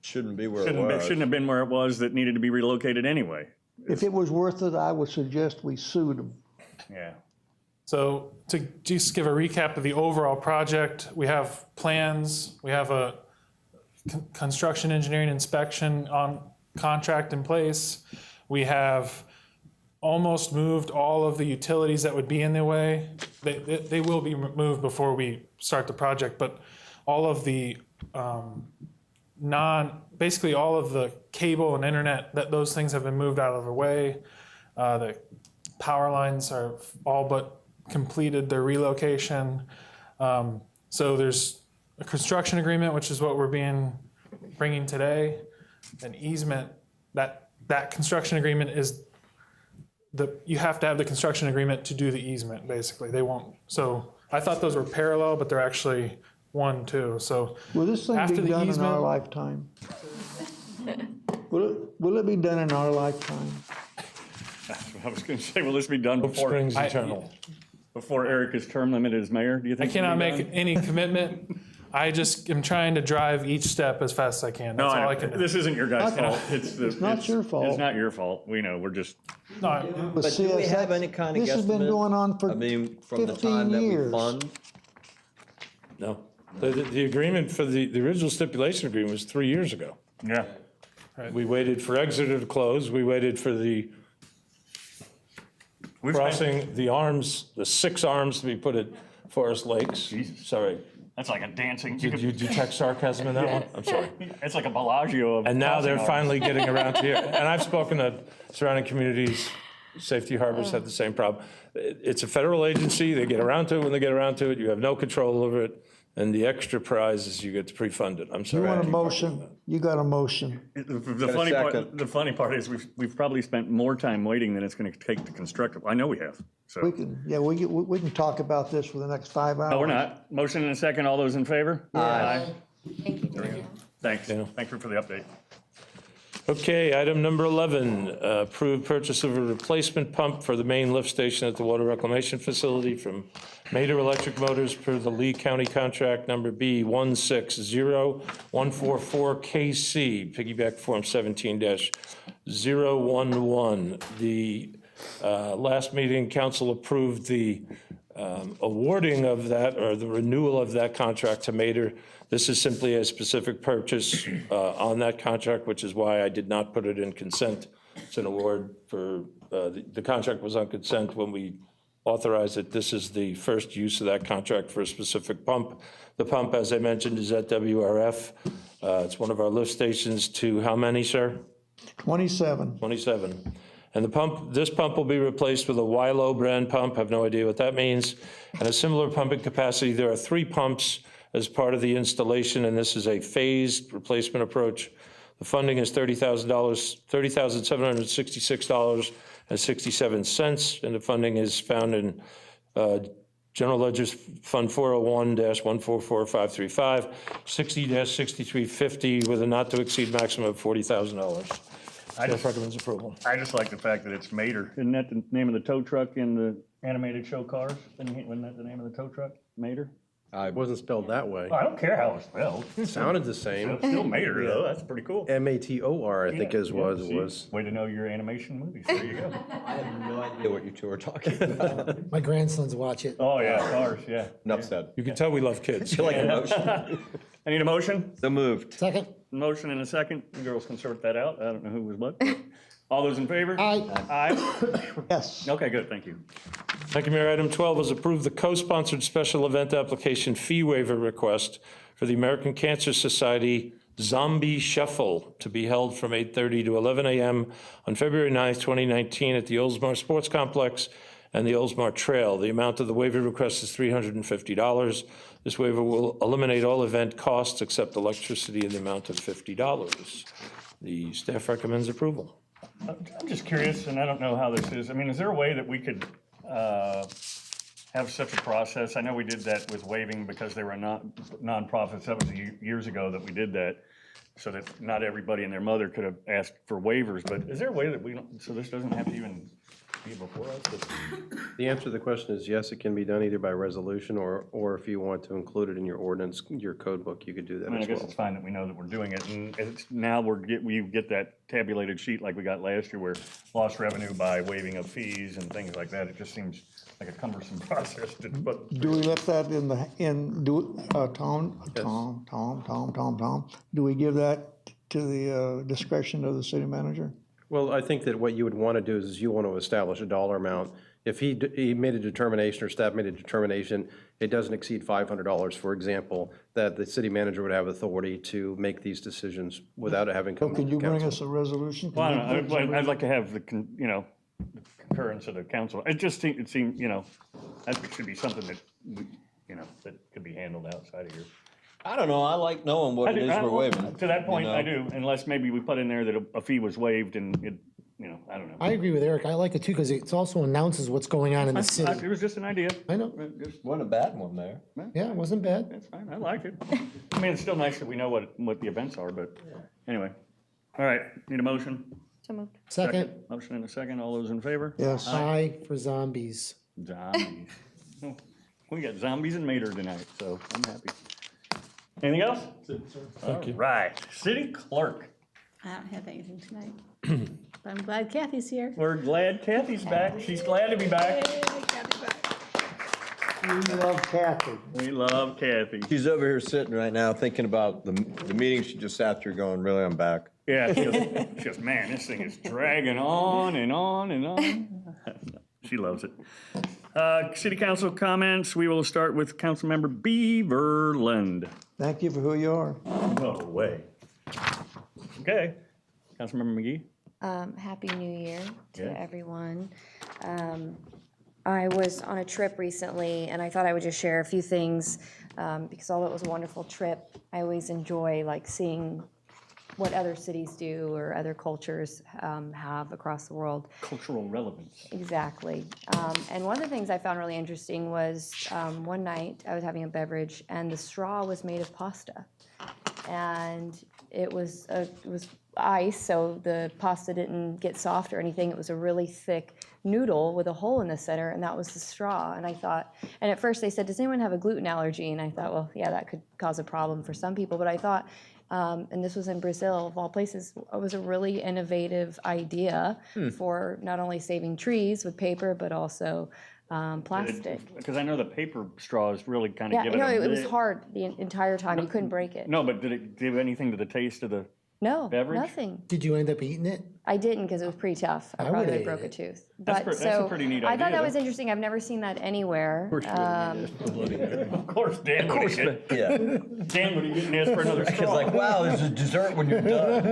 [SPEAKER 17] Shouldn't be where it was.
[SPEAKER 1] shouldn't have been where it was, that needed to be relocated anyway.
[SPEAKER 16] If it was worth it, I would suggest we sued them.
[SPEAKER 1] Yeah.
[SPEAKER 19] So to just give a recap of the overall project, we have plans, we have a construction engineering inspection on contract in place. We have almost moved all of the utilities that would be in the way. They will be moved before we start the project, but all of the basically all of the cable and internet, those things have been moved out of the way. The power lines are all but completed their relocation. So there's a construction agreement, which is what we're bringing today. An easement, that construction agreement is you have to have the construction agreement to do the easement, basically. They won't. So I thought those were parallel, but they're actually one, too. So
[SPEAKER 16] Will this thing
[SPEAKER 19] after
[SPEAKER 16] be
[SPEAKER 19] the
[SPEAKER 16] done in our
[SPEAKER 19] easement,
[SPEAKER 16] lifetime? Will it be done in our lifetime?
[SPEAKER 1] I was going to say, will this be done before
[SPEAKER 4] Springs eternal.
[SPEAKER 1] before Eric is term limited as mayor? Do you
[SPEAKER 19] I
[SPEAKER 1] think? it'll
[SPEAKER 19] cannot
[SPEAKER 1] be
[SPEAKER 19] make
[SPEAKER 1] done?
[SPEAKER 19] any commitment. I just am trying to drive each step as fast as I can.
[SPEAKER 1] No,
[SPEAKER 19] That's all I can do.
[SPEAKER 1] this isn't your guys'
[SPEAKER 16] Not-
[SPEAKER 1] fault.
[SPEAKER 16] It's not your fault.
[SPEAKER 1] It's not your fault. We know. We're just.
[SPEAKER 19] No,
[SPEAKER 16] But
[SPEAKER 17] But do we have
[SPEAKER 16] CSX
[SPEAKER 17] any kind of
[SPEAKER 16] This has been
[SPEAKER 17] guesstimate?
[SPEAKER 16] going on for
[SPEAKER 17] I mean, from the
[SPEAKER 16] 15
[SPEAKER 17] time that we
[SPEAKER 16] years.
[SPEAKER 17] fund?
[SPEAKER 4] No. The agreement for the original stipulation agreement was 3 years ago.
[SPEAKER 1] Yeah.
[SPEAKER 4] We waited for Exeter to close. We waited for the crossing, the 6 arms to be put at Forest Lakes. Sorry.
[SPEAKER 1] That's like a dancing.
[SPEAKER 4] Did you detect sarcasm in that one? I'm sorry.
[SPEAKER 1] It's like a Bellagio of.
[SPEAKER 4] And now they're
[SPEAKER 1] crossing arms.
[SPEAKER 4] finally getting around to here. And I've spoken to surrounding communities. Safety Harbors have the same problem. It's a federal agency. They get around to it when they get around to it. You have no control over it. And the extra prize is you get to pre-fund it. I'm
[SPEAKER 16] You
[SPEAKER 4] sorry.
[SPEAKER 16] want a motion? You got a motion.
[SPEAKER 1] The funny part is we've probably spent more time waiting than it's going to take to construct it. I know we have. So.
[SPEAKER 16] We can talk about this for the next 5 hours.
[SPEAKER 1] No, we're not. Motion and a second. All those in favor?
[SPEAKER 16] Aye.
[SPEAKER 12] Thank you.
[SPEAKER 1] Thanks. Thank you for the update.
[SPEAKER 4] Okay, item number 11, approved purchase of a replacement pump for the main lift station at the water reclamation facility from Mater Electric Motors per the Lee County contract number B160144KC, piggyback form 17-011. The last meeting, council approved the awarding of that, or the renewal of that contract to Mater. This is simply a specific purchase on that contract, which is why I did not put it in consent. It's an award for, the contract was on consent when we authorize it. This is the first use of that contract for a specific pump. The pump, as I mentioned, is at WRF. It's one of our lift stations to how many, sir?
[SPEAKER 16] 27.
[SPEAKER 4] 27. And this pump will be replaced with a Wilo brand pump. I have no idea what that means. And a similar pumping capacity. There are 3 pumps as part of the installation, and this is a phased replacement approach. The funding is $30,766.67, and the funding is found in General Ledger's Fund 401-144-535, 60-6350, with a not-to-exceed maximum of $40,000. Staff recommends approval.
[SPEAKER 1] I just like the fact that it's Mater. Isn't that the name of the tow truck in the animated show Cars? Wasn't that the name of the tow truck? Mater?
[SPEAKER 20] It wasn't spelled that way.
[SPEAKER 1] I don't care how it's spelled.
[SPEAKER 20] It sounded the same.
[SPEAKER 1] It's still Mater, though. That's pretty cool.
[SPEAKER 20] Mator, I think it was.
[SPEAKER 1] Way to know your animation movies. There you go.
[SPEAKER 17] I have no idea what you two are talking about.
[SPEAKER 7] My grandsons watch it.
[SPEAKER 1] Oh, yeah, Cars, yeah.
[SPEAKER 17] Enough said.
[SPEAKER 4] You can tell we love kids.
[SPEAKER 17] You like a motion?
[SPEAKER 1] I need a motion.
[SPEAKER 17] So moved.
[SPEAKER 7] Second.
[SPEAKER 1] Motion and a second. You girls can sort that out. I don't know who was what. All those in favor?
[SPEAKER 7] Aye.
[SPEAKER 1] Aye.
[SPEAKER 16] Yes.
[SPEAKER 1] Okay, good, thank you.
[SPEAKER 4] Thank you, Mayor. Item 12 is approve the co-sponsored special event application fee waiver request for the American Cancer Society Zombie Shuffle to be held from 8:30 to 11 a.m. on February 9th, 2019 at the Oldsmar Sports Complex and the Oldsmar Trail. The amount of the waiver request is $350. This waiver will eliminate all event costs except electricity in the amount of $50. The staff recommends approval.
[SPEAKER 1] I'm just curious, and I don't know how this is. I mean, is there a way that we could have such a process? I know we did that with waiving because they were nonprofits. That was years ago that we did that, so that not everybody and their mother could have asked for waivers. But is there a way that we don't, so this doesn't have to even be before us?
[SPEAKER 20] The answer to the question is yes, it can be done either by resolution or if you want to include it in your ordinance, your code book, you could do that
[SPEAKER 1] I mean, I
[SPEAKER 20] as
[SPEAKER 1] guess
[SPEAKER 20] well.
[SPEAKER 1] it's fine that we know that we're doing it, and now we get that tabulated sheet like we got last year where lost revenue by waiving of fees and things like that. It just seems like a cumbersome process to put.
[SPEAKER 16] Do we let that Tom, do we give that to the discretion of the city manager?
[SPEAKER 20] Well, I think that what you would want to do is you want to establish a dollar amount. If he made a determination or staff made a determination, it doesn't exceed $500, for example, that the city manager would have authority to make these decisions without having come to
[SPEAKER 16] Could you bring
[SPEAKER 20] council.
[SPEAKER 16] us a resolution?
[SPEAKER 1] Well, I don't know. I'd like to have the concurrence of the council. It seemed, that should be something that, that could be handled outside of here.
[SPEAKER 17] I don't know. I like knowing what it is we're waiving.
[SPEAKER 1] To that point,
[SPEAKER 17] you know?
[SPEAKER 1] I do, unless maybe we put in there that a fee was waived and it, I don't know.
[SPEAKER 7] I agree with Eric. I like it too because it also announces what's going on in the
[SPEAKER 1] It
[SPEAKER 7] city.
[SPEAKER 1] was just an idea.
[SPEAKER 7] I know.
[SPEAKER 17] Wasn't a bad one there.
[SPEAKER 7] Yeah, it wasn't bad.
[SPEAKER 1] That's fine, I like it. I mean, it's still nice that we know what the events are, but anyway. All right, need a motion?
[SPEAKER 8] So moved.
[SPEAKER 7] Second.
[SPEAKER 1] Motion and a second, all those in favor?
[SPEAKER 16] Yes.
[SPEAKER 7] Aye for zombies.
[SPEAKER 1] Zombies. We got zombies and Mater tonight, so I'm happy. Anything else?
[SPEAKER 4] Thank you.
[SPEAKER 1] All right, city clerk.
[SPEAKER 8] I don't have anything tonight, but I'm glad Kathy's here.
[SPEAKER 1] We're glad Kathy's back. She's glad to be back.
[SPEAKER 16] We love Kathy.
[SPEAKER 1] We love Kathy.
[SPEAKER 17] She's over here sitting right now thinking about the meeting she just sat through going, really, I'm back.
[SPEAKER 1] Yeah, she goes, man, this thing is dragging on and on and on. She loves it. City council comments. We will start with Councilmember Beaverland.
[SPEAKER 16] Thank you for who you are.
[SPEAKER 1] No way. Okay. Councilmember McGee.
[SPEAKER 12] Happy New Year to
[SPEAKER 1] Yeah.
[SPEAKER 12] everyone. I was on a trip recently, and I thought I would just share a few things because although it was a wonderful trip, I always enjoy seeing what other cities do or other cultures have across the world.
[SPEAKER 1] Cultural relevance.
[SPEAKER 12] Exactly. And one of the things I found really interesting was one night I was having a beverage, and the straw was made of pasta, and it was ice, so the pasta didn't get soft or anything. It was a really thick noodle with a hole in the center, and that was the straw. And I thought, and at first they said, does anyone have a gluten allergy? And I thought, well, yeah, that could cause a problem for some people. But I thought, and this was in Brazil, of all places, it was a really innovative idea for not only saving trees with paper, but also plastic.
[SPEAKER 1] Because I know the paper straws really kind of
[SPEAKER 12] Yeah,
[SPEAKER 1] give it
[SPEAKER 12] no,
[SPEAKER 1] a
[SPEAKER 12] it was
[SPEAKER 1] bit-
[SPEAKER 12] hard the entire time. You couldn't break it.
[SPEAKER 1] No, but did it give anything to the taste of the
[SPEAKER 12] No,
[SPEAKER 1] beverage?
[SPEAKER 12] nothing.
[SPEAKER 7] Did you end up eating it?
[SPEAKER 12] I didn't because it was pretty tough. I
[SPEAKER 7] I
[SPEAKER 12] probably
[SPEAKER 7] would
[SPEAKER 12] would
[SPEAKER 7] ate
[SPEAKER 12] broke a
[SPEAKER 7] it.
[SPEAKER 12] tooth.
[SPEAKER 1] That's
[SPEAKER 12] But
[SPEAKER 1] that's a pretty neat
[SPEAKER 12] I thought
[SPEAKER 1] idea,
[SPEAKER 12] that was
[SPEAKER 1] though.
[SPEAKER 12] interesting. I've never seen that anywhere.
[SPEAKER 1] Of course, Dan would eat it.
[SPEAKER 3] Yeah.
[SPEAKER 1] Dan would eat it and ask for another
[SPEAKER 3] It's
[SPEAKER 1] straw.
[SPEAKER 3] like, wow, there's a dessert when you're done.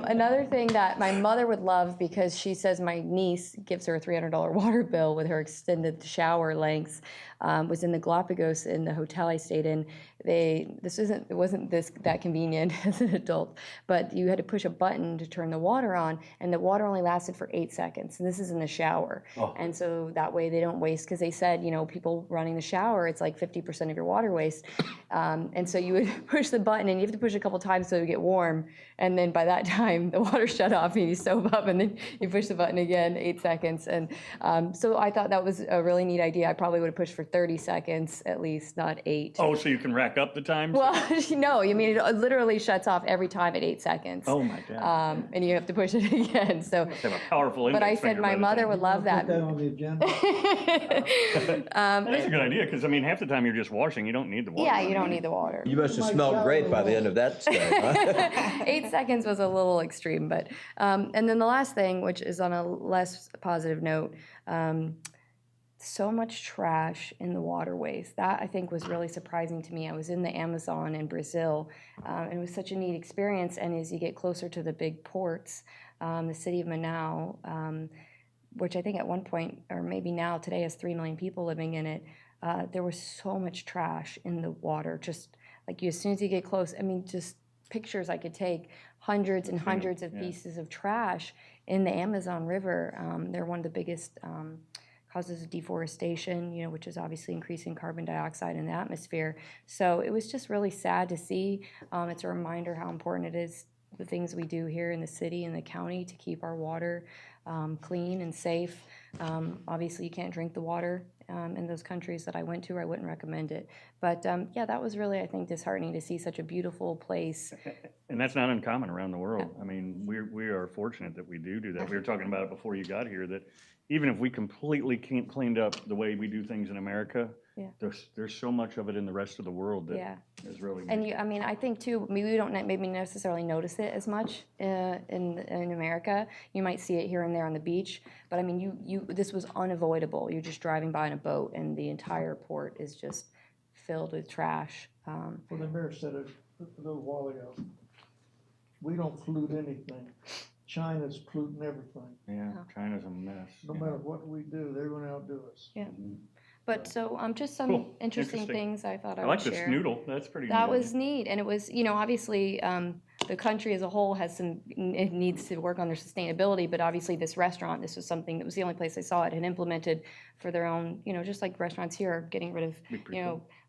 [SPEAKER 12] Another thing that my mother would love, because she says my niece gives her a $300 water bill with her extended shower lengths, was in the Galapagos in the hotel I stayed in. It wasn't that convenient as an adult, but you had to push a button to turn the water on, and the water only lasted for 8 seconds. And this is in the shower.
[SPEAKER 1] Oh.
[SPEAKER 12] And so that way they don't waste, because they said, people running the shower, it's like 50% of your water waste. And so you would push the button, and you have to push a couple times so it would get warm. And then by that time, the water shut off, and you soap up, and then you push the button again, 8 seconds. And so I thought that was a really neat idea. I probably would have pushed for 30 seconds at least, not 8.
[SPEAKER 1] Oh, so you can rack up the time?
[SPEAKER 12] Well, no, I mean, it literally shuts off every time at 8 seconds.
[SPEAKER 1] Oh, my God.
[SPEAKER 12] And you have to push it again. So,
[SPEAKER 1] Have a powerful
[SPEAKER 12] but I
[SPEAKER 1] index
[SPEAKER 12] said
[SPEAKER 1] finger
[SPEAKER 12] my
[SPEAKER 1] by the
[SPEAKER 12] mother
[SPEAKER 1] time.
[SPEAKER 12] would love that.
[SPEAKER 16] Put that on the agenda.
[SPEAKER 1] That is a good idea, because, I mean, half the time you're just washing, you don't need the water.
[SPEAKER 12] Yeah, you don't need the water.
[SPEAKER 17] You must have smelled great by the end of that stay, huh?
[SPEAKER 12] 8 seconds was a little extreme, but and then the last thing, which is on a less positive note, so much trash in the waterways. That, I think, was really surprising to me. I was in the Amazon in Brazil, and it was such a neat experience. And as you get closer to the big ports, the city of Manaus, which I think at one point, or maybe now today, has 3 million people living in it, there was so much trash in the water. Just like as soon as you get close, I mean, just pictures I could take, hundreds and hundreds of pieces of trash in the Amazon River. They're one of the biggest causes of deforestation, which is obviously increasing carbon dioxide in the atmosphere. So it was just really sad to see. It's a reminder how important it is, the things we do here in the city and the county to keep our water clean and safe. Obviously, you can't drink the water in those countries that I went to. I wouldn't recommend it. But yeah, that was really, I think, disheartening to see such a beautiful place.
[SPEAKER 1] And that's not uncommon around the world. I mean, we are fortunate that we do that. We were talking about it before you got here, that even if we completely cleaned up the way we do things in America, there's so much of it in the rest of the world that is really.
[SPEAKER 12] And I mean, I think too, we don't maybe necessarily notice it as much in America. You might see it here and there on the beach, but I mean, this was unavoidable. You're just driving by in a boat, and the entire port is just filled with trash.
[SPEAKER 16] Well, the mayor said it a little while ago. We don't pollute anything. China's polluting everything.
[SPEAKER 1] Yeah, China's a mess.
[SPEAKER 16] No matter what we do, they're going to outdo us.
[SPEAKER 12] Yeah. But so just some
[SPEAKER 1] Cool.
[SPEAKER 12] interesting things I thought I
[SPEAKER 1] I
[SPEAKER 12] would
[SPEAKER 1] like
[SPEAKER 12] share.
[SPEAKER 1] this noodle. That's pretty
[SPEAKER 12] That
[SPEAKER 1] neat.
[SPEAKER 12] was neat, and it was, obviously the country as a whole it needs to work on their sustainability, but obviously this restaurant, this was something that was the only place I saw it had implemented for their own, just like restaurants here are getting rid of,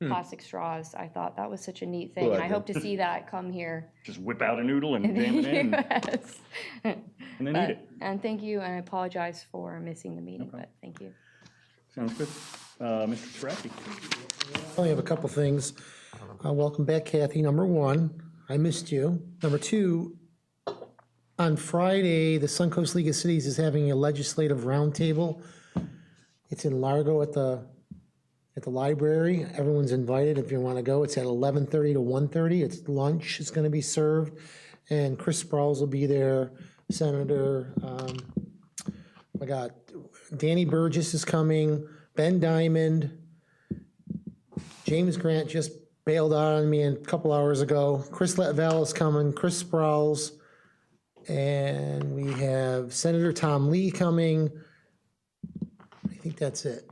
[SPEAKER 12] plastic straws. I thought that was such a neat thing,
[SPEAKER 1] Well,
[SPEAKER 12] and I hope to see that come here.
[SPEAKER 1] Just whip out a noodle and jam it in.
[SPEAKER 12] Yes.
[SPEAKER 1] And then eat it.
[SPEAKER 12] And thank you, and I apologize for missing the meeting, but thank you.
[SPEAKER 1] Sounds good. Mr. Saraki.
[SPEAKER 7] I only have a couple things. Welcome back, Kathy. Number one, I missed you. Number two, on Friday, the Suncoast League of Cities is having a legislative roundtable. It's in Largo at the library. Everyone's invited if you want to go. It's at 11:30 to 1:30. It's lunch is going to be served, and Chris Sprouls will be there. Senator, I got Danny Burgess is coming. Ben Diamond, James Grant just bailed out on me a couple hours ago. Chris Letval is coming, Chris Sprouls, and we have Senator Tom Lee coming. I think that's it.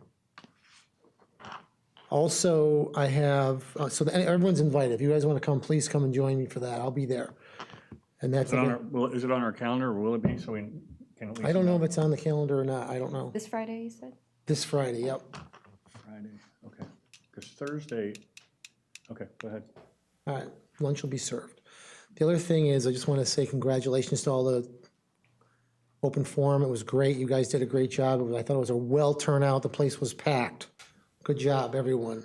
[SPEAKER 7] Also, I have, everyone's invited. If you guys want to come, please come and join me for that. I'll be there. And that's,
[SPEAKER 1] Is it on our calendar, or will it be, so we can at least?
[SPEAKER 7] I don't know if it's on the calendar or not. I don't know.
[SPEAKER 12] This Friday, you said?
[SPEAKER 7] This Friday, yep.
[SPEAKER 1] Friday, okay. Because Thursday, okay, go ahead.
[SPEAKER 7] All right, lunch will be served. The other thing is, I just want to say congratulations to all the open forum. It was great. You guys did a great job. I thought it was a well turnout. The place was packed. Good job, everyone.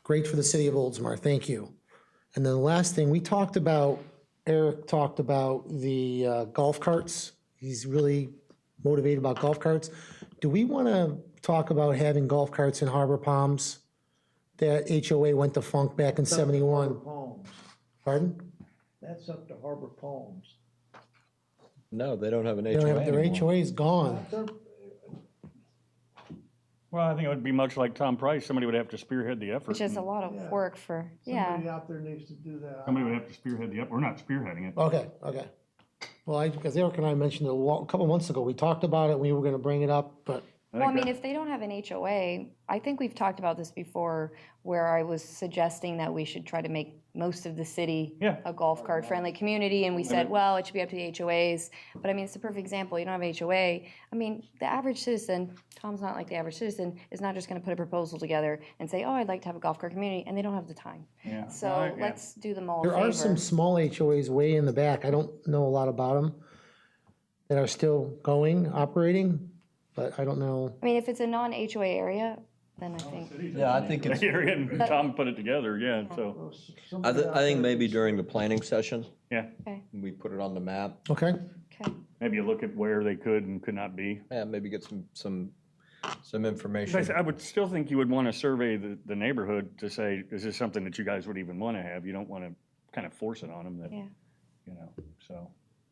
[SPEAKER 7] Great for the city of Oldsmar. Thank you. And then the last thing, Eric talked about the golf carts. He's really motivated about golf carts. Do we want to talk about having golf carts in Harbor Palms? That HOA went defunct back in '71.
[SPEAKER 16] Palms.
[SPEAKER 7] Pardon?
[SPEAKER 16] That's up to Harbor Palms.
[SPEAKER 17] No, they don't have an
[SPEAKER 7] They don't
[SPEAKER 17] HOA
[SPEAKER 7] have, their
[SPEAKER 17] anymore.
[SPEAKER 7] HOA is gone.
[SPEAKER 1] Well, I think it would be much like Tom Price. Somebody would have to spearhead the effort.
[SPEAKER 12] Which is a lot of work for, yeah.
[SPEAKER 16] Somebody out there needs to do that.
[SPEAKER 1] Somebody would have to spearhead the effort. We're not spearheading it.
[SPEAKER 7] Okay, okay. Well, because Eric and I mentioned it a couple months ago, we talked about it, we were gonna bring it up, but
[SPEAKER 12] Well, I mean, if they don't have an HOA, I think we've talked about this before, where I was suggesting that we should try to make most of the city a golf cart friendly community, and we said, well, it should be up to the HOAs. But I mean, it's a perfect example. You don't have an HOA. I mean, the average citizen, Tom's not like the average citizen, is not just going to put a proposal together and say, oh, I'd like to have a golf cart community, and they don't have the time.
[SPEAKER 1] Yeah.
[SPEAKER 12] So let's do them all a
[SPEAKER 7] there are some
[SPEAKER 12] favor.
[SPEAKER 7] small HOAs way in the back, I don't know a lot about them, that are still going, operating, but I don't know.
[SPEAKER 12] I mean, if it's a non-HOA area, then I think.
[SPEAKER 17] Yeah, I think it's,
[SPEAKER 1] Area, and Tom put it together, yeah, so.
[SPEAKER 17] I think maybe during the planning session,
[SPEAKER 1] Yeah,
[SPEAKER 17] we put it on the map.
[SPEAKER 7] Okay.
[SPEAKER 1] maybe you look at where they could and could not be.
[SPEAKER 17] Yeah, maybe get some
[SPEAKER 1] I
[SPEAKER 17] information.
[SPEAKER 1] would still think you would want to survey the neighborhood to say, is this something that you guys would even want to have? You don't want to kind of force it on them that, you know, so.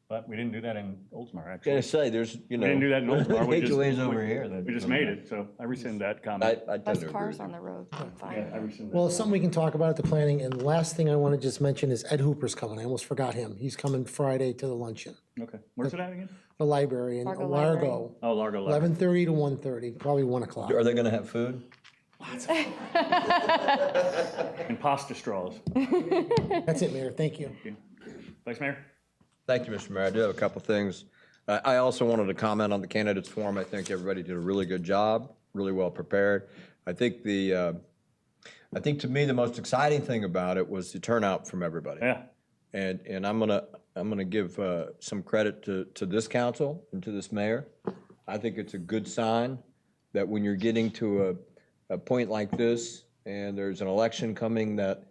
[SPEAKER 1] But we didn't do that in Oldsmar, actually.
[SPEAKER 17] Gonna say, there's,
[SPEAKER 1] We
[SPEAKER 17] you know.
[SPEAKER 1] didn't do that in Oldsmar. We just-
[SPEAKER 17] HOAs over here. that-
[SPEAKER 1] We just made it, so I rescind that comment.
[SPEAKER 17] I tend
[SPEAKER 12] Less
[SPEAKER 17] to agree
[SPEAKER 12] cars
[SPEAKER 17] with you.
[SPEAKER 12] on the road, fine.
[SPEAKER 1] Yeah, I rescind that.
[SPEAKER 7] Well, it's something we can talk about at the planning, and the last thing I want to just mention is Ed Hooper's coming, I almost forgot him, he's coming Friday to the luncheon,
[SPEAKER 1] Okay, where's it at again?
[SPEAKER 7] the library in
[SPEAKER 12] Largo Library.
[SPEAKER 7] Largo,
[SPEAKER 1] Oh, Largo.
[SPEAKER 7] 11:30 to 1:30, probably 1 o'clock.
[SPEAKER 17] Are they gonna have food?
[SPEAKER 1] And pasta straws.
[SPEAKER 7] That's it, Mayor, thank you.
[SPEAKER 1] Vice Mayor?
[SPEAKER 17] Thank you, Mr. Mayor. I do have a couple things. I also wanted to comment on the candidates forum. I think everybody did a really good job, really well prepared. I think to me, the most exciting thing about it was the turnout from everybody.
[SPEAKER 1] Yeah.
[SPEAKER 17] And I'm gonna give some credit to this council and to this mayor. I think it's a good sign that when you're getting to a point like this and there's an election coming that,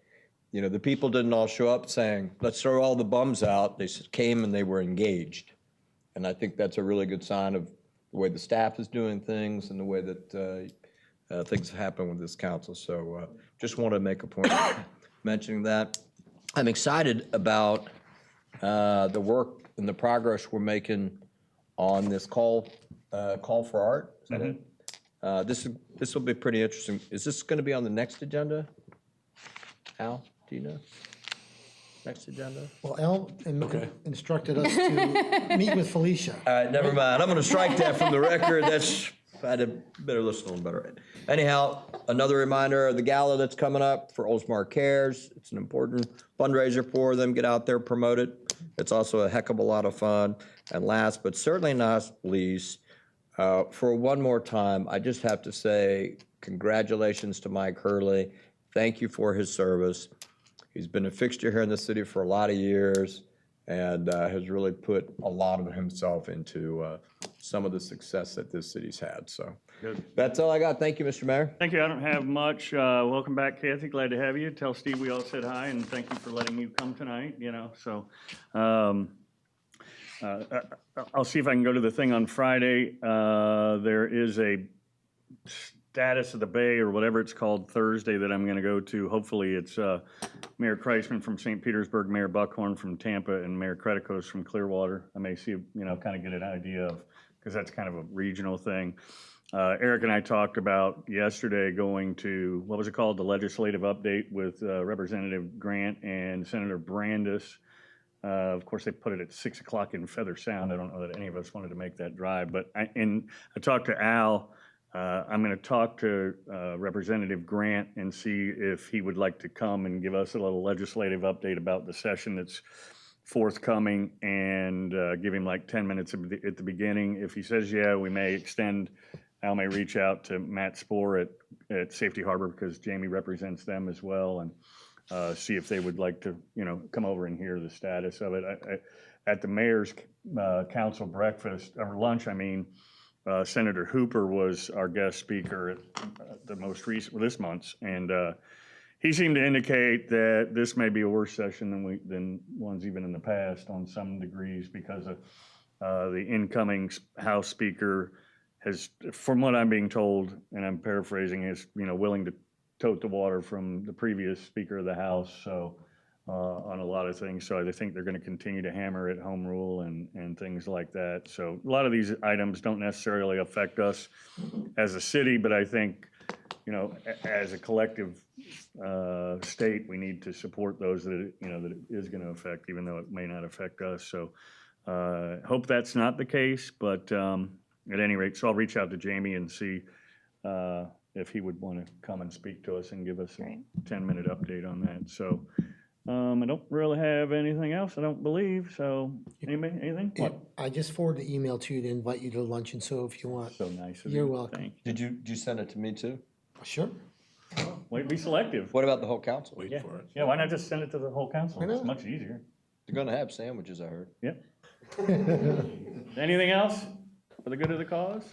[SPEAKER 17] you know, the people didn't all show up saying, let's throw all the bums out. They came and they were engaged. And I think that's a really good sign of the way the staff is doing things and the way that things happen with this council. So just want to make a point of mentioning that. I'm excited about the work and the progress we're making on this call for art. Is that it? This will be pretty interesting. Is this going to be on the next agenda? Al, do you know? Next agenda?
[SPEAKER 7] Well, Al instructed us to meet with Felicia.
[SPEAKER 17] All right, never mind. I'm going to strike that from the record. I better listen to him better. Anyhow, another reminder of the gala that's coming up for Oldsmar Cares. It's an important fundraiser for them. Get out there, promote it. It's also a heck of a lot of fun. And last, but certainly not least, for one more time, I just have to say congratulations to Mike Hurley. Thank you for his service. He's been a fixture here in the city for a lot of years and has really put a lot of himself into some of the success that this city's had. So
[SPEAKER 1] Good.
[SPEAKER 17] That's all I got. Thank you, Mr. Mayor.
[SPEAKER 1] Thank you. I don't have much. Welcome back, Kathy. Glad to have you. Tell Steve we all said hi, and thank you for letting me come tonight, you know, so. I'll see if I can go to the thing on Friday. There is a Status of the Bay or whatever it's called Thursday that I'm going to go to. Hopefully it's Mayor Kreisman from St. Petersburg, Mayor Buckhorn from Tampa, and Mayor Kretikos from Clearwater. I may see, you know, kind of get an idea of, because that's kind of a regional thing. Eric and I talked about yesterday going to, what was it called? The legislative update with Representative Grant and Senator Brandis. Of course, they put it at 6 o'clock in Feather Sound. I don't know that any of us wanted to make that drive, but I talked to Al. I'm going to talk to Representative Grant and see if he would like to come and give us a little legislative update about the session that's forthcoming and give him like 10 minutes at the beginning. If he says, yeah, we may extend. Al may reach out to Matt Spohr at Safety Harbor because Jamie represents them as well, and see if they would like to, you know, come over and hear the status of it. At the mayor's council breakfast, or lunch, I mean, Senator Hooper was our guest speaker at the most recent, this month's, and he seemed to indicate that this may be a worse session than ones even in the past on some degrees because of the incoming House Speaker has, from what I'm being told, and I'm paraphrasing, is, you know, willing to tote the water from the previous Speaker of the House. So on a lot of things. So I think they're going to continue to hammer at home rule and things like that. So a lot of these items don't necessarily affect us as a city, but I think, as a collective state, we need to support those that, that it is going to affect, even though it may not affect us. So hope that's not the case, but at any rate, so I'll reach out to Jamie and see if he would want to come and speak to us and give us a 10-minute update on that. So I don't really have anything else, I don't believe. So anybody, anything? What?
[SPEAKER 7] I just forwarded the email to you to invite you to luncheon, so if you want.
[SPEAKER 1] So nice of
[SPEAKER 7] You're
[SPEAKER 1] you.
[SPEAKER 7] welcome.
[SPEAKER 1] Thank you.
[SPEAKER 17] Did you send it to me too?
[SPEAKER 7] Sure.
[SPEAKER 1] Wait, be selective.
[SPEAKER 17] What about the whole council?
[SPEAKER 1] Yeah. Yeah, why not just send it to the whole council? It's much easier.
[SPEAKER 17] They're gonna have sandwiches, I heard.
[SPEAKER 1] Yep. Anything else for the good of the cause?